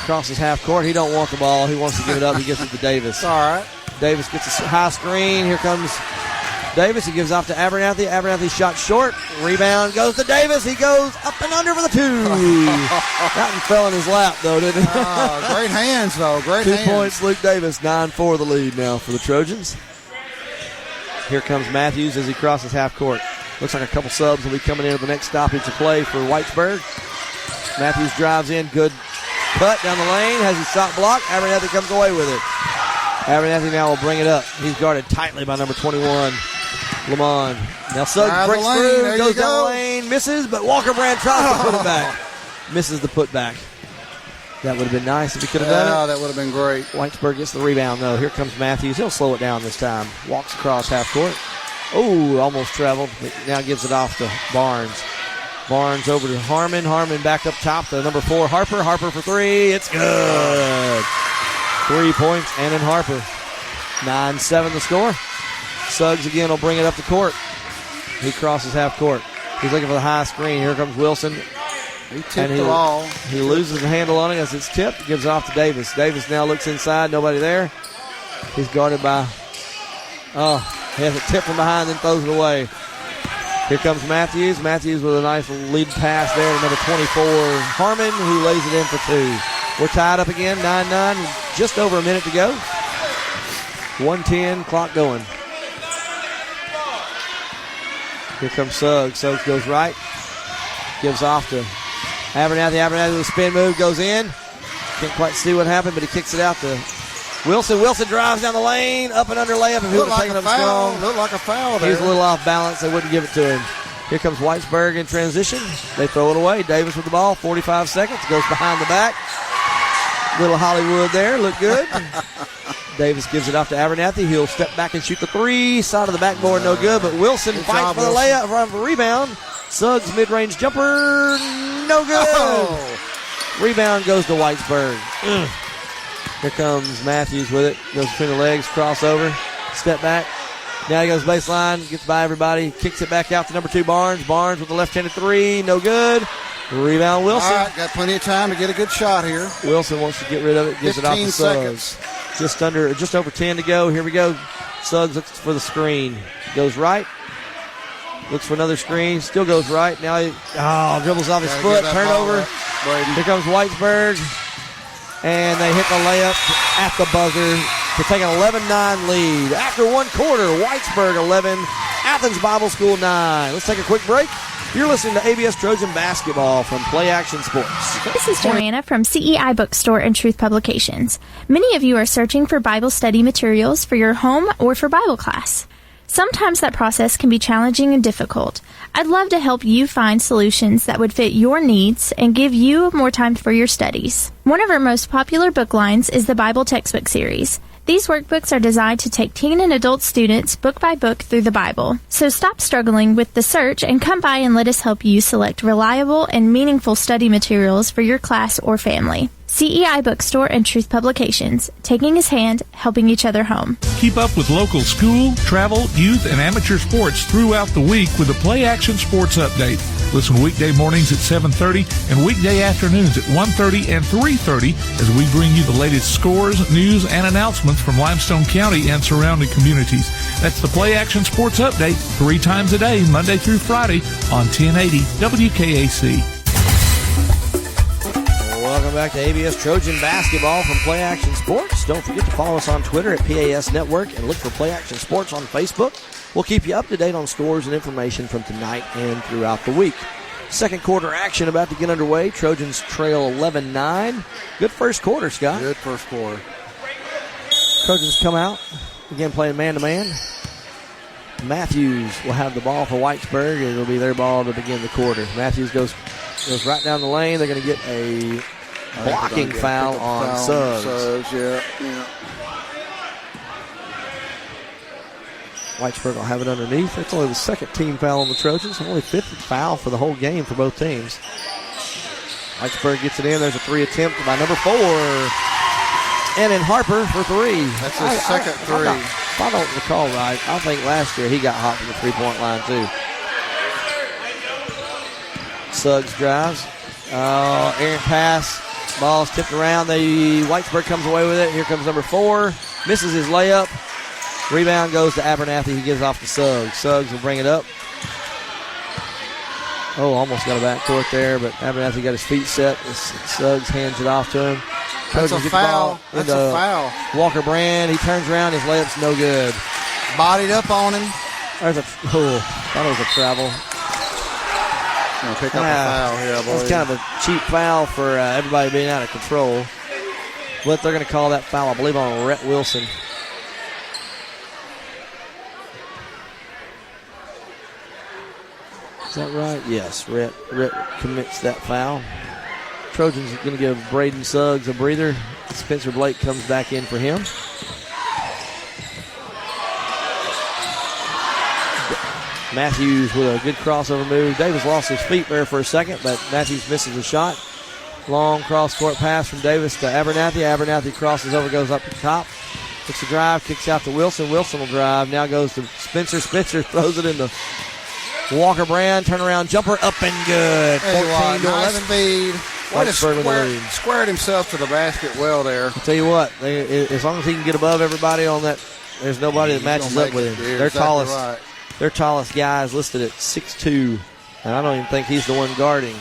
Crosses half court. He don't want the ball. He wants to give it up. He gives it to Davis. All right. Davis gets a high screen. Here comes Davis. He gives off to Abernathy. Abernathy shot short. Rebound goes to Davis. He goes up and under for the 2. That one fell in his lap, though, didn't it? Great hands, though. Great hands. 2 points, Luke Davis. 9-4 the lead now for the Trojans. Here comes Matthews as he crosses half court. Looks like a couple subs will be coming into the next stoppage of play for Whitesburg. Matthews drives in. Good cut down the lane. Has his shot blocked. Abernathy comes away with it. Abernathy now will bring it up. He's guarded tightly by number 21, Lamont. Now Suggs breaks through, goes down the lane, misses, but Walker Brand tries to put it back. Misses the putback. That would have been nice if he could have done it. Yeah, that would have been great. Whitesburg gets the rebound, though. Here comes Matthews. He'll slow it down this time. Walks across half court. Oh, almost traveled. Now gives it off to Barnes. Barnes over to Harmon. Harmon back up top to number 4, Harper. Harper for 3. It's good. 3 points, Annan Harper. 9-7 the score. Suggs again will bring it up the court. He crosses half court. He's looking for the high screen. Here comes Wilson. He tipped the ball. He loses the handle on it as it's tipped. Gives it off to Davis. Davis now looks inside. Nobody there. He's guarded by... he has it tipped from behind, then throws it away. Here comes Matthews. Matthews with a nice lead pass there to number 24, Harmon, who lays it in for 2. We're tied up again, 9-9. Just over a minute to go. 1:10, clock going. Here comes Suggs. Suggs goes right. Gives off to Abernathy. Abernathy with a spin move goes in. Can't quite see what happened, but he kicks it out to Wilson. Wilson drives down the lane. Up and under layup. If he would have taken it strong. Looked like a foul there. He's a little off balance. They wouldn't give it to him. Here comes Whitesburg in transition. They throw it away. Davis with the ball. 45 seconds. Goes behind the back. Little Hollywood there. Look good. Davis gives it off to Abernathy. He'll step back and shoot the 3. Side of the backboard, no good. But Wilson fights for the layup, run for rebound. Suggs mid-range jumper, no good. Rebound goes to Whitesburg. Here comes Matthews with it. Goes between the legs, crossover, step back. Now he goes baseline, gets by everybody, kicks it back out to number 2, Barnes. Barnes with the left-handed 3, no good. Rebound, Wilson. All right, got plenty of time to get a good shot here. Wilson wants to get rid of it, gives it off to Suggs. Just over 10 to go. Here we go. Suggs looks for the screen. Goes right. Looks for another screen. Still goes right. Now he dribbles off his foot. Turnover. Here comes Whitesburg. And they hit the layup at the buzzer to take an 11-9 lead. After one quarter, Whitesburg 11, Athens Bible School 9. Let's take a quick break. You're listening to ABS Trojan Basketball from Play Action Sports. This is Joanna from CEI Bookstore and Truth Publications. Many of you are searching for Bible study materials for your home or for Bible class. Sometimes that process can be challenging and difficult. I'd love to help you find solutions that would fit your needs and give you more time for your studies. One of our most popular book lines is the Bible Textbook Series. These workbooks are designed to take teen and adult students book by book through the Bible. So stop struggling with the search and come by and let us help you select reliable and meaningful study materials for your class or family. CEI Bookstore and Truth Publications, taking his hand, helping each other home. Keep up with local school, travel, youth, and amateur sports throughout the week with the Play Action Sports Update. Listen weekday mornings at 7:30 and weekday afternoons at 1:30 and 3:30 as we bring you the latest scores, news, and announcements from Limestone County and surrounding communities. That's the Play Action Sports Update 3 times a day, Monday through Friday on 1080 WKAC. Welcome back to ABS Trojan Basketball from Play Action Sports. Don't forget to follow us on Twitter at PAS Network and look for Play Action Sports on Facebook. We'll keep you up to date on scores and information from tonight and throughout the week. Second quarter action about to get underway. Trojans trail 11-9. Good first quarter, Scott. Good first quarter. Trojans come out Again, playing man-to-man. Matthews will have the ball for Whitesburg. It'll be their ball to begin the quarter. Matthews goes right down the lane. They're going to get a blocking foul on Suggs. Yeah. Whitesburg will have it underneath. That's only the second team foul on the Trojans. Only fifth foul for the whole game for both teams. Whitesburg gets it in. There's a 3 attempt by number 4. And in Harper for 3. That's his second 3. If I don't recall right, I think last year he got hot from the 3-point line too. Suggs drives. Errant pass. Ball's tipped around. Whitesburg comes away with it. Here comes number 4. Misses his layup. Rebound goes to Abernathy. He gives off to Suggs. Suggs will bring it up. Oh, almost got a backcourt there, but Abernathy got his feet set. Suggs hands it off to him. That's a foul. That's a foul. Walker Brand, he turns around. His layup's no good. Bodied up on him. Thought it was a travel. Gonna pick up a foul here, I believe. That's kind of a cheap foul for everybody being out of control. But they're going to call that foul, I believe, on Rhett Wilson. Is that right? Yes, Rhett commits that foul. Trojans are going to give Braden Suggs a breather. Spencer Blake comes back in for him. Matthews with a good crossover move. Davis lost his feet there for a second, but Matthews misses a shot. Long cross-court pass from Davis to Abernathy. Abernathy crosses over, goes up the top. Takes a drive, kicks out to Wilson. Wilson will drive. Now goes to Spencer. Spencer throws it into Walker Brand. Turnaround jumper up and good. 14 to 11. Speed. Squared himself to the basket well there. I'll tell you what, as long as he can get above everybody on that, there's nobody that matches up with him. Their tallest guy is listed at 6'2", and I don't even think he's the one guarding.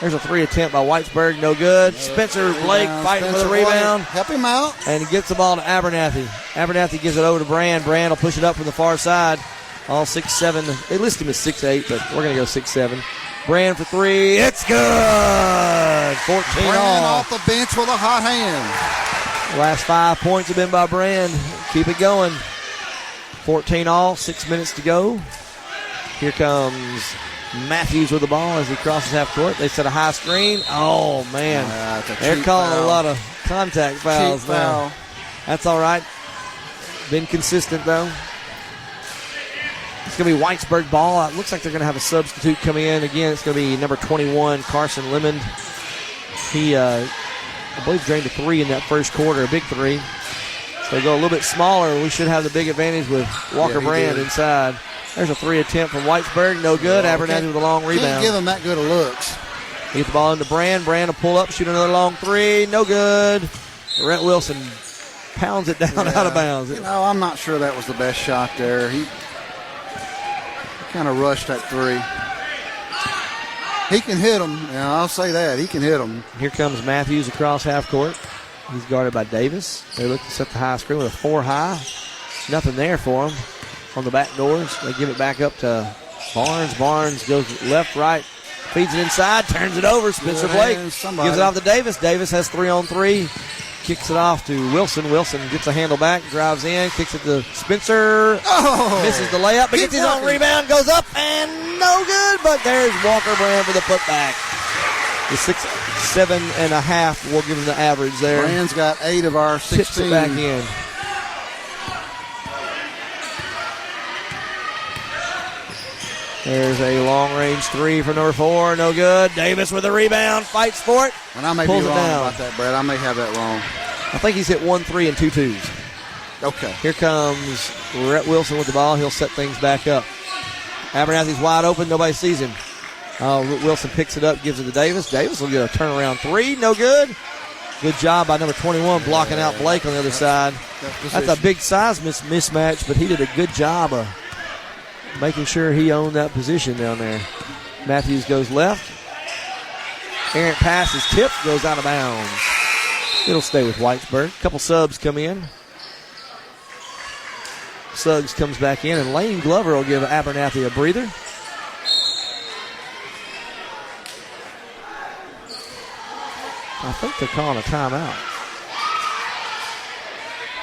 There's a 3 attempt by Whitesburg, no good. Spencer Blake fighting for the rebound. Help him out. And he gets the ball to Abernathy. Abernathy gives it over to Brand. Brand will push it up from the far side. All 6'7". They list him as 6'8", but we're going to go 6'7". Brand for 3. It's good. 14 Brand all. off the bench with a hot hand. Last 5 points have been by Brand. Keep it going. 14 all. 6 minutes to go. Here comes Matthews with the ball as he crosses half court. They set a high screen. Oh, man. They're calling a lot of contact fouls now. That's all right. Been consistent, though. It's going to be Whitesburg ball. It looks like they're going to have a substitute come in. Again, it's going to be number 21, Carson Lemon. He, I believe, drained a 3 in that first quarter, a big 3. So they go a little bit smaller. We should have the big advantage with Walker Brand inside. There's a 3 attempt from Whitesburg. No good. Abernathy with a long rebound. Can't give him that good of looks. He gets the ball into Brand. Brand will pull up, shoot another long 3. No good. Rhett Wilson pounds it down out of bounds. I'm not sure that was the best shot there. He kind of rushed that 3. He can hit them. I'll say that. He can hit them. Here comes Matthews across half court. He's guarded by Davis. They look to set the high screen with a 4 high. Nothing there for him on the back doors. They give it back up to Barnes. Barnes goes left, right, feeds it inside, turns it over. Spencer Blake gives it off to Davis. Davis has 3-on-3. Kicks it off to Wilson. Wilson gets a handle back, drives in, kicks it to Spencer. Misses the layup, but gets his own rebound, goes up, and no good. But there's Walker Brand for the putback. The 6'7.5" will give him the average there. Brand's got 8 of our 16. Tips it back in. There's a long-range 3 for number 4. No good. Davis with a rebound. Fights for it. And I may be wrong about that, Brad. I may have that wrong. I think he's hit 1 3 and 2 2s. Okay. Here comes Rhett Wilson with the ball. He'll set things back up. Abernathy's wide open. Nobody sees him. Wilson picks it up, gives it to Davis. Davis will get a turnaround 3. No good. Good job by number 21 blocking out Blake on the other side. That's a big size mismatch, but he did a good job of making sure he owned that position down there. Matthews goes left. Errant pass is tipped, goes out of bounds. It'll stay with Whitesburg. A couple subs come in. Suggs comes back in, and Lane Glover will give Abernathy a breather. I think they're calling a timeout.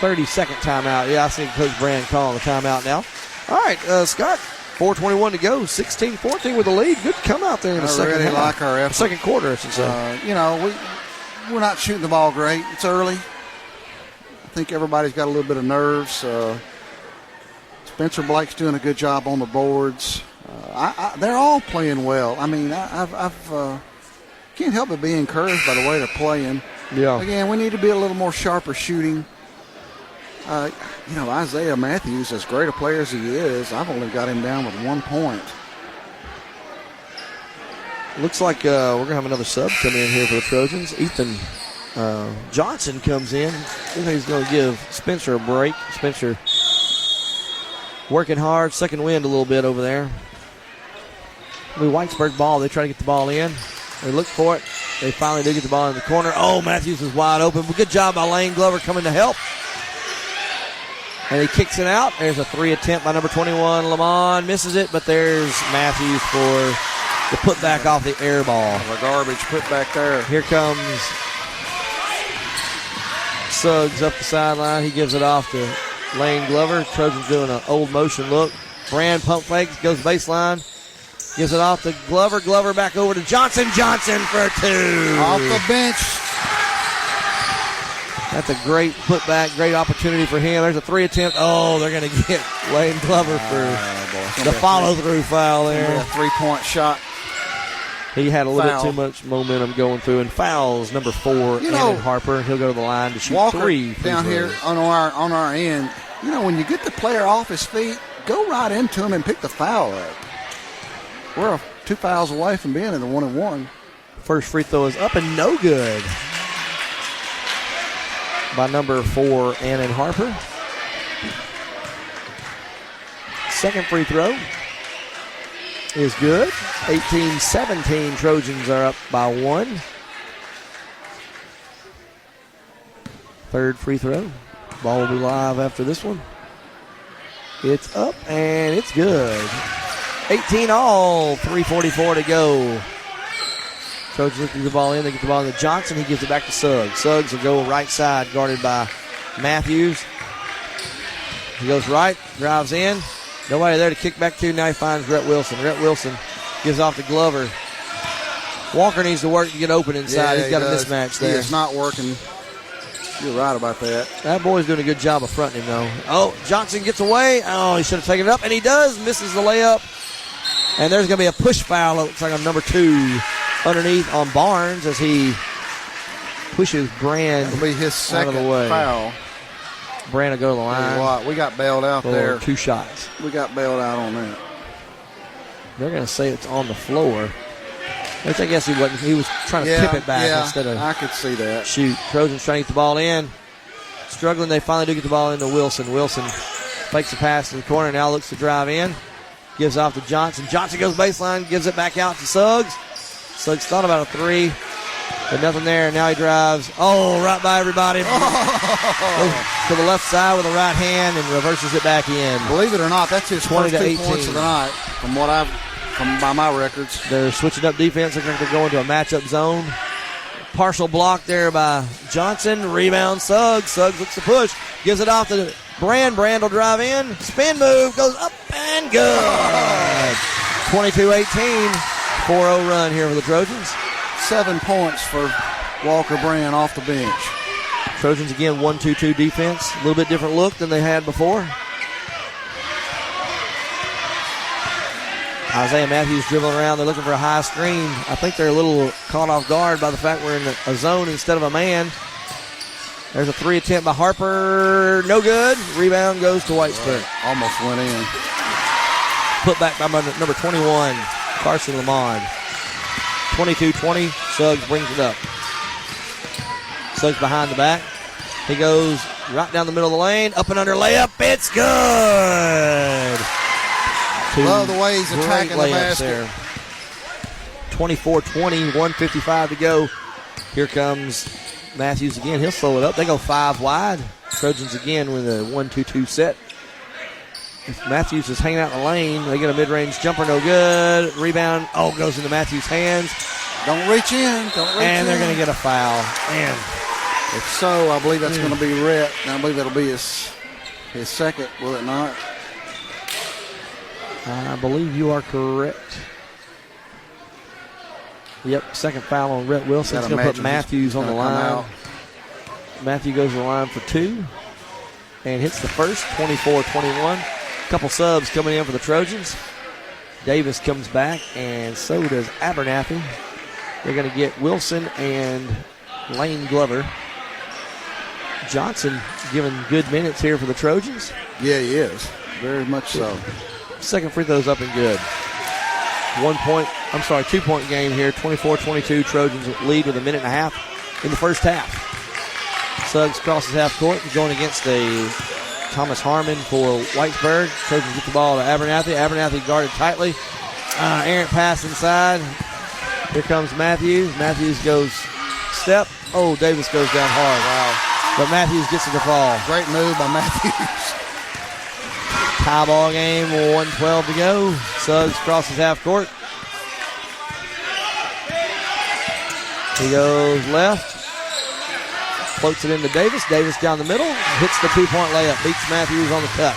32nd timeout. Yeah, I see Coach Brand calling the timeout now. All right, Scott, 4:21 to go, 16-14 with the lead. Good come out there in the second half. Like our effort. Second quarter, I should say. We're not shooting the ball great. It's early. I think everybody's got a little bit of nerves. Spencer Blake's doing a good job on the boards. They're all playing well. I mean, I've can't help but be encouraged by the way they're playing. Yeah. Again, we need to be a little more sharper shooting. Isaiah Matthews, as great a player as he is, I've only got him down with 1 point. Looks like we're going to have another sub come in here for the Trojans. Ethan Johnson comes in. I think he's going to give Spencer a break. Spencer working hard. Second wind a little bit over there. The Whitesburg ball. They try to get the ball in. They look for it. They finally do get the ball in the corner. Oh, Matthews is wide open. Good job by Lane Glover coming to help. And he kicks it out. There's a 3 attempt by number 21. Lamont misses it, but there's Matthews for the putback off the air ball. A garbage putback there. Here comes Suggs up the sideline. He gives it off to Lane Glover. Trojans doing an old motion look. Brand pump fakes, goes baseline. Gives it off to Glover. Glover back over to Johnson. Johnson for 2. Off the bench. That's a great putback, great opportunity for him. There's a 3 attempt. Oh, they're going to get Lane Glover for the follow-through foul there. A 3-point shot. He had a little bit too much momentum going through. And fouls, number 4, Aaron Harper. He'll go to the line to shoot Walker 3. Down here on our end, when you get the player off his feet, go right into him and pick the foul up. We're 2 fouls away from being in the 1-and-1. First free throw is up and no good by number 4, Annan Harper. Second free throw is good. 18-17. Trojans are up by 1. Third free throw. Ball will be live after this one. It's up and it's good. 18 all. 3:44 to go. Trojans looking the ball in. They get the ball in to Johnson. He gives it back to Suggs. Suggs will go right side, guarded by Matthews. He goes right, drives in. Nobody there to kick back to. Now he finds Rhett Wilson. Rhett Wilson gives off to Glover. Walker needs to work to get open inside. He's got a mismatch there. It's not working. You're right about that. That boy's doing a good job of fronting him, though. Oh, Johnson gets away. Oh, he should have taken it up, and he does. Misses the layup. And there's going to be a push foul, it looks like, on number 2 underneath on Barnes as he pushes Brand It'll be his second out of the way. Foul. Brand will go to the line. We got bailed out there. 2 shots. We got bailed out on that. They're going to say it's on the floor. Which I guess he wasn't. He was trying to tip it back instead of I could see that. shoot. Trojans trying to get the ball in. Struggling. They finally do get the ball into Wilson. Wilson fakes the pass to the corner. Now looks to drive in. Gives off to Johnson. Johnson goes baseline. Gives it back out to Suggs. Suggs thought about a 3. But nothing there. Now he drives. Oh, right by everybody. Goes to the left side with the right hand and reverses it back in. Believe it or not, that's his 20 first to 2 points 18. of the night from by my records. They're switching up defense. They're going to go into a matchup zone. Partial block there by Johnson. Rebound Suggs. Suggs looks to push. Gives it off to Brand. Brand will drive in. Spin move. Goes up and good. 22-18. 4-0 run here for the Trojans. 7 points for Walker Brand off the bench. Trojans again 1-2-2 defense. A little bit different look than they had before. Isaiah Matthews dribbling around. They're looking for a high screen. I think they're a little caught off guard by the fact we're in a zone instead of a man. There's a 3 attempt by Harper. No good. Rebound goes to Whitesburg. Almost went in. Put back by number 21, Carson Lamond. 22-20. Suggs brings it up. Suggs behind the back. He goes right down the middle of the lane. Up and under layup. It's good. Love the way he's attacking the basket. There. 24-20, 1:55 to go. Here comes Matthews again. He'll slow it up. They go 5 wide. Trojans again with a 1-2-2 set. If Matthews is hanging out in the lane, they get a mid-range jumper, no good. Rebound, goes into Matthews' hands. Don't reach in. And they're going to get a foul. Man, If so, I believe that's going to be Rhett, and I believe that'll be his second, will it not? I believe you are correct. Yep, second foul on Rhett Wilson. He's going to put Matthews on the line. Matthew goes to the line for 2 and hits the first, 24-21. Couple subs coming in for the Trojans. Davis comes back, and so does Abernathy. They're going to get Wilson and Lane Glover. Johnson giving good minutes here for the Trojans. Yeah, he is. Very much so. Second free throw's up and good. 2-point game here. 24-22. Trojans lead with a minute and a half in the first half. Suggs crosses half court, going against a Thomas Harmon for Whitesburg. Trojans get the ball to Abernathy. Abernathy guarded tightly. Errant pass inside. Here comes Matthews. Matthews goes step. Oh, Davis goes down hard. Wow. But Matthews gets it to fall. Great move by Matthews. Tie ball game, 1:12 to go. Suggs crosses half court. He goes left. Floats it into Davis. Davis down the middle. Hits the 2-point layup. Beats Matthews on the cut.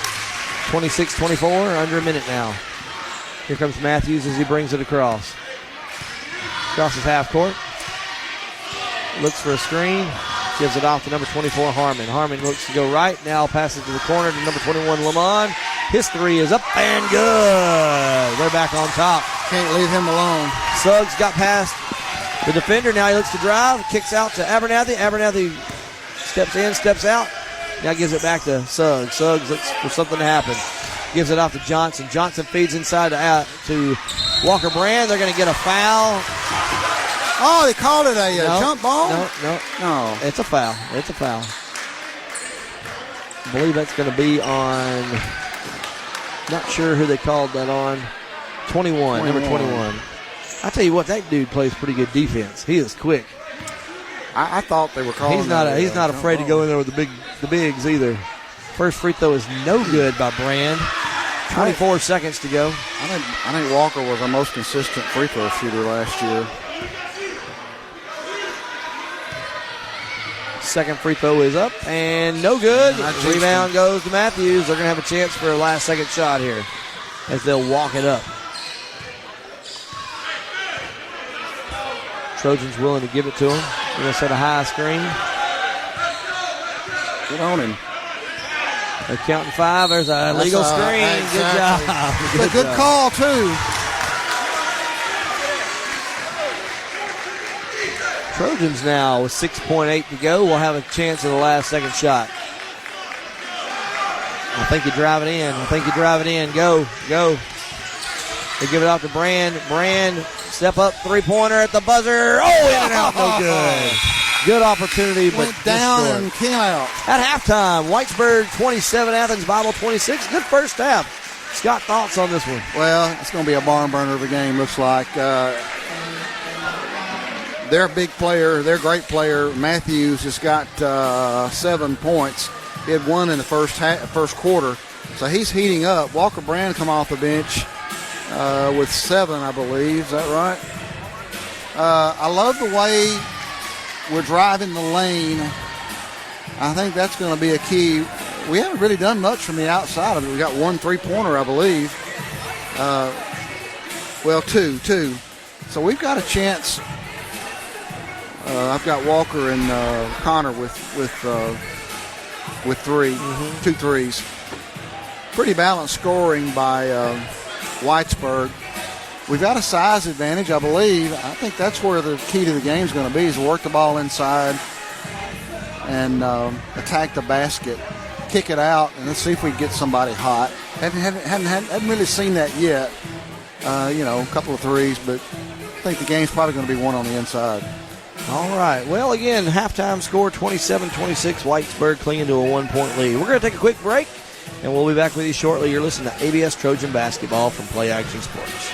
26-24. Under a minute now. Here comes Matthews as he brings it across. Crosses half court. Looks for a screen. Gives it off to number 24, Harmon. Harmon looks to go right. Now passes to the corner to number 21, Lamont. His 3 is up and good. They're back on top. Can't leave him alone. Suggs got past the defender. Now he looks to drive. Kicks out to Abernathy. Abernathy steps in, steps out. Now gives it back to Suggs. Suggs looks for something to happen. Gives it off to Johnson. Johnson feeds inside to Walker Brand. They're going to get a foul. Oh, they called it a jump ball? No. It's a foul. It's a foul. I believe that's going to be on, not sure who they called that on. 21, number 21. I tell you what, that dude plays pretty good defense. He is quick. I thought they were calling He's not afraid to go in there with the bigs either. First free throw is no good by Brand. 24 seconds to go. I think Walker was our most consistent free throw shooter last year. Second free throw is up and no good. Rebound goes to Matthews. They're going to have a chance for a last second shot here as they'll walk it up. Trojans willing to give it to him. They're going to set a high screen. Good on him. They're counting 5. There's a legal screen. Exactly. Good job. It's a good call, too. Trojans now with 6.8 to go will have a chance at the last second shot. I think you drive it in. Go. They give it off to Brand. Brand, step up, 3-pointer at the buzzer. Oh, in and out, no good. Good opportunity, but went down and came out. At halftime, Whitesburg 27, Athens Bible 26. Good first half. Scott, thoughts on this one? Well, it's going to be a barn burner of a game, looks like. Their big player, their great player, Matthews, has got 7 points. He had 1 in the first quarter, so he's heating up. Walker Brand come off the bench with 7, I believe. Is that right? I love the way we're driving the lane. I think that's going to be a key. We haven't really done much from the outside of it. We got 1 3-pointer, I believe. Two. So we've got a chance. I've got Walker and Connor with 3, 2 threes. Pretty balanced scoring by Whitesburg. We've got a size advantage, I believe. I think that's where the key to the game is going to be, is work the ball inside and attack the basket, kick it out, and let's see if we can get somebody hot. Haven't really seen that yet. A couple of threes, but I think the game's probably going to be won on the inside. All right. Well, again, halftime score 27-26. Whitesburg clinging to a 1-point lead. We're going to take a quick break, and we'll be back with you shortly. You're listening to ABS Trojan Basketball from Play Action Sports.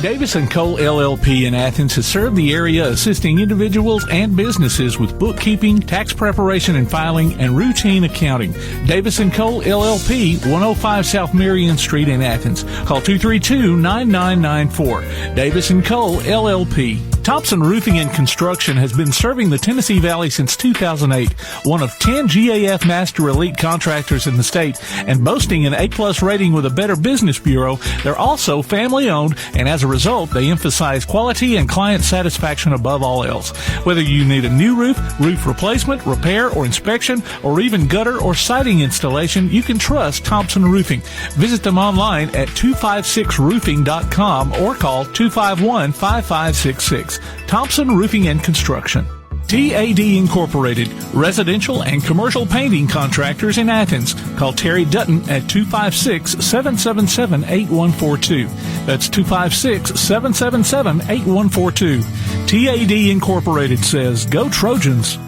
Davis & Cole LLP in Athens has served the area assisting individuals and businesses with bookkeeping, tax preparation and filing, and routine accounting. Davis & Cole LLP, 105 South Marion Street in Athens. Call 232-9994. Davis & Cole LLP. Thompson Roofing and Construction has been serving the Tennessee Valley since 2008, one of 10 GAF Master Elite contractors in the state, and boasting an A-plus rating with a Better Business Bureau. They're also family-owned, and as a result, they emphasize quality and client satisfaction above all else. Whether you need a new roof, roof replacement, repair, or inspection, or even gutter or siding installation, you can trust Thompson Roofing. Visit them online at 256roofing.com or call 251-5566. Thompson Roofing and Construction. TAD Incorporated, residential and commercial painting contractors in Athens. Call Terry Dutton at 256-777-8142. That's 256-777-8142. TAD Incorporated says, go Trojans.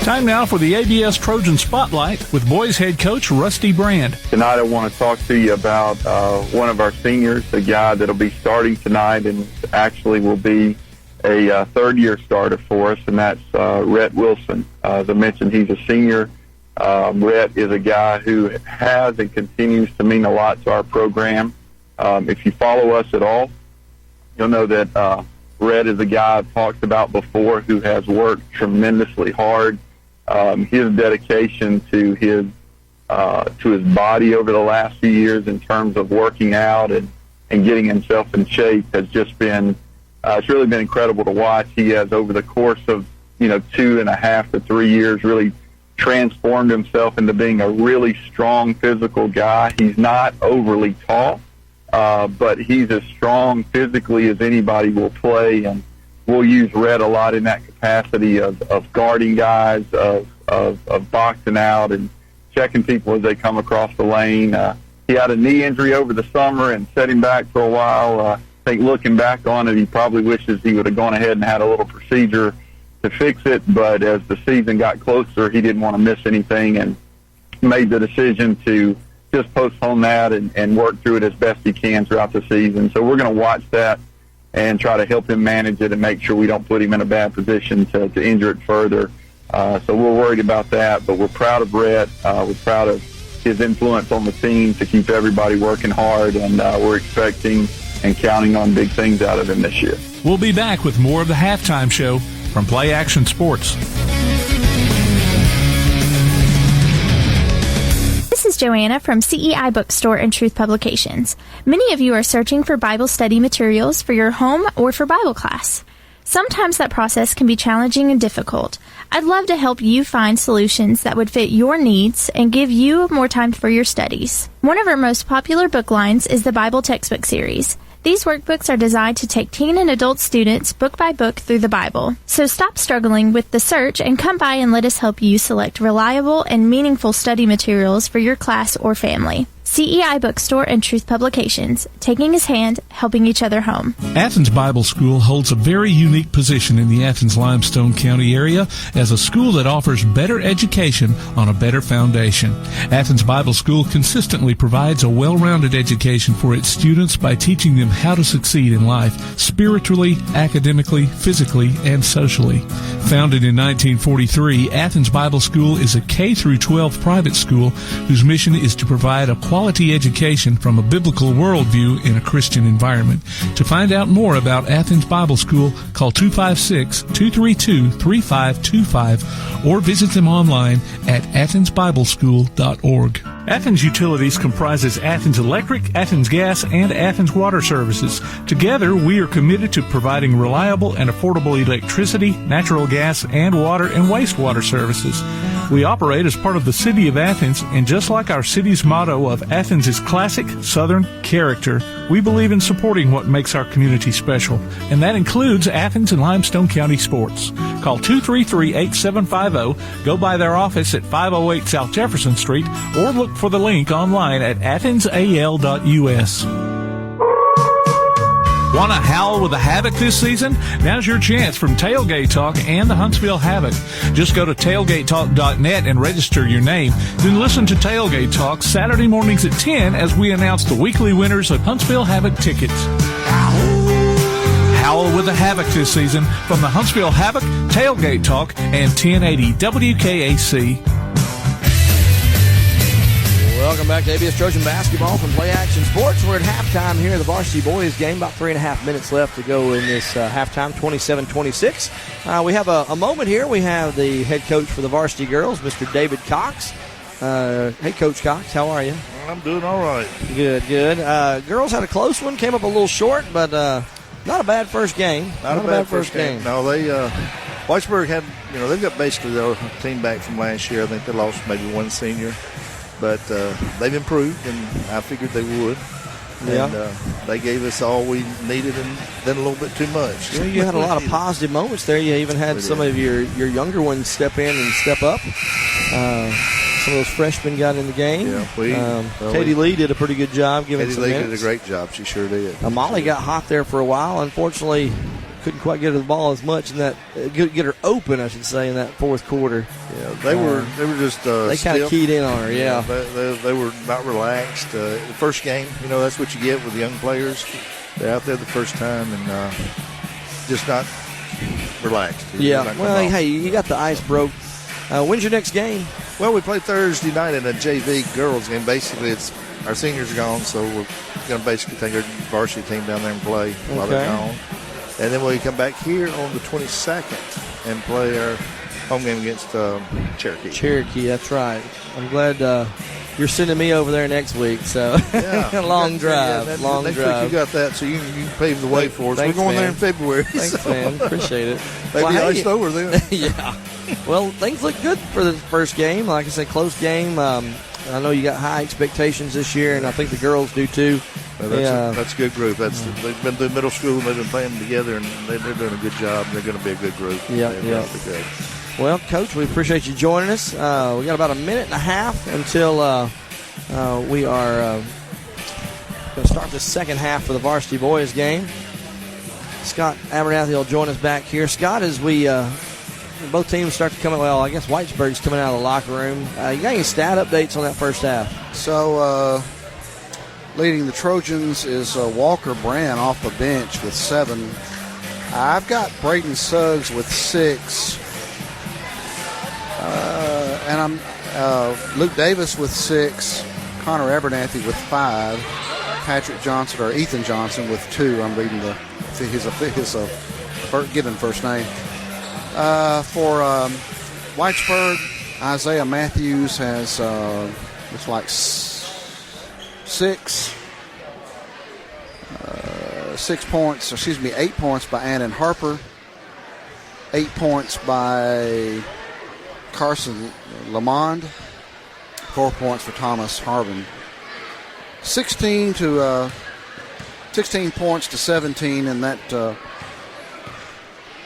Time now for the ABS Trojan Spotlight with boys head coach Rusty Brand. Tonight I want to talk to you about one of our seniors, a guy that will be starting tonight and actually will be a third-year starter for us, and that's Rhett Wilson. As I mentioned, he's a senior. Rhett is a guy who has and continues to mean a lot to our program. If you follow us at all, you'll know that Rhett is a guy I've talked about before who has worked tremendously hard. His dedication to his body over the last few years in terms of working out and getting himself in shape has just been it's really been incredible to watch. He has, over the course of 2.5 to 3 years, really transformed himself into being a really strong physical guy. He's not overly tall, but he's as strong physically as anybody will play, and we'll use Rhett a lot in that capacity of guarding guys, of boxing out and checking people as they come across the lane. He had a knee injury over the summer and set him back for a while. I think looking back on it, he probably wishes he would have gone ahead and had a little procedure to fix it, but as the season got closer, he didn't want to miss anything and made the decision to just postpone that and work through it as best he can throughout the season. So we're going to watch that and try to help him manage it and make sure we don't put him in a bad position to injure it further. So we're worried about that, but we're proud of Rhett. We're proud of his influence on the team to keep everybody working hard, and we're expecting and counting on big things out of him this year. We'll be back with more of the Halftime Show from Play Action Sports. This is Joanna from CEI Bookstore and Truth Publications. Many of you are searching for Bible study materials for your home or for Bible class. Sometimes that process can be challenging and difficult. I'd love to help you find solutions that would fit your needs and give you more time for your studies. One of our most popular book lines is the Bible Textbook Series. These workbooks are designed to take teen and adult students book by book through the Bible. So stop struggling with the search and come by and let us help you select reliable and meaningful study materials for your class or family. CEI Bookstore and Truth Publications, taking his hand, helping each other home. Athens Bible School holds a very unique position in the Athens-Limestone County area as a school that offers better education on a better foundation. Athens Bible School consistently provides a well-rounded education for its students by teaching them how to succeed in life, spiritually, academically, physically, and socially. Founded in 1943, Athens Bible School is a K-12 private school whose mission is to provide a quality education from a biblical worldview in a Christian environment. To find out more about Athens Bible School, call 256-232-3525 or visit them online at athensbibleschool.org. Athens Utilities comprises Athens Electric, Athens Gas, and Athens Water Services. Together, we are committed to providing reliable and affordable electricity, natural gas, and water and wastewater services. We operate as part of the City of Athens, and just like our city's motto of Athens is classic Southern character, we believe in supporting what makes our community special, and that includes Athens and Limestone County sports. Call 233-8750, go by their office at 508 South Jefferson Street, or look for the link online at athensal.us. Want to howl with the Havoc this season? Now's your chance from Tailgate Talk and the Huntsville Havoc. Just go to tailgatetalk.net and register your name. Then listen to Tailgate Talk Saturday mornings at 10 as we announce the weekly winners of Huntsville Havoc tickets. Howl with the Havoc this season from the Huntsville Havoc, Tailgate Talk, and 1080 WKAC. Welcome back to ABS Trojan Basketball from Play Action Sports. We're We're at halftime here at the varsity boys game. About 3.5 minutes left to go in this halftime, 27-26. We have a moment here. We have the head coach for the varsity girls, Mr. David Cox. Hey, Coach Cox, how are you? I'm doing all right. Good, good. Girls had a close one, came up a little short, but not a bad first game. Not a bad first game. No, they Whitesburg had, they've got basically their team back from last year. I think they lost maybe one senior, but they've improved, and I figured they would. Yeah. And they gave us all we needed and then a little bit too much. Yeah, you had a lot of positive moments there. You even had some of your younger ones step in and step up. Some of those freshmen got in the game. Yeah, Katie Lee did a pretty good job giving some minutes. Katie Lee did a great job. She sure did. Molly got hot there for a while. Unfortunately, couldn't quite get her the ball as much in that. Get her open, I should say, in that fourth quarter. Yeah, they were just. They kind of keyed in on her. Yeah, they were not relaxed. The first game, that's what you get with young players. They're out there the first time and just not relaxed. Yeah. Well, hey, you got the ice broke. When's your next game? Well, we play Thursday night in a JV girls game. Basically, it's our seniors are gone, so we're going to basically take our varsity team down there and play while they're gone. And then we come back here on the 22nd and play our home game against Cherokee. Cherokee, that's right. I'm glad you're sending me over there next week. So long drive. Next week you got that, so you can pave the way for us. Thanks, we're going man. there in February. Thanks, man. Appreciate it. Maybe iced over then. Yeah. Well, things look good for the first game. Like I said, close game. I know you got high expectations this year, and I think the girls do too. Well, that's a good group. They've been through middle school, and they've been playing together, and they're doing a good job. They're going to be a good group. Yeah. Good. Well, Coach, we appreciate you joining us. We got about a minute and a half until we are going to start the second half for the varsity boys game. Scott Abernathy will join us back here. Scott, as we both teams start to come in, well, I guess Whitesburg's coming out of the locker room. You got any stat updates on that first half? So, leading the Trojans is Walker Brand off the bench with 7. I've got Braden Suggs with 6. And I'm Luke Davis with 6. Connor Abernathy with 5. Patrick Johnson, or Ethan Johnson, with 2. I'm reading his given first name. For Whitesburg, Isaiah Matthews has looks like 8 points by Annan Harper, 8 points by Carson Lamond, 4 points for Thomas Harvin. 16 points to 17 in that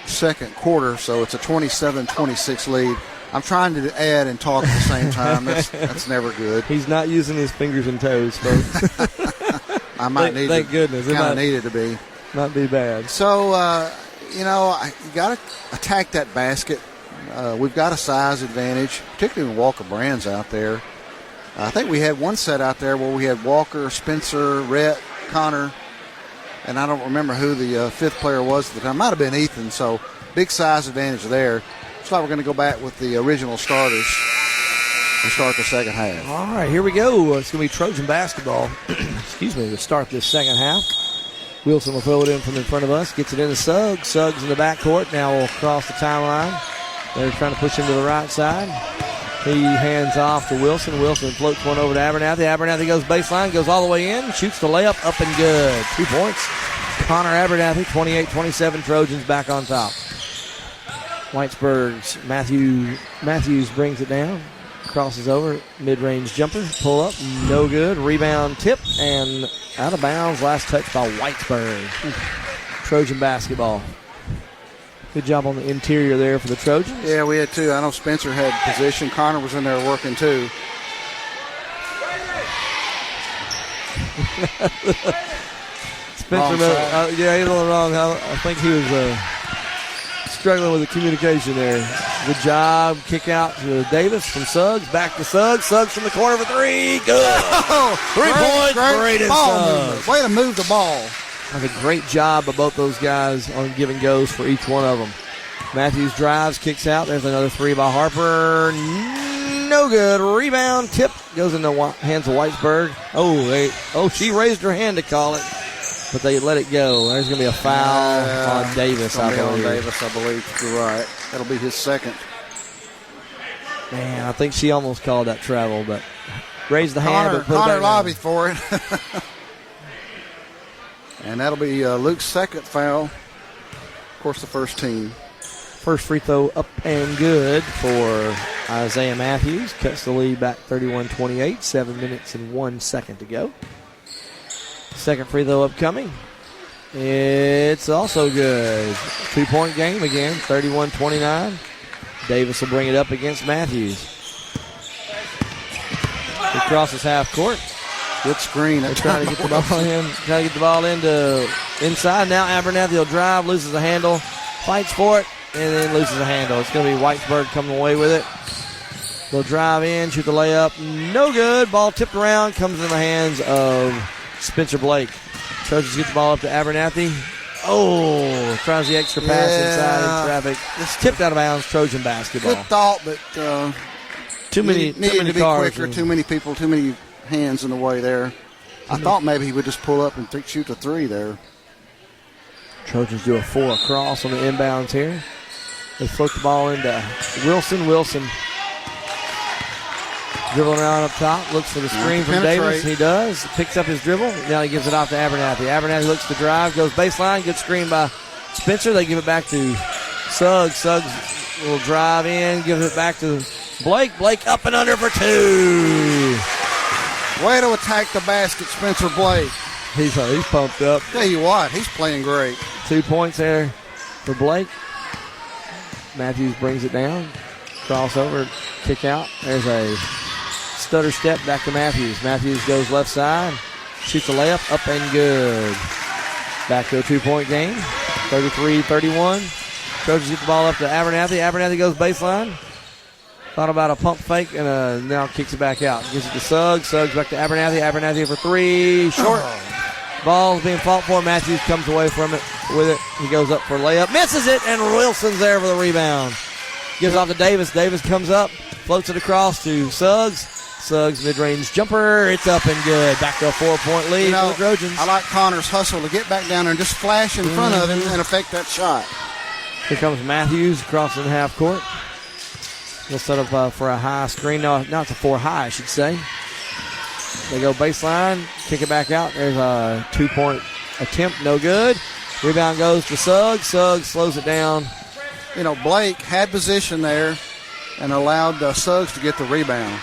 second quarter, so it's a 27-26 lead. I'm trying to add and talk at the same time. That's never good. He's not using his fingers and toes, folks. I might need thank goodness. Kind of needed to be. Not be bad. So, you got to attack that basket. We've got a size advantage, particularly when Walker Brand's out there. I think we had one set out there where we had Walker, Spencer, Rhett, Connor, and I don't remember who the fifth player was at the time. Might have been Ethan, so big size advantage there. Looks like we're going to go back with the original starters and start the second half. All right, here we go. It's going to be Trojan basketball, to start this second half. Wilson will throw it in from in front of us, gets it into Suggs. Suggs in the backcourt, now will cross the timeline. They're trying to push him to the right side. He hands off to Wilson. Wilson floats one over to Abernathy. Abernathy goes baseline, goes all the way in, shoots the layup, up and good. 2 points. Connor Abernathy, 28-27, Trojans back on top. Whitesburg's Matthews brings it down, crosses over, mid-range jumper, pull up, no good. Rebound tip, and out of bounds, last touch by Whitesburg. Trojan basketball. Good job on the interior there for the Trojans. Yeah, we had 2. I know Spencer had position. Connor was in there working too. Spencer, he's on the wrong. I think he was struggling with the communication there. Good job. Kick out to Davis from Suggs. Back to Suggs. Suggs from the corner for 3. Good. 3 points. Great ball movement. Way to move the ball. Like a great job of both those guys on give and goes for each one of them. Matthews drives, kicks out. There's another 3 by Harper. No no good. Rebound, tip, goes in the hands of Whitesburg. She raised her hand to call it, but they let it go. There's going to be a foul on Davis, I believe. Davis, I believe. You're right. That'll be his second. Man, I think she almost called that travel, but raised the hand. But Connor lobbied for it. And that'll be Luke's second foul. Of course, the first team. First free throw up and good for Isaiah Matthews. Cuts the lead back 31-28. 7 minutes and 1 second to go. Second free throw upcoming. It's also good. 2-point game again, 31-29. Davis will bring it up against Matthews. He crosses half court. Good screen. They're trying to get the ball in. Trying to get the ball into inside. Now Abernathy will drive, loses the handle, fights for it, and then loses the handle. It's going to be Whitesburg coming away with it. They'll drive in, shoot the layup. No good. Ball tipped around, comes in the hands of Spencer Blake. Trojans get the ball up to Abernathy. Tries the extra pass inside in traffic. It's tipped out of bounds. Trojan basketball. Good thought, but too many to be cars. quicker. Too many people. Too many hands in the way there. I thought maybe he would just pull up and shoot the three there. Trojans do a 4 across on the inbounds here. They float the ball into Wilson. Wilson dribbling around up top. Looks for the screen from Davis. He does. Picks up his dribble. Now he gives it off to Abernathy. Abernathy looks to drive. Goes baseline. Good screen by Spencer. They give it back to Suggs. Suggs will drive in. Gives it back to Blake. Blake up and under for 2. Way to attack the basket, Spencer Blake. He's pumped up. Tell you what, he's playing great. 2 points there for Blake. Matthews brings it down. Crossover, kick out. There's a stutter step back to Matthews. Matthews goes left side. Shoots a layup, up and good. Back to a 2-point game. 33-31. Trojans get the ball up to Abernathy. Abernathy goes baseline. Thought about a pump fake and now kicks it back out. Gives it to Suggs. Suggs back to Abernathy. Abernathy for 3. Short. Ball's being fought for. Matthews comes away from it with it. He goes up for a layup. Misses it, and Wilson's there for the rebound. Gives off to Davis. Davis comes up. Floats it across to Suggs. Suggs mid-range jumper. It's up and good. Back to a 4-point lead for the Trojans. I like Connor's hustle to get back down there and just flash in front of him and affect that shot. Here comes Matthews crossing the half court. He'll set up for a high screen. No, it's a 4 high, I should say. They go baseline, kick it back out. There's a 2-point attempt, no good. Rebound goes to Suggs. Suggs slows it down. Blake had position there and allowed Suggs to get the rebound.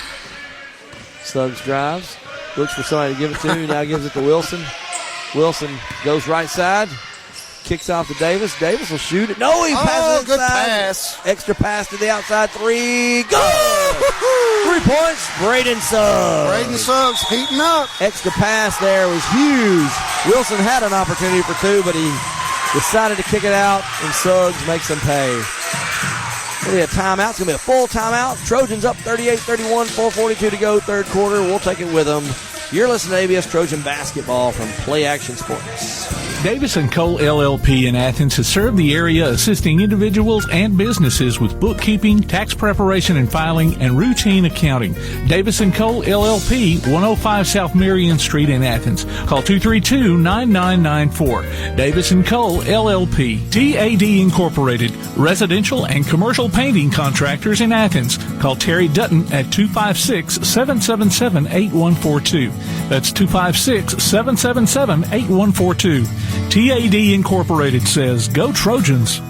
Suggs drives, looks for somebody to give it to. Now gives it to Wilson. Wilson goes right side. Kicks off to Davis. Davis will shoot it. No, he passes good pass. Extra pass to the outside 3. Go! 3 points. Braden Suggs. Braden Suggs heating up. Extra pass there was huge. Wilson had an opportunity for 2, but he decided to kick it out, and Suggs makes him pay. It's going to be a timeout. It's going to be a full timeout. Trojans up 38-31, 4:42 to go, third quarter. We'll take it with them. You're listening to ABS Trojan Basketball from Play Action Sports. Davis & Cole LLP in Athens has served the area assisting individuals and businesses with bookkeeping, tax preparation and filing, and routine accounting. Davis & Cole LLP, 105 South Marion Street in Athens. Call 232-9994. Davis & Cole LLP. TAD Incorporated, residential and commercial painting contractors in Athens. Call Terry Dutton at 256-777-8142. That's 256-777-8142. TAD Incorporated says, go Trojans.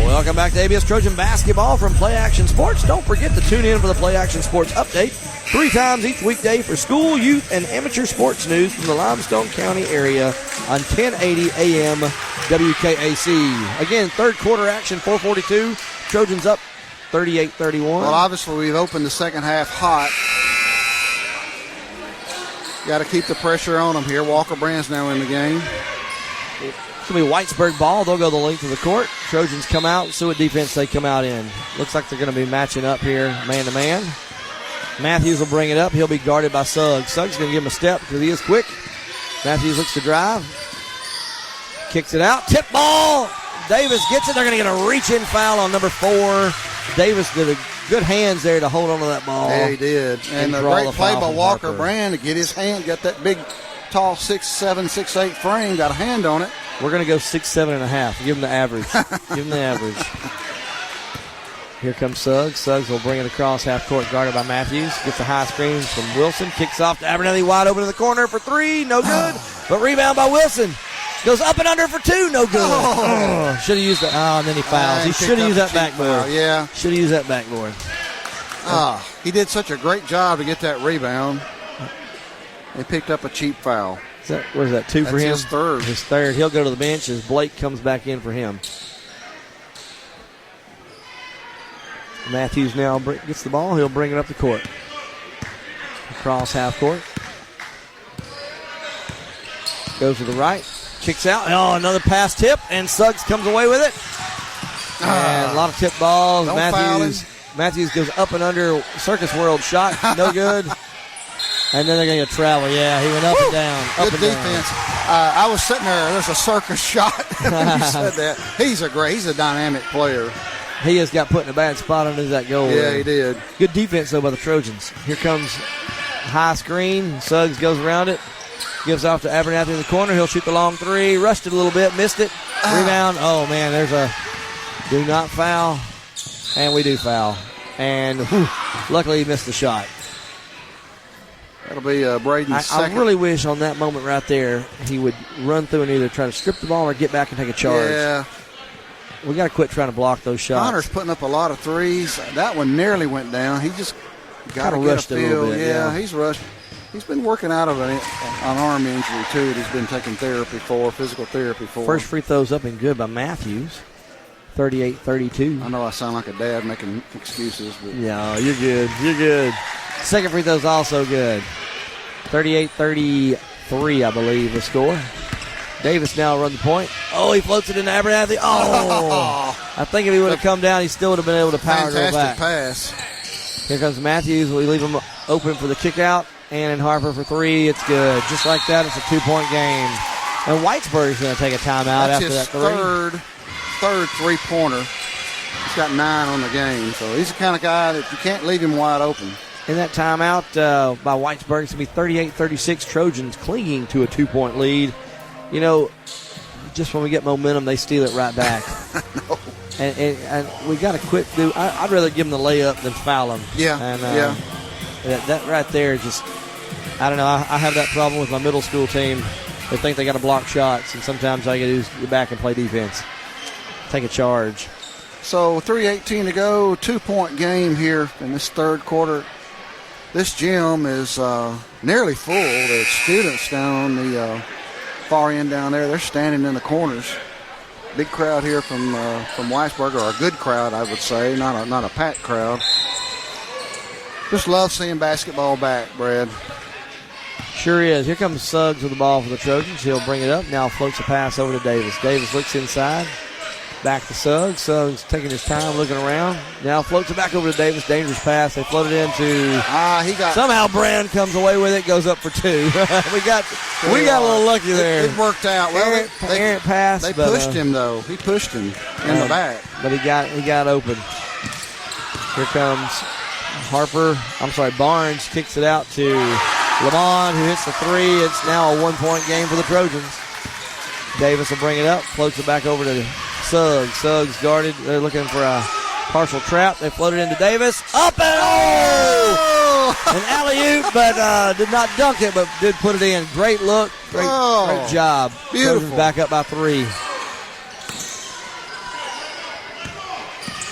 Welcome back to ABS Trojan Basketball from Play Action Sports. Don't forget to tune in for the Play Action Sports update 3 times each weekday for school, youth, and amateur sports news from the Limestone County area on 1080 AM WKAC. Again, third quarter action, 4:42. Trojans up 38-31. Well, obviously we've opened the second half hot. Got to keep the pressure on them here. Walker Brand's now in the game. It's going to be Whitesburg ball. They'll go the length of the court. Trojans come out. See what defense they come out in. Looks like they're going to be matching up here man-to-man. Matthews will bring it up. He'll be guarded by Suggs. Suggs is going to give him a step because he is quick. Matthews looks to drive. Kicks it out. Tip ball. Davis gets it. They're going to get a reach-in foul on number 4. Davis did a good hands there to hold on to that ball. Yeah, he did. And a great play by Walker Brand to get his hand, got that big, tall 6'7", 6'8" frame, got a hand on it. We're going to go 6'7.5". Give him the average. Give him the average. Here comes Suggs. Suggs will bring it across half court, guarded by Matthews. Gets a high screen from Wilson. Kicks off to Abernathy, wide open in the corner for 3. No good. But rebound by Wilson. Goes up and under for 2. No good. Should have used that. Oh, and then he fouls. He should have used that backboard. Yeah. Should have used that backboard. He did such a great job to get that rebound. They picked up a cheap foul. What is that, 2 for him? His third. His third. He'll go to the bench as Blake comes back in for him. Matthews now gets the ball. He'll bring it up the court. Across half court. Goes to the right. Kicks out. Oh, another pass tip, and Suggs comes away with it. And a lot of tip balls. Matthews goes up and under. Circus World shot. No good. And then they're going to travel. Yeah, he went up and down. Good defense. I was sitting there. There's a circus shot when you said that. He's a dynamic player. He has got put in a bad spot under that goal. Yeah, he did. Good defense, though, by the Trojans. Here comes high screen. Suggs goes around it. Gives off to Abernathy in the corner. He'll shoot the long 3. Rushed it a little bit. Missed it. Rebound. Oh, man, there's a do not foul. And we do foul. And luckily he missed the shot. That'll be Braden's second. I really wish on that moment right there he would run through and either try to strip the ball or get back and take a charge. Yeah. We got to quit trying to block those shots. Connor's putting up a lot of threes. That one nearly went down. He just got to get rushed a feel. a little bit. Yeah, he's rushed. He's been working out of an arm injury, too. He's been taking physical therapy for. First free throw's up and good by Matthews. 38-32. I know I sound like a dad making excuses. But yeah, you're good. You're good. Second free throw's also good. 38-33, I believe, the score. Davis now run the point. Oh, he floats it into Abernathy. Oh! I think if he would have come down, he still would have been able to power it back. Fantastic pass. Here comes Matthews. We leave him open for the kick out. And Harper for 3. It's good. Just like that, it's a 2-point game. And Whitesburg is going to take a timeout after that 3. Third three-pointer. He's got 9 on the game. So he's the kind of guy that you can't leave him wide open. In that timeout by Whitesburg, it's going to be 38-36. Trojans clinging to a 2-point lead. You know, just when we get momentum, they steal it right back. No. And we got to quit. I'd rather give them the layup than foul them. Yeah, and, that right there just, I don't know. I have that problem with my middle school team. They think they got to block shots, and sometimes all you got to do is get back and play defense. Take a charge. So 3:18 to go, 2-point game here in this third quarter. This gym is nearly full. The students down on the far end down there, they're standing in the corners. Big crowd here from Whitesburg, or a good crowd, I would say, not a packed crowd. Just love seeing basketball back, Brad. Sure is. Here comes Suggs with the ball for the Trojans. He'll bring it up. Now floats a pass over to Davis. Davis looks inside. Back to Suggs. Suggs taking his time, looking around. Now floats it back over to Davis. Dangerous pass. They float it into. Somehow Brand comes away with it. Goes up for 2. we got a little lucky there. It worked out. Well, errant pass. They pushed him though. He pushed him in the back. But he got open. Here comes Barnes kicks it out to Lamont, who hits the 3. It's now a 1-point game for the Trojans. Davis will bring it up, floats it back over to Suggs. Suggs guarded. They're looking for a partial trap. They floated into Davis. Up and an alley-oop, but did not dunk it, but did put it in. Great look. Great job. Beautiful. Trojans back up by 3.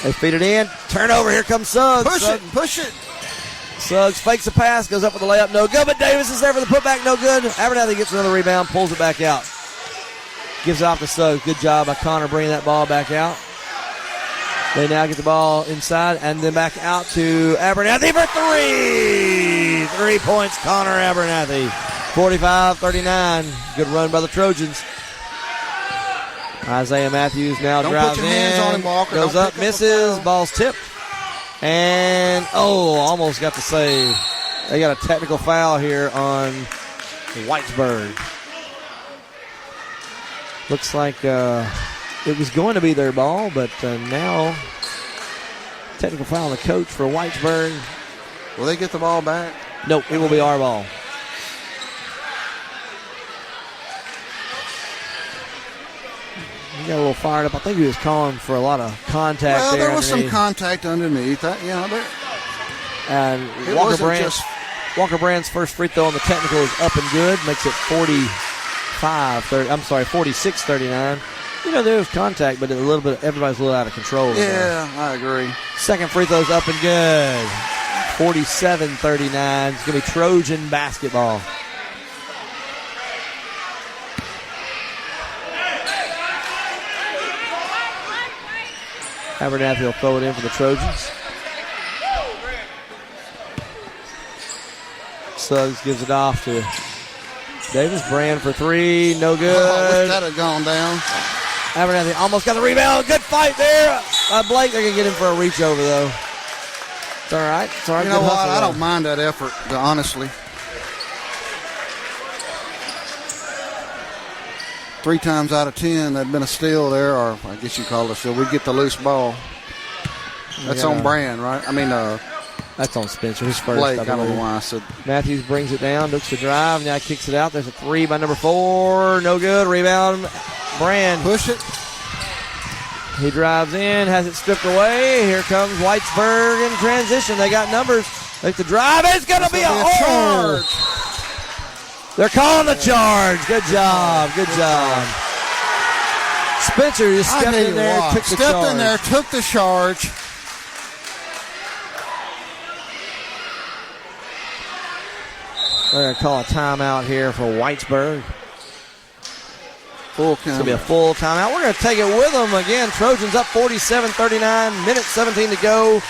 They feed it in. Turnover. Here comes Suggs. Push it. Suggs fakes a pass, goes up with the layup, no good, but Davis is there for the putback, no good. Abernathy gets another rebound, pulls it back out. Gives it off to Suggs. Good job by Connor bringing that ball back out. They now get the ball inside and then back out to Abernathy for 3. 3 points, Connor Abernathy. 45-39. Good run by the Trojans. Isaiah Matthews now drives in. Hands on him, Walker. Goes up, misses, ball's tipped. And, almost got the save. They got a technical foul here on Whitesburg. Looks like It was going to be their ball, but now technical foul on the coach for Whitesburg. Will they get the ball back? Nope, it will be our ball. He got a little fired up. I think he was calling for a lot of contact well, there was underneath. some contact underneath. And Walker Brand's first free throw on the technical is up and good. Makes it 46-39. You know, there was contact, but everybody's a little out of control. Yeah, I agree. Second free throw's up and good. 47-39. It's going to be Trojan basketball. Abernathy will throw it in for the Trojans. Suggs gives it off to Davis. Brand for three. No good. I wish that had gone down. Abernathy almost got the rebound. Good fight there. Blake, they're going to get him for a reach over, though. It's all right. It's all right. You know what? I don't mind that effort, honestly. 3 times out of 10, that'd been a steal there, or I guess you call it a steal. We'd get the loose ball. That's on Brand, right? I mean, that's on Spencer. His first. Blake, I don't know why I said. Matthews brings it down, looks to drive, now kicks it out. There's a three by number 4. No good. Rebound. Brand. Push it. He drives in, has it stripped away. Here comes Whitesburg in transition. They got numbers. Make the drive. It's going to be a charge. They're calling the charge. Good job. Good job. Spencer just stepped in there, took the charge. Stepped in there, took the charge. They're going to call a timeout here for Whitesburg. Full It's going to be a full timeout. We're going to take it with them again. Trojans up 47-39, minute 17 to go.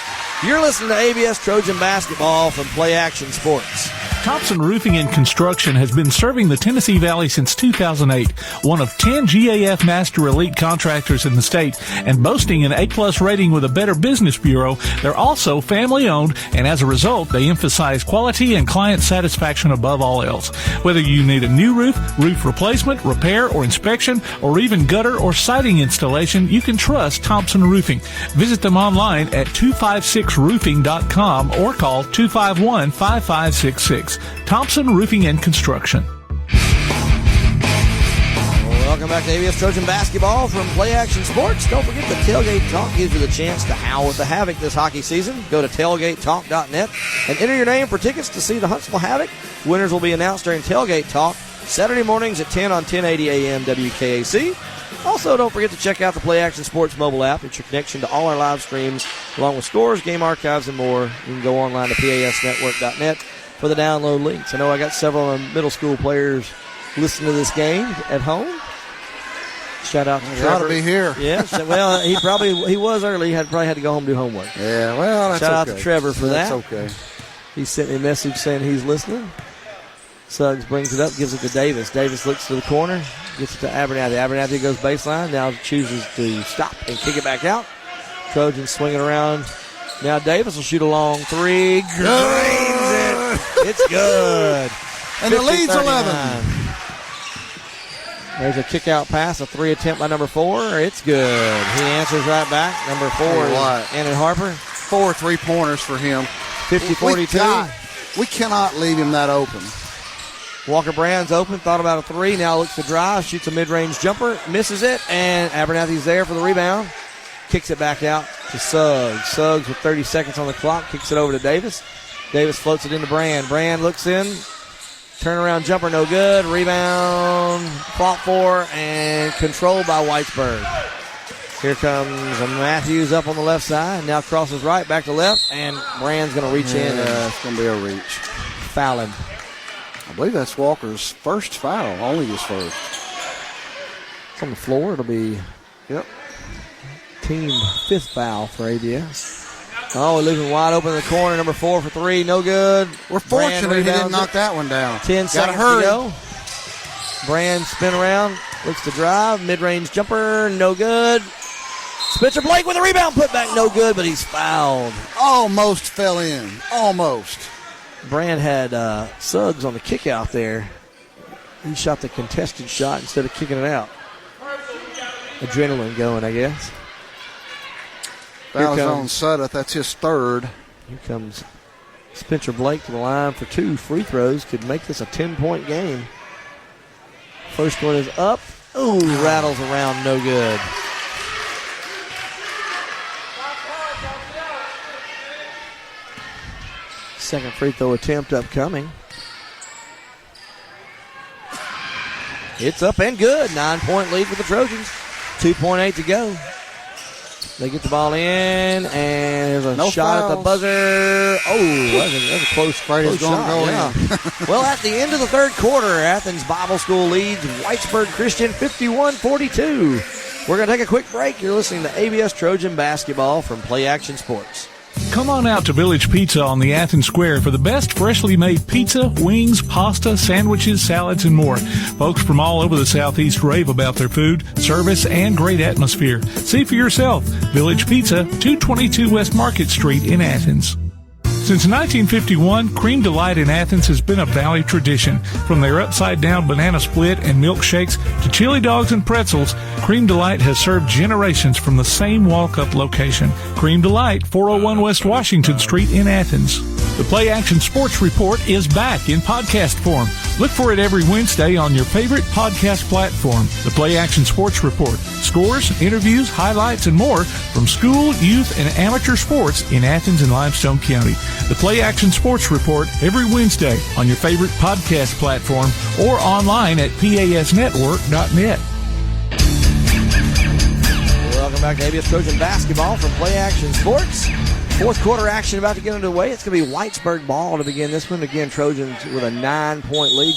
You're listening to ABS Trojan Basketball from Play Action Sports. Thompson Roofing and Construction has been serving the Tennessee Valley since 2008, one of 10 GAF Master Elite contractors in the state, and boasting an A-plus rating with a Better Business Bureau. They're also family-owned, and as a result, they emphasize quality and client satisfaction above all else. Whether you need a new roof, roof replacement, repair, or inspection, or even gutter or siding installation, you can trust Thompson Roofing. Visit them online at 256roofing.com or call 251-5566. Thompson Roofing and Construction. Welcome back to ABS Trojan Basketball from Play Action Sports. Don't forget the Tailgate Talk gives you the chance to howl with the Havoc this hockey season. Go to tailgatetalk.net and enter your name for tickets to see the Huntsville Havoc. Winners will be announced during Tailgate Talk Saturday mornings at 10 on 1080 AM WKAC. Also, don't forget to check out the Play Action Sports mobile app. It's your connection to all our live streams, along with scores, game archives, and more. You can go online to pasnetwork.net for the download links. I know I got several middle school players listening to this game at home. Shout out to Trevor. Got to be here. Yeah, well, he was early. He probably had to go home and do homework. Yeah, well, that's Shout out to Trevor for that. That's okay. He sent me a message saying he's listening. Suggs brings it up, gives it to Davis. Davis looks to the corner, gets it to Abernathy. Abernathy goes baseline, now chooses to stop and kick it back out. Trojans swinging around. Now Davis will shoot a long three. Drains it. It's good. And the lead's 11. There's a kick-out pass, a 3 attempt by number 4. It's good. He answers right back. Number 4 is Annan Harper. 4 3-pointers for him. 50-42. We cannot leave him that open. Walker Brand's open, thought about a 3, now looks to drive, shoots a mid-range jumper, misses it, and Abernathy's there for the rebound. Kicks it back out to Suggs. Suggs with 30 seconds on the clock, kicks it over to Davis. Davis floats it into Brand. Brand looks in, turnaround jumper, no good. Rebound, fought for, and controlled by Whitesburg. Here comes Matthews up on the left side, now crosses right, back to left, and Brand's going to reach in. It's going to be a reach. Foul him. I believe that's Walker's first foul, only his first. It's on the floor. It'll be team 5th foul for ABS. Oh, leaving wide open in the corner. Number 4 for 3. No good. We're fortunate he didn't knock that one down. 10 seconds to go. Brand spin around. Looks to drive. Mid-range jumper. No good. Spencer Blake with a rebound. Put back. No good, but he's fouled. Almost fell in. Almost. Brand had Suggs on the kick out there. He shot the contested shot instead of kicking it out. adrenaline going, I guess. Foul's on Sudduth. That's his third. Here comes Spencer Blake to the line for 2 free throws. Could make this a 10-point game. First one is up. Ooh, rattles around, no good. Second free throw attempt upcoming. It's up and good. 9-point lead for the Trojans. 2.8 to go. They get the ball in, and there's a shot at the buzzer. Oh, that's a close shot. Yeah. Well, at the end of the third quarter, Athens Bible School leads Whitesburg Christian 51-42. We're going to take a quick break. You're listening to ABS Trojan Basketball from Play Action Sports. Come on out to Village Pizza on the Athens Square for the best freshly made pizza, wings, pasta, sandwiches, salads, and more. Folks from all over the Southeast rave about their food, service, and great atmosphere. See for yourself. Village Pizza, 222 West Market Street in Athens. Since 1951, Cream Delight in Athens has been a Valley tradition. From their upside-down banana split and milkshakes to chili dogs and pretzels, Cream Delight has served generations from the same walk-up location. Cream Delight, 401 West Washington Street in Athens. The Play Action Sports Report is back in podcast form. Look for it every Wednesday on your favorite podcast platform. The Play Action Sports Report. Scores, interviews, highlights, and more from school, youth, and amateur sports in Athens and Limestone County. The Play Action Sports Report every Wednesday on your favorite podcast platform or online at pasnetwork.net. Welcome back to ABS Trojan Basketball from Play Action Sports. Fourth quarter action about to get underway. It's going to be Whitesburg ball to begin this one. Again, Trojans with a 9-point lead.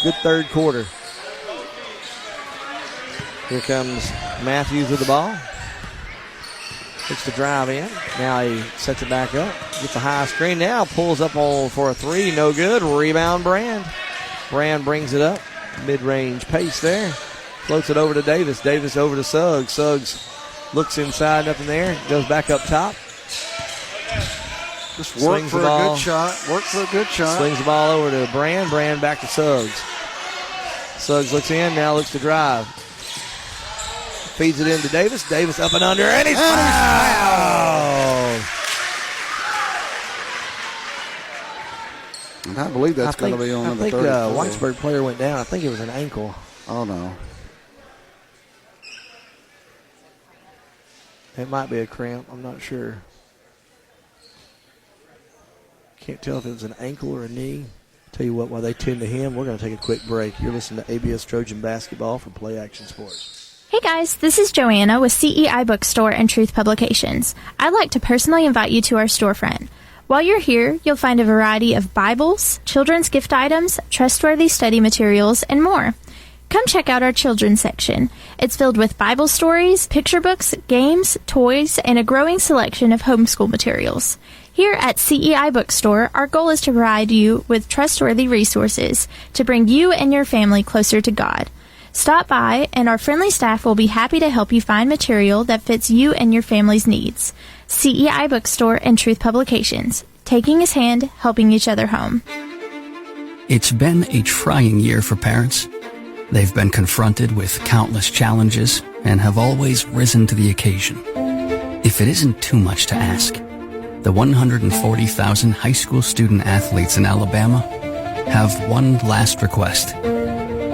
Good third quarter. Here comes Matthews with the ball. Looks to drive in. Now he sets it back up. Gets a high screen now. Pulls up for a three. No good. Rebound Brand. Brand brings it up. Mid-range pace there. Floats it over to Davis. Davis over to Suggs. Suggs looks inside. Nothing there. Goes back up top. Just work for a good shot. Work for a good shot. Swings the ball over to Brand. Brand back to Suggs. Suggs looks in. Now looks to drive. Feeds it into Davis. Davis up and under. And he's fouled. And I believe that's going to be on number 30. I think Whitesburg player went down. I think it was an ankle. Oh, no. It might be a cramp. I'm not sure. Can't tell if it was an ankle or a knee. Tell you what, while they tend to him, we're going to take a quick break. You're listening to ABS Trojan Basketball from Play Action Sports. Hey guys, this is Joanna with CEI Bookstore and Truth Publications. I'd like to personally invite you to our storefront. While you're here, you'll find a variety of Bibles, children's gift items, trustworthy study materials, and more. Come check out our children's section. It's filled with Bible stories, picture books, games, toys, and a growing selection of homeschool materials. Here at CEI Bookstore, our goal is to provide you with trustworthy resources to bring you and your family closer to God. Stop by, and our friendly staff will be happy to help you find material that fits you and your family's needs. CEI Bookstore and Truth Publications, taking his hand, helping each other home. It's been a trying year for parents. They've been confronted with countless challenges and have always risen to the occasion. If it isn't too much to ask, the 140,000 high school student athletes in Alabama have one last request.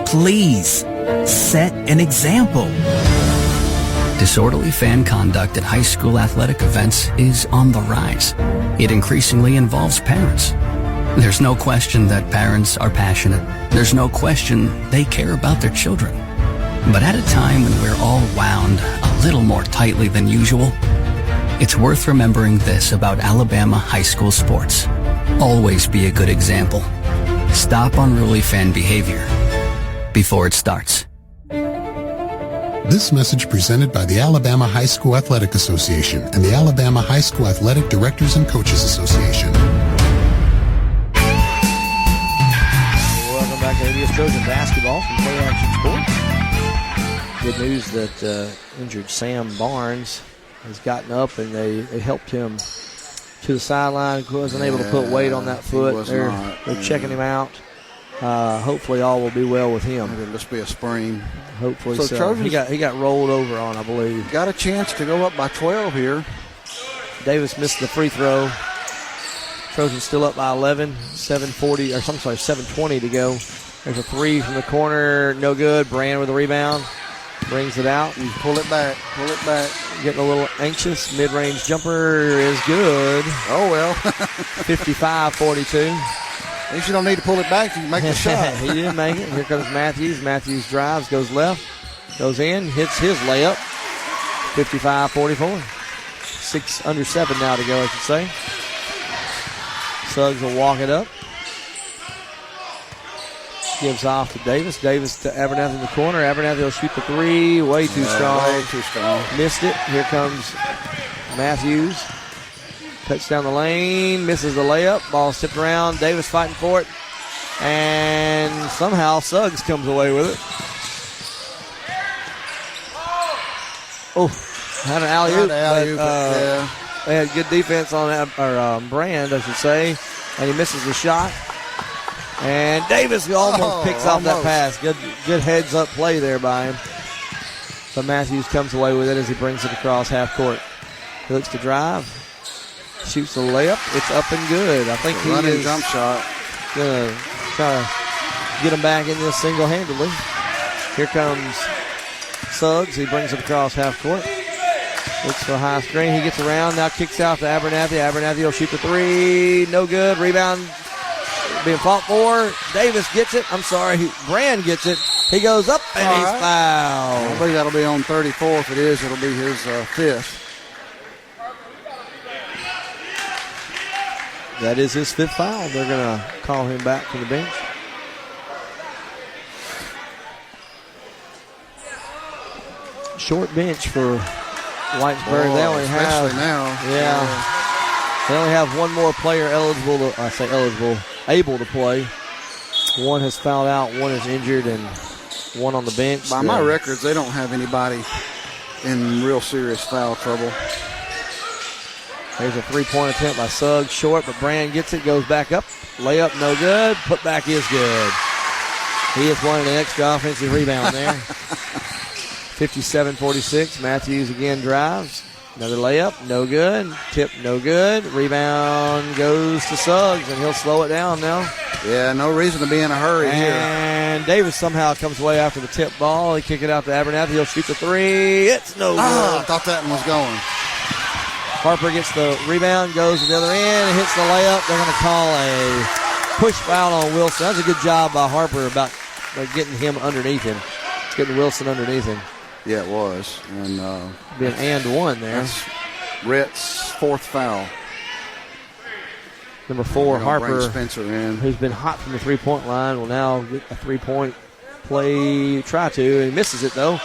Please, set an example. Disorderly fan conduct at high school athletic events is on the rise. It increasingly involves parents. There's no question that parents are passionate. There's no question they care about their children. But at a time when we're all wound a little more tightly than usual, it's worth remembering this about Alabama high school sports. Always be a good example. Stop unruly fan behavior before it starts. This message presented by the Alabama High School Athletic Association and the Alabama High School Athletic Directors and Coaches Association. Welcome back to ABS Trojan Basketball from Play Action Sports. Good news that injured Sam Barnes has gotten up, and they helped him to the sideline. He wasn't able to put weight on that foot. They're checking him out. hopefully all will be well with him. Maybe it'll just be a sprain. Hopefully so. Trojans, he got rolled over on, I believe. Got a chance to go up by 12 here. Davis missed the free throw. Trojans still up by 11. 7:20 to go. There's a three from the corner. No good. Brand with a rebound. Brings it out. And pull it back. Getting a little anxious. Mid-range jumper is good. Oh, well. 55-42. At least you don't need to pull it back. You can make the shot. He didn't make it. Here comes Matthews. Matthews drives, goes left, goes in, hits his layup. 55-44. 6 under 7 now to go, I should say. Suggs will walk it up. Gives off to Davis. Davis to Abernathy in the corner. Abernathy will shoot the three. Way too strong. Way too strong. Missed it. Here comes Matthews. Cuts down the lane. Misses the layup. Ball tipped around. Davis fighting for it. And somehow Suggs comes away with it. Oh, had an alley-oop. Yeah. They had good defense on that, or Brand, I should say. And he misses the shot. And Davis almost picks off that pass. Good heads-up play there by him. But Matthews comes away with it as he brings it across half court. He looks to drive. Shoots the layup. It's up and good. I think he is jump shot. Going to try to get him back in this single-handedly. Here comes Suggs. He brings it across half court. Looks for a high screen. He gets around. Now kicks out to Abernathy. Abernathy will shoot the three. No good. Rebound being fought for. Davis gets it. Brand gets it. He goes up and he's fouled. I believe that'll be on 34. If it is, it'll be his fifth. That is his fifth foul. They're going to call him back to the bench. Short bench for Whitesburg. They only have, especially now. Yeah. They only have one more player able to play. One has fouled out, one is injured, and one on the bench. By my records, they don't have anybody in real serious foul trouble. There's a three-point attempt by Suggs, short, but Brand gets it, goes back up. Layup, no good. Put back is good. He has wanted an extra offensive rebound there. 57-46. Matthews again drives. Another layup, no good. Tip, no good. Rebound goes to Suggs, and he'll slow it down now. Yeah, no reason to be in a hurry here. And Davis somehow comes away after the tip ball. He kick it out to Abernathy. He'll shoot the three. It's no good. I thought that one was going. Harper gets the rebound, goes to the other end, and hits the layup. They're going to call a push foul on Wilson. That's a good job by Harper about getting him underneath him. Getting Wilson underneath him. Yeah, it was. And be an and one there. That's Rhett's fourth foul. Number 4, Harper, Spencer in, who's been hot from the three-point line, will now get a three-point play. Try to, and he misses it though.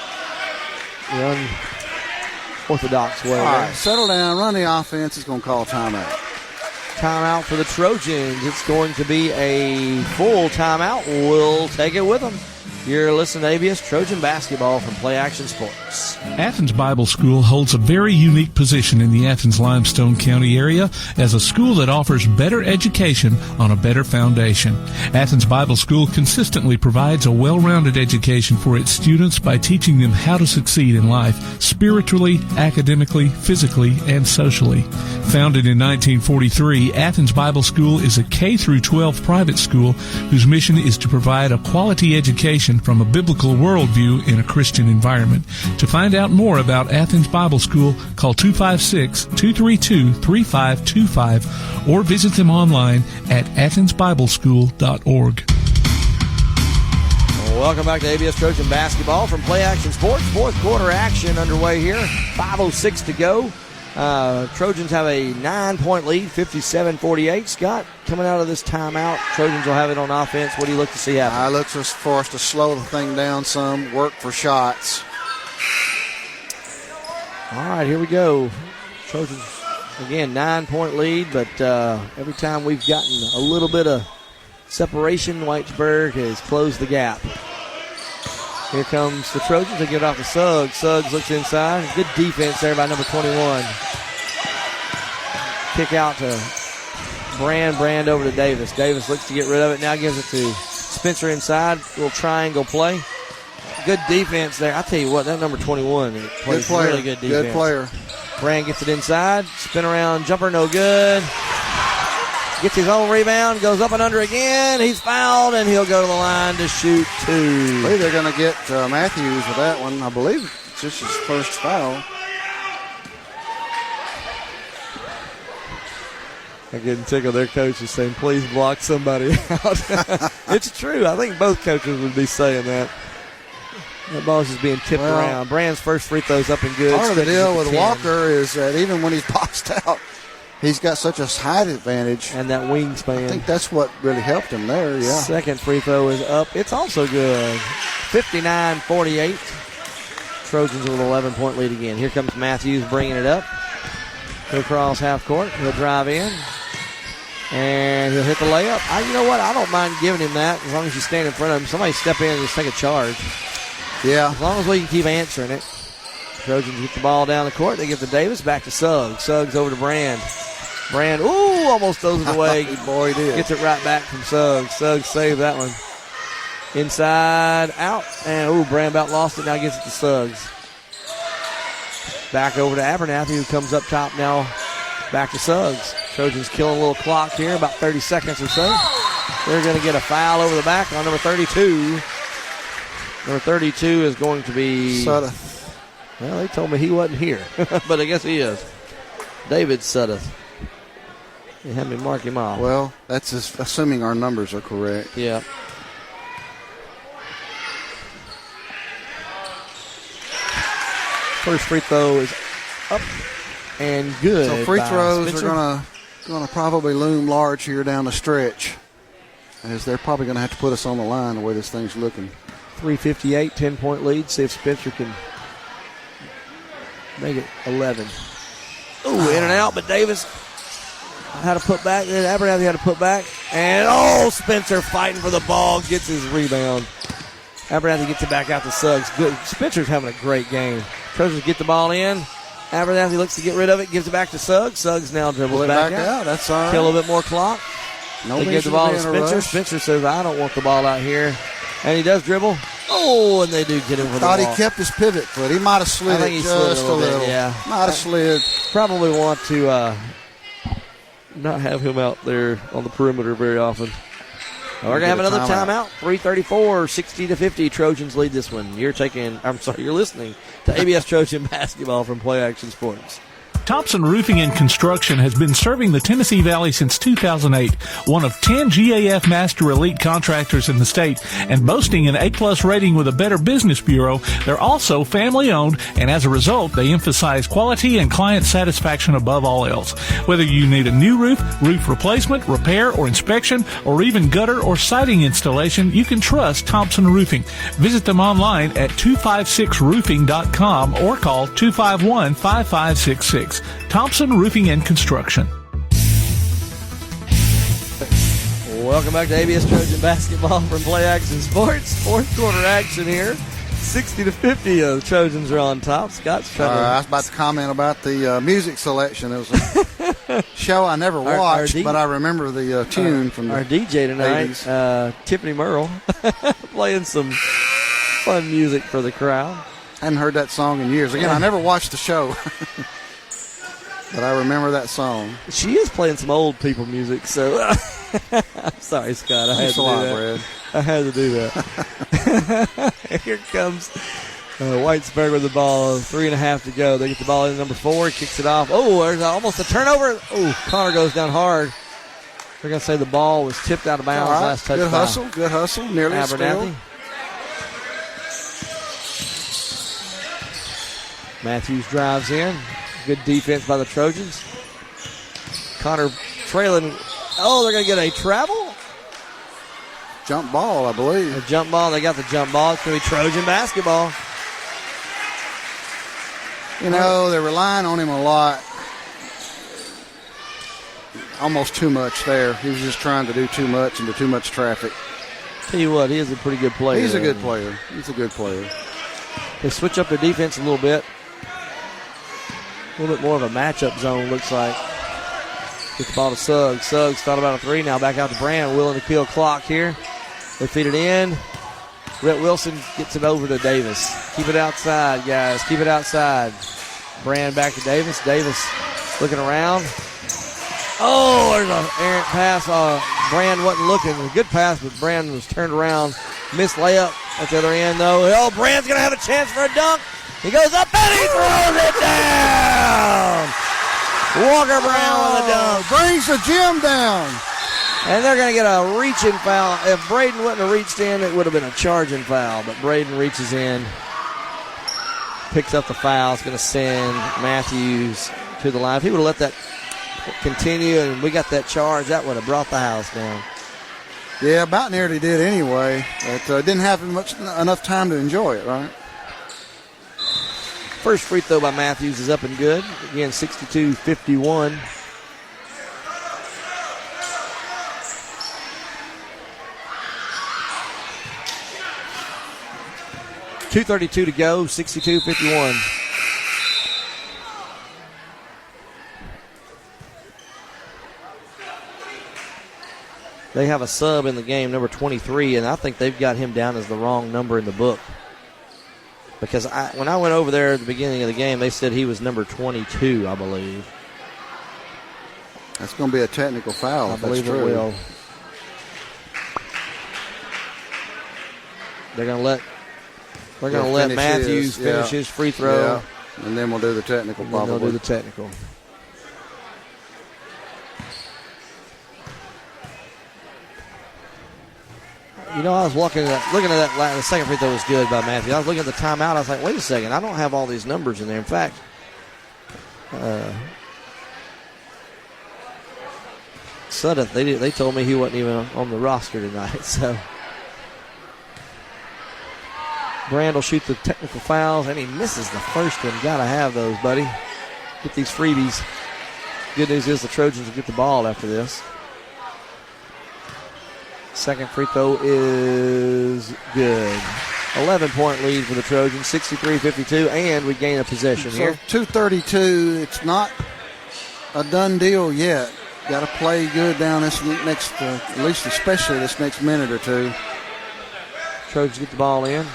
The unorthodox way. All right, settle down, run the offense. He's going to call timeout. Timeout for the Trojans. It's going to be a full timeout. We'll take it with them. You're listening to ABS Trojan Basketball from Play Action Sports. Athens Bible School holds a very unique position in the Athens-Limestone County area as a school that offers better education on a better foundation. Athens Bible School consistently provides a well-rounded education for its students by teaching them how to succeed in life, spiritually, academically, physically, and socially. Founded in 1943, Athens Bible School is a K-12 private school whose mission is to provide a quality education from a biblical worldview in a Christian environment. To find out more about Athens Bible School, call 256-232-3525 or visit them online at athensbibleschool.org. Welcome back to ABS Trojan Basketball from Play Action Sports. Fourth quarter action underway here. 5:06 to go. Trojans have a 9-point lead, 57-48. Scott, coming out of this timeout, Trojans will have it on offense. What do you look to see happen? I look for us to slow the thing down some, work for shots. All right, here we go. Trojans, again, 9-point lead, but every time we've gotten a little bit of separation, Whitesburg has closed the gap. Here comes the Trojans. They get it off to Suggs. Suggs looks inside. Good defense there by number 21. Kick out to Brand. Brand over to Davis. Davis looks to get rid of it. Now gives it to Spencer inside, little triangle play. Good defense there. I tell you what, that number 21 plays really good defense. Good player. Brand gets it inside. Spin around, jumper no good. Gets his own rebound, goes up and under again. He's fouled, and he'll go to the line to shoot 2. I believe they're going to get Matthews with that one. I believe it's just his first foul. I'm getting tickled. Their coach is saying, please block somebody out. It's true. I think both coaches would be saying that. That ball's just being tipped around. Brand's first free throw's up and good. Part of the deal with Walker is that even when he's boxed out, he's got such a height advantage. And that wingspan. I think that's what really helped him there, yeah. Second free throw is up. It's also good. 59-48. Trojans with an 11-point lead again. Here comes Matthews bringing it up. He'll cross half court. He'll drive in. And he'll hit the layup. You know what? I don't mind giving him that as long as you stand in front of him. Somebody step in and just take a charge. Yeah. As long as we can keep answering it. Trojans get the ball down the court. They give to Davis. Back to Suggs. Suggs over to Brand. Brand, almost throws it away. Boy, he did. Gets it right back from Suggs. Suggs saved that one. Inside, out. And, Brand about lost it. Now gets it to Suggs. Back over to Abernathy, who comes up top now. Back to Suggs. Trojans killing a little clock here, about 30 seconds or so. They're going to get a foul over the back on number 32. Number 32 is going to be Suddeth. Well, they told me he wasn't here, but I guess he is. David Suddeth. They had me mark him off. Well, that's assuming our numbers are correct. Yeah. First free throw is up and good. So free throws Spencer. are going to probably loom large here down the stretch, as they're probably going to have to put us on the line the way this thing's looking. 3:58, 10-point lead. See if Spencer can make it 11. In and out, but Davis had to put back. Abernathy had to put back. And, Spencer fighting for the ball, gets his rebound. Abernathy gets it back out to Suggs. Good. Spencer's having a great game. Trojans get the ball in. Abernathy looks to get rid of it, gives it back to Suggs. Suggs now dribbles back out. That's all right. Kill a little bit more clock. They give the ball to Spencer. Spencer says, I don't want the ball out here. And he does dribble. And they do get him for the ball. Thought he kept his pivot foot. He might have slid it just a little. Yeah. Might have slid. Probably want to not have him out there on the perimeter very often. We're going to have another timeout. 3:34, 60-50. Trojans lead this one. You're listening to ABS Trojan basketball from Play Action Sports. Thompson Roofing and Construction has been serving the Tennessee Valley since 2008, one of 10 GAF Master Elite contractors in the state, and boasting an A+ rating with a Better Business Bureau. They're also family-owned, and as a result, they emphasize quality and client satisfaction above all else. Whether you need a new roof, roof replacement, repair, or inspection, or even gutter or siding installation, you can trust Thompson Roofing. Visit them online at 256roofing.com or call 251-5566. Thompson Roofing and Construction. Welcome back to ABS Trojan basketball from Play Action Sports. Fourth quarter action here. 60-50. The Trojans are on top. Scott's trying to... I was about to comment about the music selection. It was a show I never watched, but I remember the tune from our DJ tonight, Tiffany Merle, playing some fun music for the crowd. I hadn't heard that song in years. Again, I never watched the show. But I remember that song. She is playing some old people music, so I'm sorry, Scott. I had to do that. Here comes Whitesburg with the ball. 3.5 to go. They get the ball in number 4. Kicks it off. There's almost a turnover. Connor goes down hard. They're going to say the ball was tipped out of bounds last touch. Good hustle. Nearly a steal. Matthews drives in. Good defense by the Trojans. Connor trailing. They're going to get a travel? Jump ball, I believe. A jump ball. They got the jump ball. It's going to be Trojan basketball. They're relying on him a lot. Almost too much there. He was just trying to do too much into too much traffic. Tell you what, he is a pretty good player. He's a good player. They switch up their defense a little bit. A little bit more of a matchup zone, looks like. Get the ball to Suggs. Suggs thought about a 3. Now back out to Brand. Willing to kill clock here. They feed it in. Rhett Wilson gets it over to Davis. Keep it outside, guys. Keep it outside. Brand back to Davis. Davis looking around. Oh, there's an errant pass. Brand wasn't looking. A good pass, but Brand was turned around. Missed layup at the other end, though. Oh, Brand's going to have a chance for a dunk. He goes up and he throws it down. Walker Brown with a dunk. Brings the gym down. And they're going to get a reaching foul. If Braden wouldn't have reached in, it would have been a charging foul. But Braden reaches in, picks up the foul. It's going to send Matthews to the line. If he would have let that continue and we got that charge, that would have brought the house down. Yeah, about nearly did anyway. But didn't have enough time to enjoy it, right? First free throw by Matthews is up and good. Again, 62-51. .232 to go, 62-51. They have a sub in the game, number 23, and I think they've got him down as the wrong number in the book. Because when I went over there at the beginning of the game, they said he was number 22, I believe. That's going to be a technical foul. I believe it will. They're going to let Matthews finish his free throw. Yeah. And then we'll do the technical probably. They'll do the technical. You know, I was looking at that. The second free throw was good by Matthews. I was looking at the timeout. I was like, wait a second. I don't have all these numbers in there. In fact, Sudduth, they told me he wasn't even on the roster tonight. So Brand will shoot the technical fouls, and he misses the first one. Got to have those, buddy. Get these freebies. Good news is the Trojans will get the ball after this. Second free throw is good. 11-point lead for the Trojans, 63-52, and we gain a possession here. 2:32. It's not a done deal yet. Got to play good down this next, at least especially this next minute or two. Trojans get the ball in.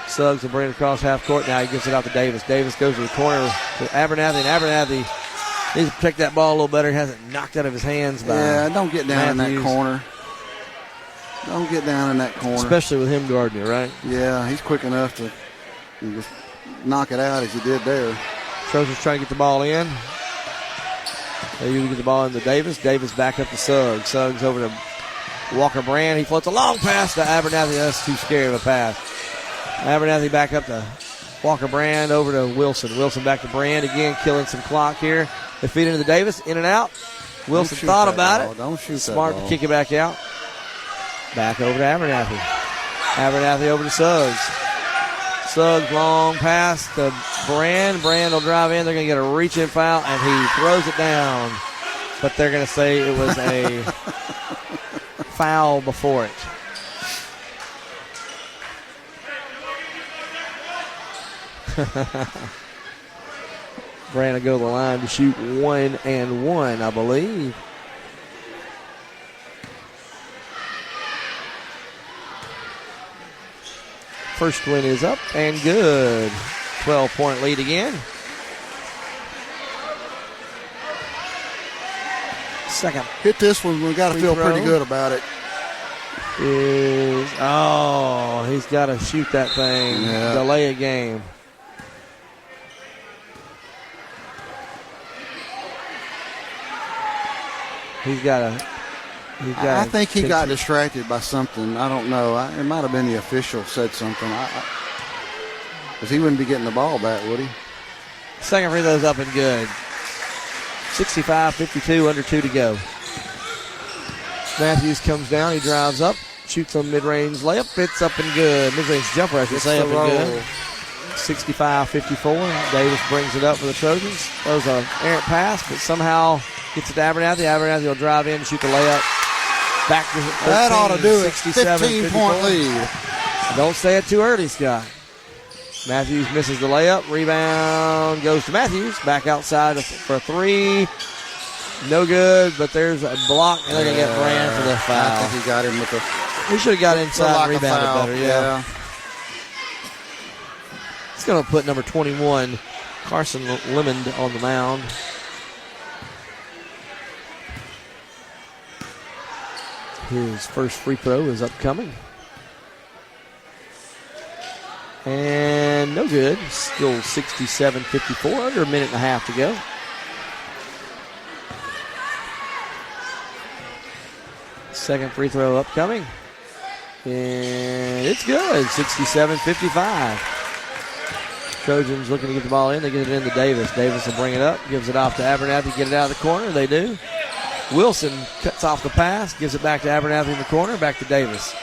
Suggs will bring it across half court. Now he gives it out to Davis. Davis goes to the corner to Abernathy, and Abernathy needs to protect that ball a little better. He has it knocked out of his hands by don't get down Matthews. in that corner. Don't get down in that corner. Especially with him guarding you, right? Yeah, he's quick enough to just knock it out as he did there. Trojans trying to get the ball in. They usually get the ball into Davis. Davis back up to Suggs. Suggs over to Walker Brand. He floats a long pass to Abernathy. That's too scary of a pass. Abernathy back up to Walker Brand over to Wilson. Wilson back to Brand. Again, killing some clock here. They feed into Davis. In and out. Wilson thought about it. Don't shoot that Smart to kick it back out. Back over to Abernathy. Abernathy over to Suggs. Suggs, long pass to Brand. Brand will drive in. They're going to get a reach-in foul, and he throws it down. But they're going to say it was a foul before it. Brand will go to the line to shoot 1 and 1, I believe. First win is up and good. 12-point lead again. Second. Hit this one. We got to feel pretty good about it. He's got to shoot that thing. Yeah. Delay a game. I think he got distracted by something. I don't know. It might have been the official said something. Because he wouldn't be getting the ball back, would he? Second free throw's up and good. 65-52, under 2 to go. Matthews comes down. He drives up, shoots a mid-range layup. It's up and good. Mid-range jumper, I should say, up and good. 65-54. Davis brings it up for the Trojans. Throws an errant pass, but somehow gets it to Abernathy. Abernathy will drive in and shoot the layup. Back to 13, that ought to do it. 15-point lead. Don't say it too early, Scott. Matthews misses the layup. Rebound goes to Matthews. Back outside for 3. No good, but there's a block, and they're going to get Brand for the foul. I think he got him with He should have got inside like and rebounded better. Yeah. It's going to put number 21, Carson Lemond, on the mound. His first free throw is upcoming. And no good. Still 67-54, under a minute and a half to go. Second free throw upcoming. And it's good, 67-55. Trojans looking to get the ball in. They get it into Davis. Davis will bring it up, gives it off to Abernathy, get it out of the corner. They do. Wilson cuts off the pass, gives it back to Abernathy in the corner, back to Davis.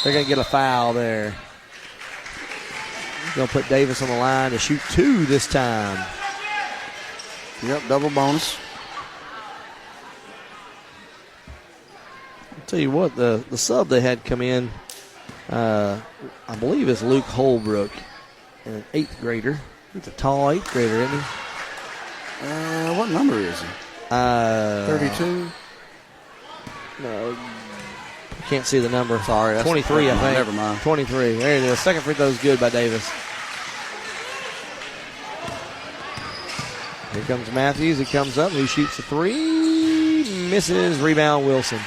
They're going to get a foul there. Going to put Davis on the line to shoot 2 this time. Yep, double bonus. I'll tell you what, the sub they had come in, I believe is Luke Holbrook, an 8th grader. He's a tall 8th grader, isn't he? What number is he? 32? No, can't see the number. Sorry. That's 23, I think. Never mind. 23. There it is. Second free throw is good by Davis. Here comes Matthews. He comes up. He shoots a 3. Misses. Rebound, Wilson.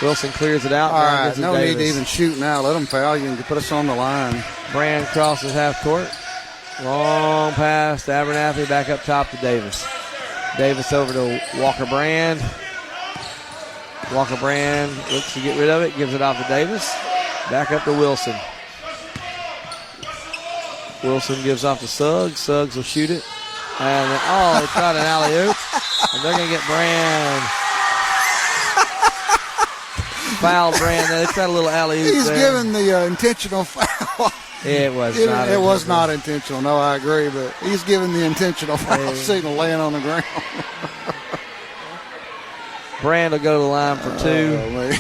Wilson clears it out. All right. No Davis. need to even shoot now. Let them foul you and put us on the line. Brand crosses half court. Long pass to Abernathy. Back up top to Davis. Davis over to Walker Brand. Walker Brand looks to get rid of it. Gives it off to Davis. Back up to Wilson. Wilson gives off to Suggs. Suggs will shoot it. And then, they tried an alley-oop. And they're going to get Brand. Fouled Brand. They tried a little alley-oop. He's there. given the intentional foul. It was not intentional. No, I agree, but he's given the intentional foul signal laying on the ground. Brand will go to the line for 2.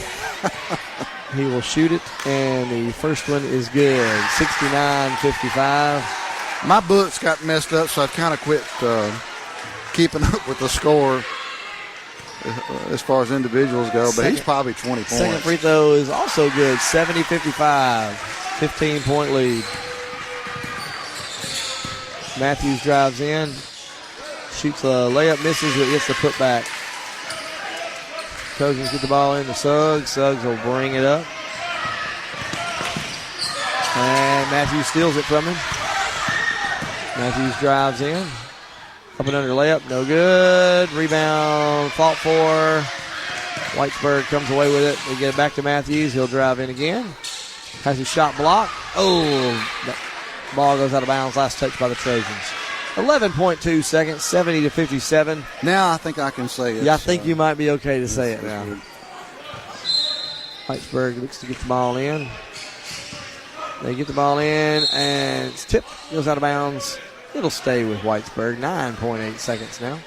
He will shoot it, and the first one is good. 69-55. My books got messed up, so I kind of quit keeping up with the score as far as individuals go, but he's probably 20 points. Second free throw is also good. 70-55. 15-point lead. Matthews drives in. Shoots a layup, misses, but gets the putback. Trojans get the ball in to Suggs. Suggs will bring it up. And Matthews steals it from him. Matthews drives in. Up and under layup, no good. Rebound, fought for. Whitesburg comes away with it. They get it back to Matthews. He'll drive in again. Has his shot blocked. The ball goes out of bounds. Last touch by the Trojans. 11.2 seconds, 70-57. Now I think I can say it. Yeah, I think you might be okay to say it now. Whitesburg looks to get the ball in. They get the ball in, and it's tipped. Goes out of bounds. It'll stay with Whitesburg. 9.8 seconds now.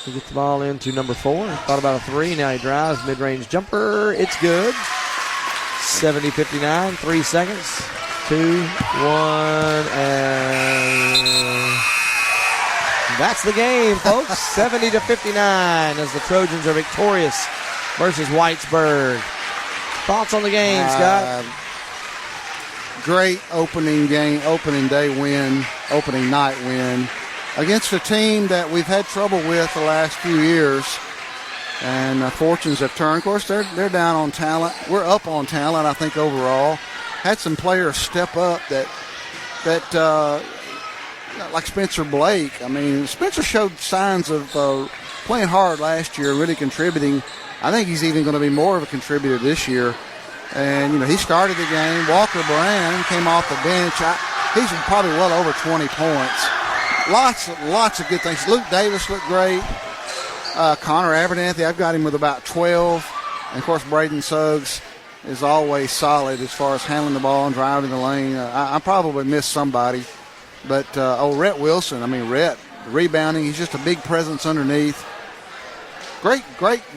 He gets the ball into number 4. Thought about a 3. Now he drives. Mid-range jumper. It's good. 70-59. 3 seconds. 2, 1, and that's the game, folks. 70-59 as the Trojans are victorious versus Whitesburg. Thoughts on the game, Scott? Great opening day win, opening night win against a team that we've had trouble with the last few years. And fortunes have turned. Of course, they're down on talent. We're up on talent, I think, overall. Had some players step up that like Spencer Blake. I mean, Spencer showed signs of playing hard last year, really contributing. I think he's even going to be more of a contributor this year. And, he started the game. Walker Brand came off the bench. He's probably well over 20 points. Lots of good things. Luke Davis looked great. Connor Abernathy, I've got him with about 12. And, of course, Braden Suggs is always solid as far as handling the ball and driving the lane. I probably missed somebody. But, Rhett Wilson, Rhett, rebounding, he's just a big presence underneath. Great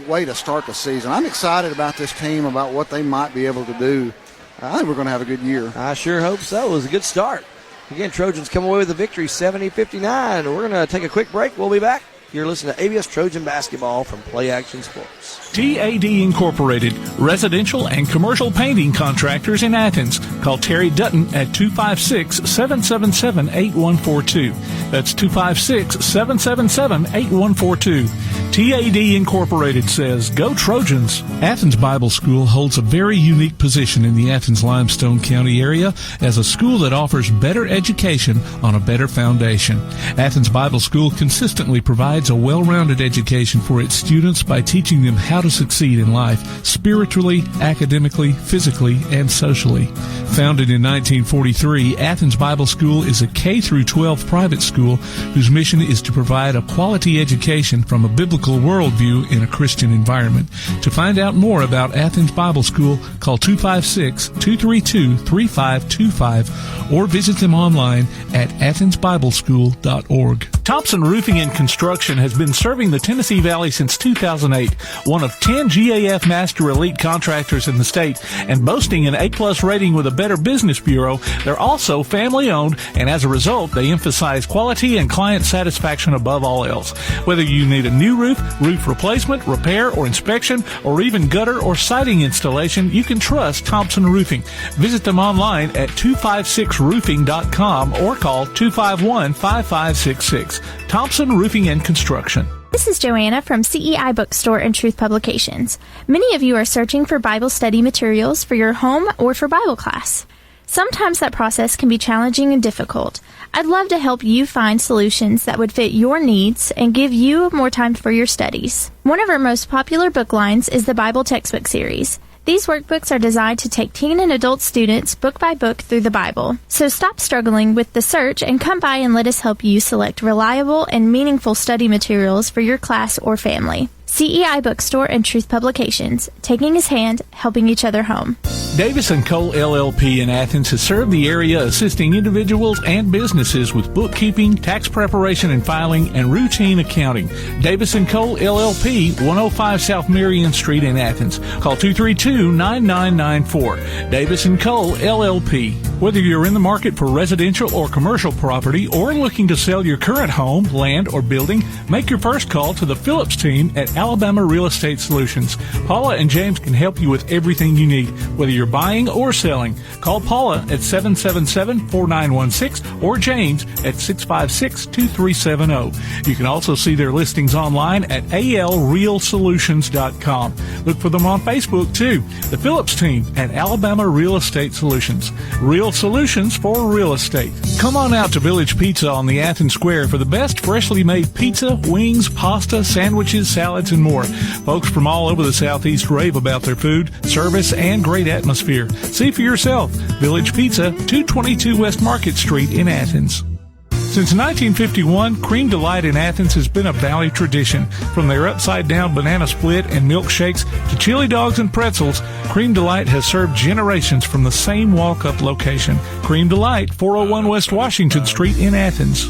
way to start the season. I'm excited about this team, about what they might be able to do. I think we're going to have a good year. I sure hope so. It was a good start. Again, Trojans come away with the victory, 70-59. We're going to take a quick break. We'll be back You're listening to ABS Trojan Basketball from Play Action Sports. TAD Incorporated, residential and commercial painting contractors in Athens. Call Terry Dutton at 256-777-8142. That's 256-777-8142. TAD Incorporated says, "Go Trojans." Athens Bible School holds a very unique position in the Athens-Limestone County area as a school that offers better education on a better foundation. Athens Bible School consistently provides a well-rounded education for its students by teaching them how to succeed in life, spiritually, academically, physically, and socially. Founded in 1943, Athens Bible School is a K-12 private school whose mission is to provide a quality education from a biblical worldview in a Christian environment. To find out more about Athens Bible School, call 256-232-3525 or visit them online at athensbibleschool.org. Thompson Roofing and Construction has been serving the Tennessee Valley since 2008, one of 10 GAF Master Elite contractors in the state, and boasting an A-plus rating with a Better Business Bureau. They're also family-owned, and as a result, they emphasize quality and client satisfaction above all else. Whether you need a new roof, roof replacement, repair, or inspection, or even gutter or siding installation, you can trust Thompson Roofing. Visit them online at 256roofing.com or call 251-5566. Thompson Roofing and Construction. This is Joanna from CEI Bookstore and Truth Publications. Many of you are searching for Bible study materials for your home or for Bible class. Sometimes that process can be challenging and difficult. I'd love to help you find solutions that would fit your needs and give you more time for your studies. One of our most popular book lines is the Bible Textbook Series. These workbooks are designed to take teen and adult students book by book through the Bible. So stop struggling with the search and come by and let us help you select reliable and meaningful study materials for your class or family. CEI Bookstore and Truth Publications, taking his hand, helping each other home. Davis & Cole LLP in Athens has served the area assisting individuals and businesses with bookkeeping, tax preparation and filing, and routine accounting. Davis & Cole LLP, 105 South Marion Street in Athens. Call 232-9994. Davis & Cole LLP. Whether you're in the market for residential or commercial property or looking to sell your current home, land, or building, make your first call to the Phillips team at Alabama Real Estate Solutions. Paula and James can help you with everything you need, whether you're buying or selling. Call Paula at 777-4916 or James at 656-2370. You can also see their listings online at alrealsolutions.com. Look for them on Facebook too. The Phillips team at Alabama Real Estate Solutions. Real solutions for real estate. Come on out to Village Pizza on the Athens Square for the best freshly made pizza, wings, pasta, sandwiches, salads, and more. Folks from all over the Southeast rave about their food, service, and great atmosphere. See for yourself. Village Pizza, 222 West Market Street in Athens. Since 1951, Cream Delight in Athens has been a Valley tradition. From their upside-down banana split and milkshakes to chili dogs and pretzels, Cream Delight has served generations from the same walk-up location. Cream Delight, 401 West Washington Street in Athens.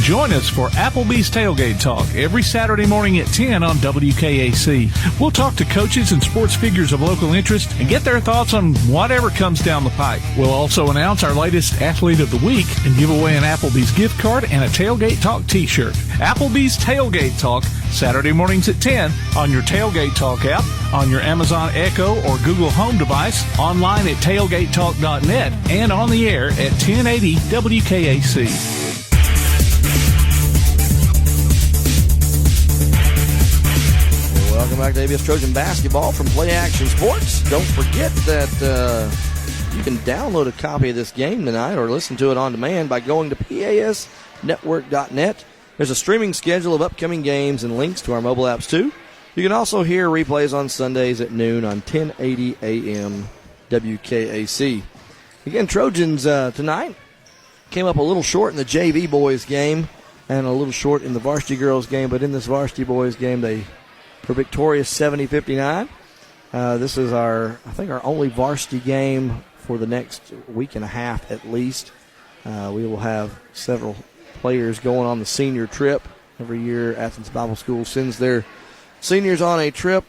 Join us for Applebee's Tailgate Talk every Saturday morning at 10 on WKAC. We'll talk to coaches and sports figures of local interest and get their thoughts on whatever comes down the pike. We'll also announce our latest Athlete of the Week and give away an Applebee's gift card and a Tailgate Talk t-shirt. Applebee's Tailgate Talk, Saturday mornings at 10 on your Tailgate Talk app, on your Amazon Echo or Google Home device, online at tailgatetalk.net, and on the air at 1080 WKAC. Welcome back to ABS Trojan Basketball from Play Action Sports. Don't forget that you can download a copy of this game tonight or listen to it on demand by going to pasnetwork.net. There's a streaming schedule of upcoming games and links to our mobile apps, too. You can also hear replays on Sundays at noon on 1080 AM WKAC. Again, Trojans tonight came up a little short in the JV boys game and a little short in the varsity girls game, but in this varsity boys game, they were victorious 70-59. This is our only varsity game for the next week and a half at least. We will have several players going on the senior trip. Every year, Athens Bible School sends their seniors on a trip,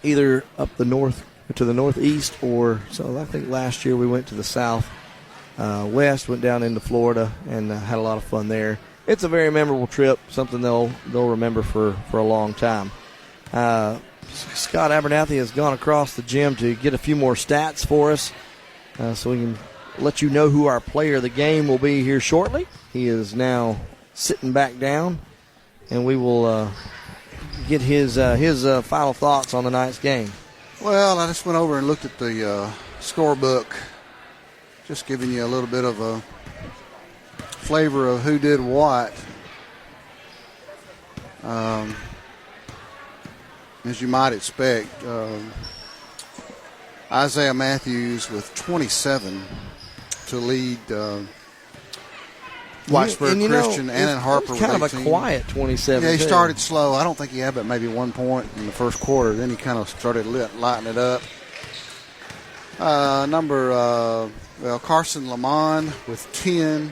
either up the north to the northeast, or so I think last year we went to the south west, went down into Florida, and had a lot of fun there. it's a very memorable trip, something they'll remember for a long time. Scott Abernathy has gone across the gym to get a few more stats for us, so we can let you know who our player of the game will be here shortly. He is now sitting back down, and we will get his final thoughts on the night's game. Well, I just went over and looked at the scorebook, just giving you a little bit of a flavor of who did what. As you might expect, Isaiah Matthews with 27 to lead Whitesburg Christian. Annan Harper with 18. Kind of a quiet 27. Yeah, he started slow. I don't think he had but maybe 1 point in the first quarter. Then he kind of started lighting it up. Carson Lamond with 10,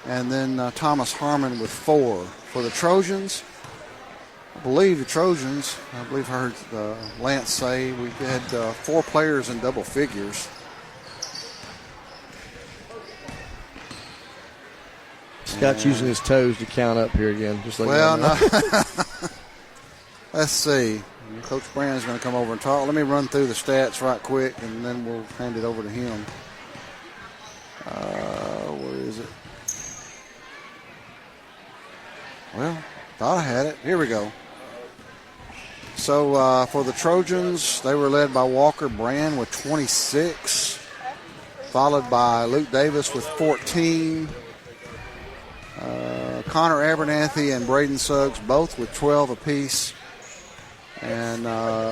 and then Thomas Harmon with 4. For the Trojans, I believe I heard Lance say we had 4 players in double figures. Scott's using his toes to count up here again. Just like Let's see. Coach Brand's going to come over and talk. Let me run through the stats right quick, and then we'll hand it over to him. Where is it? Well, thought I had it. Here we go. So for the Trojans, they were led by Walker Brand with 26, followed by Luke Davis with 14. Connor Abernathy and Braden Suggs both with 12 apiece. And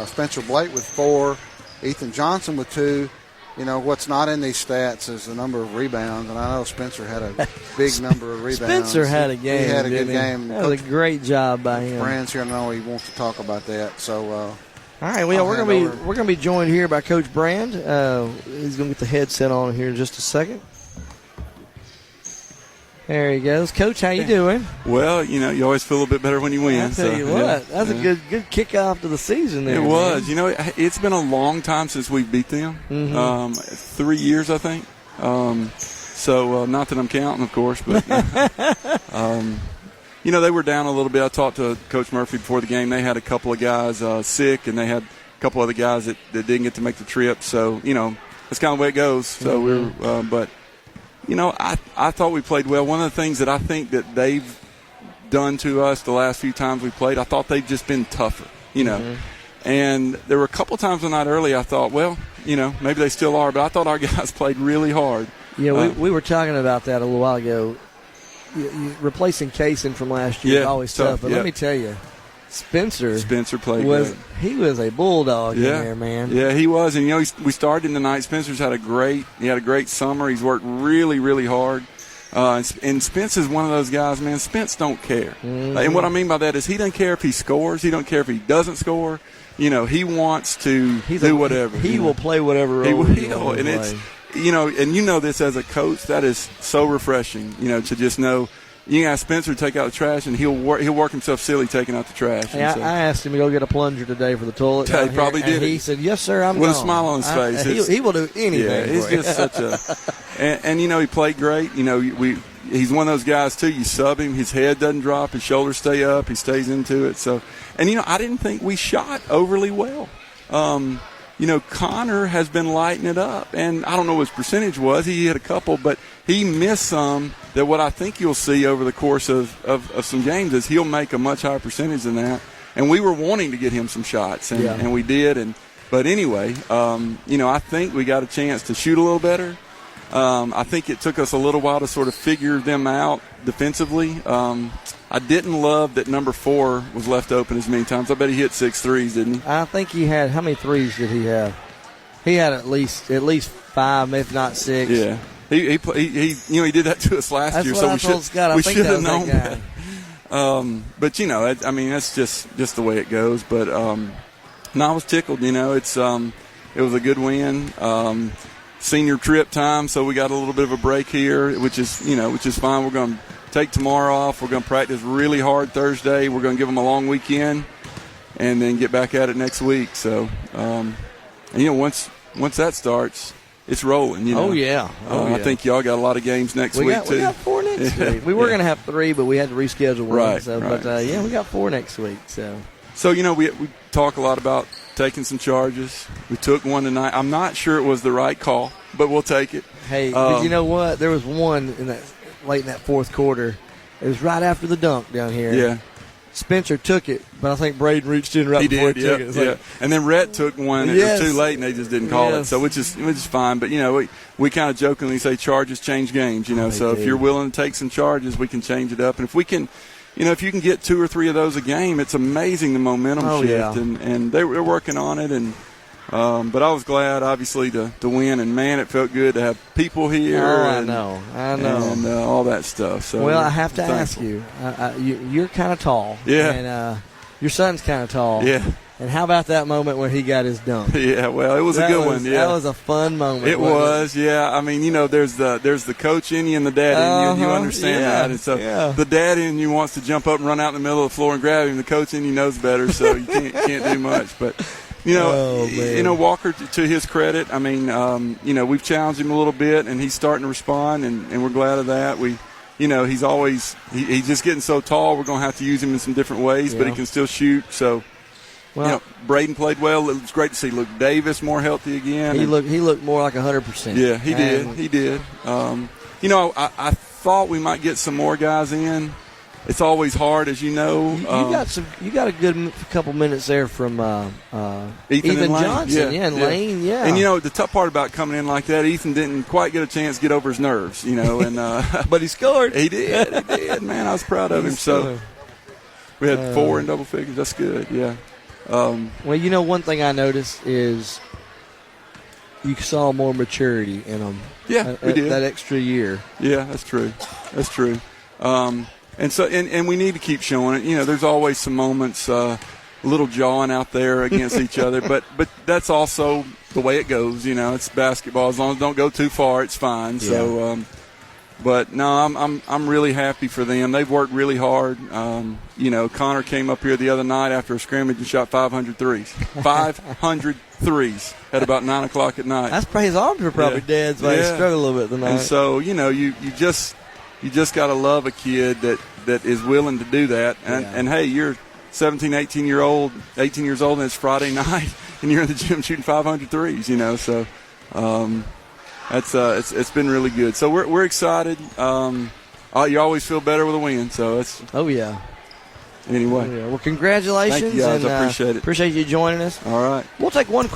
Spencer Blake with 4. Ethan Johnson with 2. You know, what's not in these stats is the number of rebounds. And I know Spencer had a big number of rebounds. Spencer had a game. He had a good game. That was a great job by him. Brand's here. I know he wants to talk about that. So, all right, well, we're gonna be joined here by Coach Brand. He's gonna get the headset on here in just a second. There he goes. Coach, how you doing? Well, you know, you always feel a bit better when you win. I'll tell you what, that's a good kickoff to the season there. It was. Man. You know, it's been a long time since we beat them. 3 years, I think. So not that I'm counting, of course, but, you know, they were down a little bit. I talked to Coach Murphy before the game. They had a couple of guys sick, and they had a couple other guys that didn't get to make the trip. So, you know, that's kind of the way it goes. So but – you know, I thought we played well. One of the things that I think that they've done to us the last few times we played, I thought they've just been tougher, you know. And there were a couple times the night early I thought, well, you know, maybe they still are, but I thought our guys played really hard. Yeah, we were talking about that a little while ago. Replacing Kaysen from last year is always tough. But let me tell you, Spencer played great. He was a bulldog in there, man. Yeah, he was. And, you know, we started in the night. Spencer's had a great summer. He's worked really, really hard. And Spence is one of those guys, man. Spence don't care. And what I mean by that is he doesn't care if he scores. He don't care if he doesn't score. You know, he wants to do whatever. He will play whatever role he will. And it's, you know, and you know this as a coach, that is so refreshing, you know, to just know. You can ask Spencer to take out the trash, and he'll work himself silly taking out the trash. Hey, I asked him to go get a plunger today for the toilet. He probably did. He said, "Yes, sir, I'm with gone." a smile on his face. He will do anything. Yeah, he's just such a. And you know, he played great. You know, he's one of those guys too. You sub him, his head doesn't drop, his shoulders stay up, he stays into it. So, and you know, I didn't think we shot overly well. You know, Connor has been lighting it up, and I don't know what his percentage was. He hit a couple, but he missed some. That what I think you'll see over the course of some games is he'll make a much higher percentage than that. And we were wanting to get him some shots, and we did. But anyway, you know, I think we got a chance to shoot a little better. I think it took us a little while to sort of figure them out defensively. I didn't love that number 4 was left open as many times. I bet he hit 6 threes, didn't he? I think he had – how many threes did he have? He had at least 5, if not 6. Yeah. He you know, he did that to us last year, so we should have known that. But you know, I mean, that's just the way it goes. But no, I was tickled. You know, it was a good win. Senior trip time, so we got a little bit of a break here, which is fine. We're going to take tomorrow off. We're going to practice really hard Thursday. We're going to give them a long weekend, and then get back at it next week. So, and you know, once that starts. It's rolling, you know. Oh, yeah. I think y'all got a lot of games next week, too. We got 4 next next week. We were going to have 3, but we had to reschedule one. Right, So, right. But, we got 4 next week. So, we talk a lot about taking some charges. We took one tonight. I'm not sure it was the right call, but we'll take it. Hey, but you know what? There was one late in that fourth quarter. It was right after the dunk down here. Yeah. Spencer took it, but I think Braden reached in right before he took it. Yeah. And then Rhett took one. It was too late, and they just didn't call it. So which is fine. But we kind of jokingly say charges change games. So if you're willing to take some charges, we can change it up. And if we can, if you can get 2 or 3 of those a game, it's amazing the momentum shift. Yeah. And they're working on it. And but I was glad, obviously, to win. And man, it felt good to have people here. I know, and all that stuff. So I have to ask you. You're kind of tall. Yeah. And your son's kind of tall. Yeah. And how about that moment when he got his dunk? Yeah, well, it was a good one. Yeah, that was a fun moment. It was. Yeah. I mean, there's the coach in you and the dad in you. You understand that, and so the dad in you wants to jump up and run out in the middle of the floor and grab him. The coach in you knows better, so you can't do much. But Walker, to his credit, I mean, we've challenged him a little bit, and he's starting to respond, and we're glad of that. He's just getting so tall. We're going to have to use him in some different ways, but he can still shoot. So. Braden played well. It was great to see Luke Davis more healthy again. He looked more like 100%. Yeah, he did. I thought we might get some more guys in. It's always hard, as you know. You got a good couple minutes there from Ethan Johnson, and Lane. Yeah. And the tough part about coming in like that, Ethan didn't quite get a chance to get over his nerves. And but he scored. He did. Man, I was proud of him. So we had 4 in double figures. That's good. Yeah. One thing I noticed is you saw more maturity in them. Yeah, we did. That extra year. Yeah, that's true. And we need to keep showing it. There's always some moments, a little jawing out there against each other, but that's also the way it goes. It's basketball. As long as it don't go too far, it's fine. Yeah. So, but no, I'm really happy for them. They've worked really hard. Connor came up here the other night after a scrimmage and shot 500 threes. 500 threes at about 9 o'clock at night. That's his arms were probably dead, so he struggled a little bit tonight. And so you just got to love a kid that is willing to do that. And hey, you're 17, 18 years old, and it's Friday night, and you're in the gym shooting 500 threes. So. That's it's been really good. So we're excited. You always feel better with a win. So it's Anyway. Well, congratulations. Thank you guys. And, I appreciate it. Appreciate you joining us. All right. We'll take one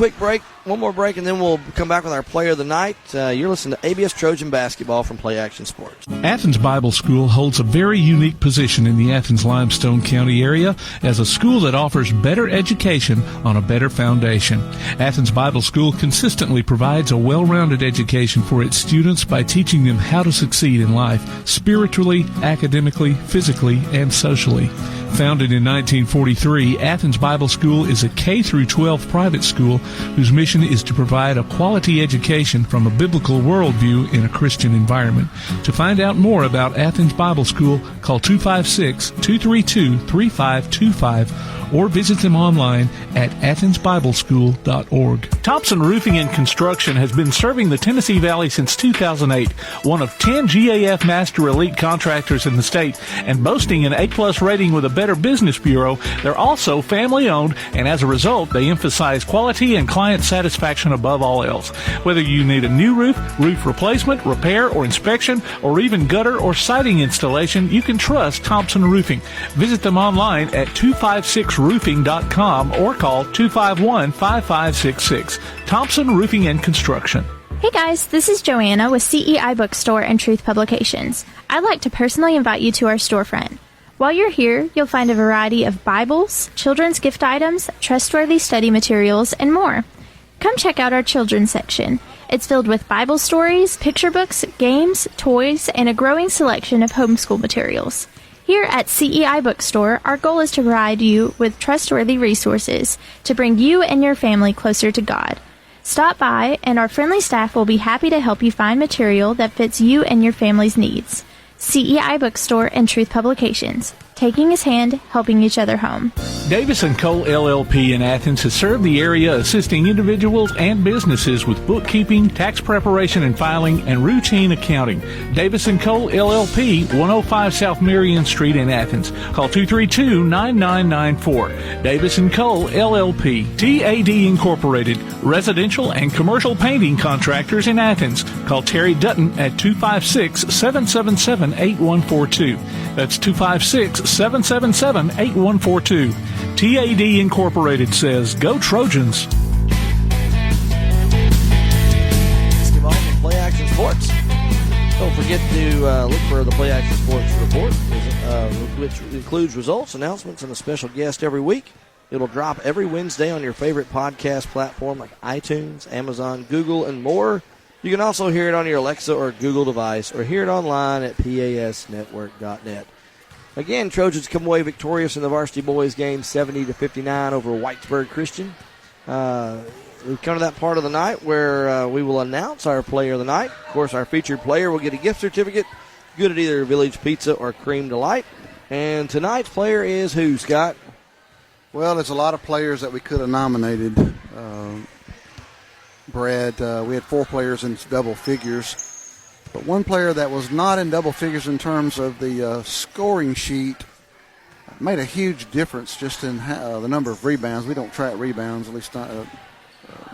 more break, and then we'll come back with our player of the night. You're listening to ABS Trojan Basketball from Play Action Sports. Athens Bible School holds a very unique position in the Athens-Limestone County area as a school that offers better education on a better foundation. Athens Bible School consistently provides a well-rounded education for its students by teaching them how to succeed in life, spiritually, academically, physically, and socially. Founded in 1943, Athens Bible School is a K-12 private school whose mission is to provide a quality education from a biblical worldview in a Christian environment. To find out more about Athens Bible School, call 256-232-3525 or visit them online at athensbibleschool.org. Thompson Roofing and Construction has been serving the Tennessee Valley since 2008, one of 10 GAF Master Elite contractors in the state, and boasting an A-plus rating with a Better Business Bureau. They're also family-owned, and as a result, they emphasize quality and client satisfaction above all else. Whether you need a new roof, roof replacement, repair, or inspection, or even gutter or siding installation, you can trust Thompson Roofing. Visit them online at 256roofing.com or call 251-5566. Thompson Roofing and Construction. Hey guys, this is Joanna with CEI Bookstore and Truth Publications. I'd like to personally invite you to our storefront. While you're here, you'll find a variety of Bibles, children's gift items, trustworthy study materials, and more. Come check out our children's section. It's filled with Bible stories, picture books, games, toys, and a growing selection of homeschool materials. Here at CEI Bookstore, our goal is to provide you with trustworthy resources to bring you and your family closer to God. Stop by, and our friendly staff will be happy to help you find material that fits you and your family's needs. CEI Bookstore and Truth Publications. taking his hand, helping each other home. Davis & Cole LLP in Athens has served the area assisting individuals and businesses with bookkeeping, tax preparation and filing, and routine accounting. Davis & Cole LLP, 105 South Marion Street in Athens. Call 232-9994. Davis & Cole LLP, TAD Incorporated, residential and commercial painting contractors in Athens. Call Terry Dutton at 256-777-8142. That's 256-777-8142. TAD Incorporated says, go Trojans. Basketball from Play Action Sports. Don't forget to look for the Play Action Sports report, which includes results, announcements, and a special guest every week. It'll drop every Wednesday on your favorite podcast platform like iTunes, Amazon, Google, and more. You can also hear it on your Alexa or Google device, or hear it online at pasnetwork.net. Again, Trojans come away victorious in the varsity boys game, 70-59 over Whitesburg Christian. We've come to that part of the night where we will announce our player of the night. Of course, our featured player will get a gift certificate, good at either Village Pizza or Cream Delight. And tonight's player is who, Scott? Well, there's a lot of players that we could have nominated. Brad, we had 4 players in double figures. But one player that was not in double figures in terms of the scoring sheet made a huge difference just in the number of rebounds. We don't track rebounds, at least not,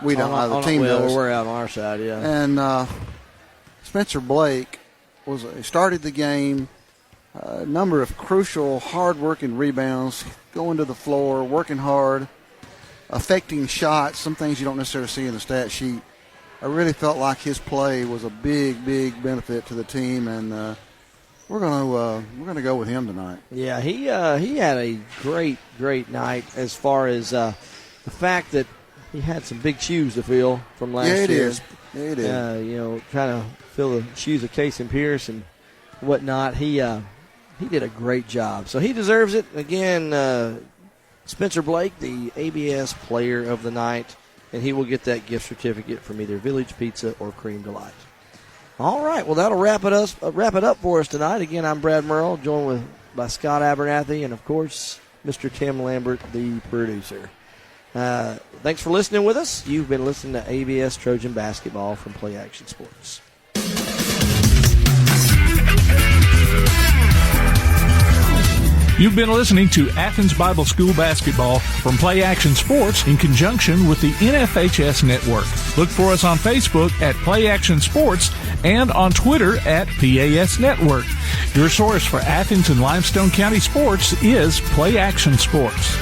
we don't. The team does. We're out on our side, yeah. And Spencer Blake he started the game. A number of crucial, hard-working rebounds, going to the floor, working hard, affecting shots. Some things you don't necessarily see in the stat sheet. I really felt like his play was a big, big benefit to the team, and we're gonna go with him tonight. Yeah, he had a great night as far as the fact that he had some big shoes to fill from last year. Yeah, it is. Trying to fill the shoes of Casey Pierce and whatnot. He did a great job, so he deserves it. Again, Spencer Blake, the ABS Player of the Night. And he will get that gift certificate from either Village Pizza or Cream Delight. All right, well, that'll wrap it up for us tonight. Again, I'm Brad Merle, joined by Scott Abernathy and, of course, Mr. Tim Lambert, the producer. Thanks for listening with us. You've been listening to ABS Trojan Basketball from Play Action Sports. You've been listening to Athens Bible School Basketball from Play Action Sports in conjunction with the NFHS Network. Look for us on Facebook at Play Action Sports and on Twitter at PAS Network. Your source for Athens and Limestone County sports is Play Action Sports.